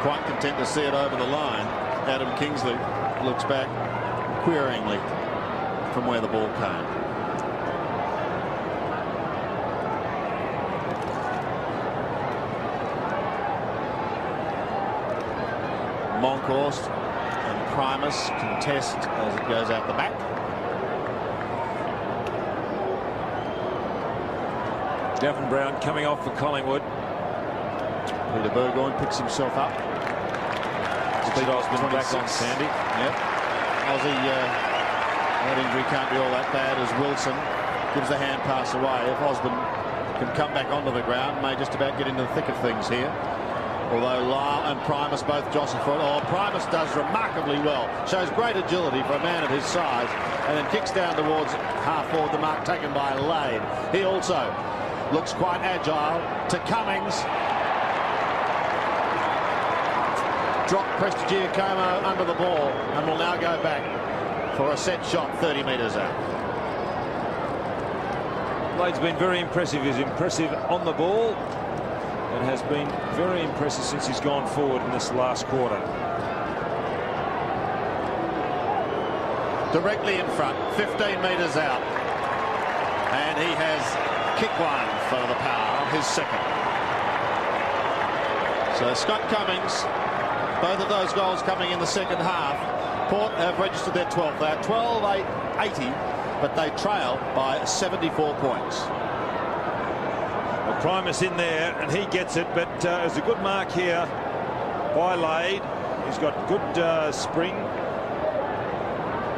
quite content to see it over the line. Adam Kingsley looks back queryingly from where the ball came. Monkhorst and Primus contest as it goes out the back. Gavin Brown coming off for Collingwood. Peter Burgoyne picks himself up. Speed Osborne back on Sandy. Yep. Aussie, that injury can't be all that bad as Wilson gives the hand pass away. If Osborne can come back onto the ground, may just about get into the thick of things here. Although Lyle and Primus both jostle for it. Oh, Primus does remarkably well. Shows great agility for a man of his size. And then kicks down towards half forward, the mark taken by Lade. He also looks quite agile to Cummings. Drop Prestigiacomo under the ball and will now go back for a set shot 30 metres out. Lade's been very impressive. He's impressive on the ball. And has been very impressive since he's gone forward in this last quarter. Directly in front, 15 metres out. And he has kicked one for the Power, his second. So Scott Cummings, both of those goals coming in the second half. Port have registered their 12th. They are 12-8-80, but they trail by 74 points. Primus in there and he gets it, but it's a good mark here by Lade. He's got good spring.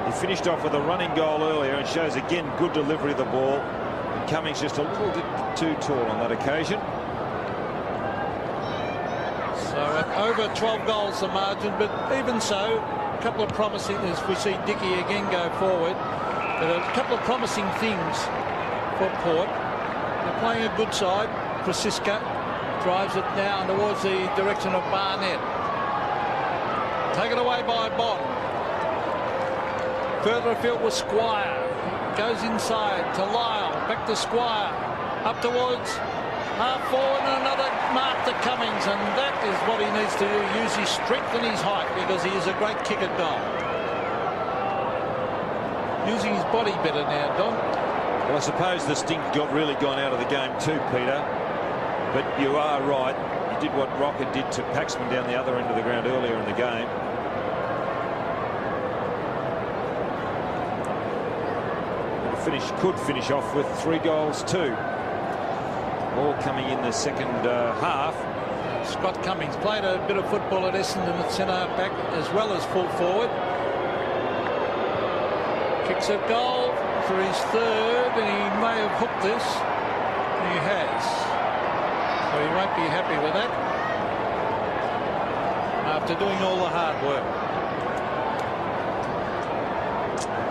He finished off with a running goal earlier and shows again good delivery of the ball. And Cummings just a little bit too tall on that occasion. So over 12 goals the margin, but even so, a couple of promising, as we see Dickey again go forward, but a couple of promising things for Port. They're playing a good side. Francisca drives it down towards the direction of Barnett. Taken away by Bott. Further afield was Squire. Goes inside to Lyle. Back to Squire. Up towards half forward and another mark to Cummings. And that is what he needs to do. Use his strength and his height because he is a great kick at goal. Using his body better now, Don. Well, I suppose the stink really gone out of the game too, Peter. But you are right. He did what Rocker did to Paxman down the other end of the ground earlier in the game. Could finish off with 3 goals too. All coming in the second half. Scott Cummings played a bit of football at Essendon at centre back as well as full forward. Kicks a goal for his third, and he may have hooked this. He has. So he won't be happy with that after doing all the hard work.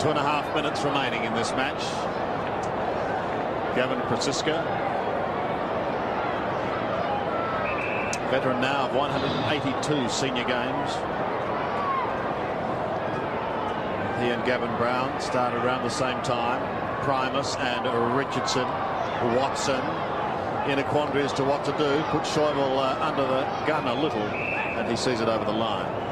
2.5 minutes remaining in this match. Gavin Francisca, veteran now of 182 senior games. He and Gavin Brown started around the same time. Primus and Richardson, Watson in a quandary as to what to do. Put Schäuble under the gun a little, and he sees it over the line.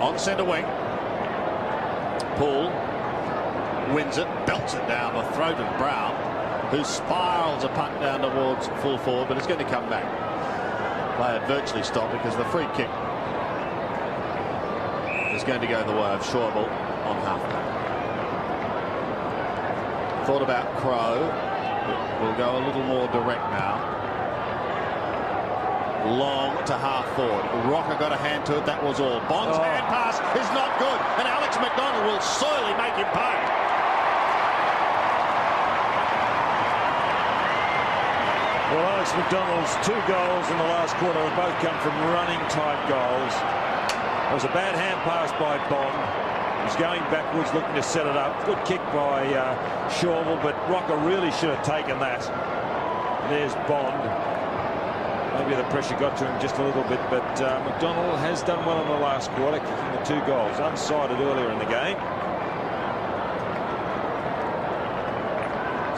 On centre wing, Poole wins it, belts it down the throat of Brown, who spirals a punt down towards full forward, but it's going to come back. Play had virtually stopped because the free kick is going to go the way of Schäuble on half-back. Thought about Crow, but will go a little more direct now. Long to half forward. Rocker got a hand to it, that was all. Bond's hand pass is not good, and Alex McDonald will sorely make him pay. Well, Alex McDonald's 2 goals in the last quarter have both come from running type goals. It was a bad hand pass by Bond. He's going backwards, looking to set it up. Good kick by Chauvel, but Rocker really should have taken that. There's Bond. Maybe the pressure got to him just a little bit, but McDonald has done well in the last quarter, kicking the 2 goals. Unsided earlier in the game.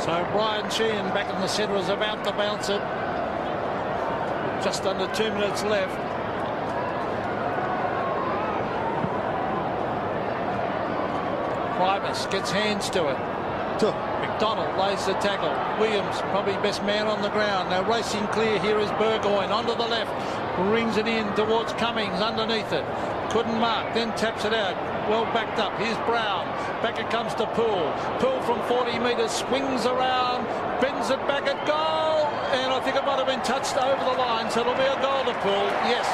So Brian Sheehan back in the centre is about to bounce it. Just under 2 minutes left. Primus gets hands to it. McDonald lays the tackle. Williams probably best man on the ground. Now racing clear here is Burgoyne onto the left. Brings it in towards Cummings underneath it. Couldn't mark, then taps it out. Well backed up. Here's Brown. Back it comes to Poole. Poole from 40 metres swings around, bends it back at goal, and I think it might have been touched over the line, so it'll be a goal to Poole. Yes.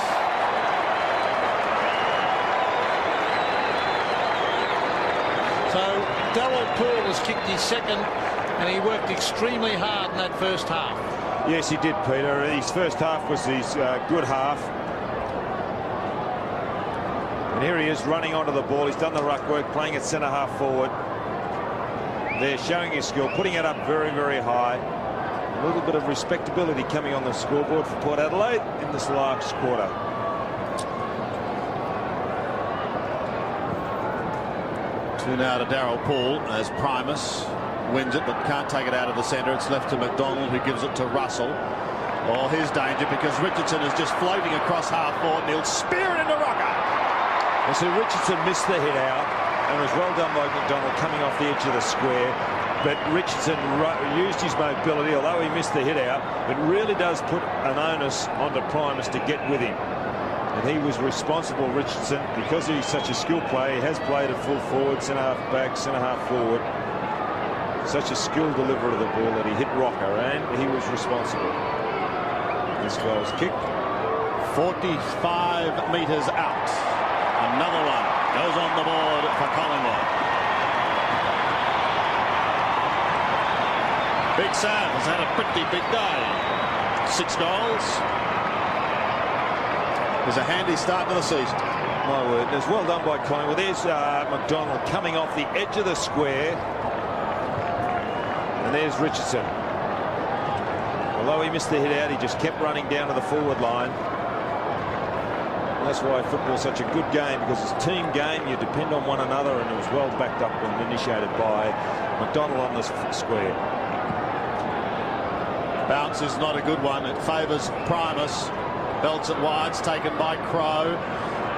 So Darryl Poole has kicked his second, and he worked extremely hard in that first half. Yes, he did, Peter. His first half was his good half. And here he is running onto the ball. He's done the ruck work, playing at centre half forward. They're showing his skill, putting it up very, very high. A little bit of respectability coming on the scoreboard for Port Adelaide in this last quarter. Two now to Darryl Poole as Primus wins it but can't take it out of the centre. It's left to McDonald, who gives it to Russell. Oh, here's danger because Richardson is just floating across half forward and he'll spear it into Rocker. And so Richardson missed the hit out, and it was well done by McDonald coming off the edge of the square. But Richardson used his mobility, although he missed the hit out. It really does put an onus onto Primus to get with him. And he was responsible, Richardson, because he's such a skilled player. He has played at full forward, centre half back, centre half forward. Such a skilled deliverer of the ball that he hit Rocker, and he was responsible. This goal's kick. 45 metres out. Another one goes on the board for Collingwood. Big Sam has had a pretty big day. 6 goals. It's a handy start to the season. My word, it's well done by Collingwood. There's McDonald coming off the edge of the square. And there's Richardson. Although he missed the hit out, he just kept running down to the forward line. And that's why football's such a good game, because it's a team game. You depend on one another, and it was well backed up and initiated by McDonald on this square. Bounce is not a good one. It favours Primus. Belts it wide. It's taken by Crow.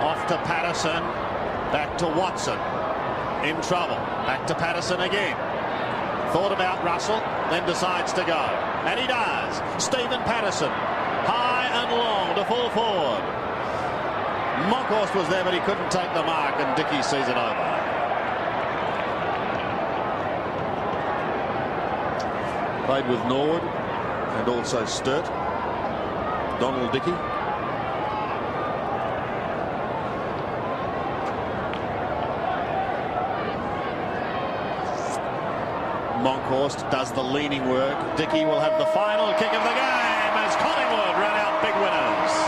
Off to Patterson. Back to Watson. In trouble. Back to Patterson again. Thought about Russell, then decides to go. And he does. Stephen Patterson. High and long to full forward. Monkhorst was there, but he couldn't take the mark, and Dickey sees it over. Played with Norwood and also Sturt. Donald Dickey. Monkhorst does the leaning work. Dickey will have the final kick of the game as Collingwood run out big winners.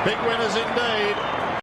Big winners indeed.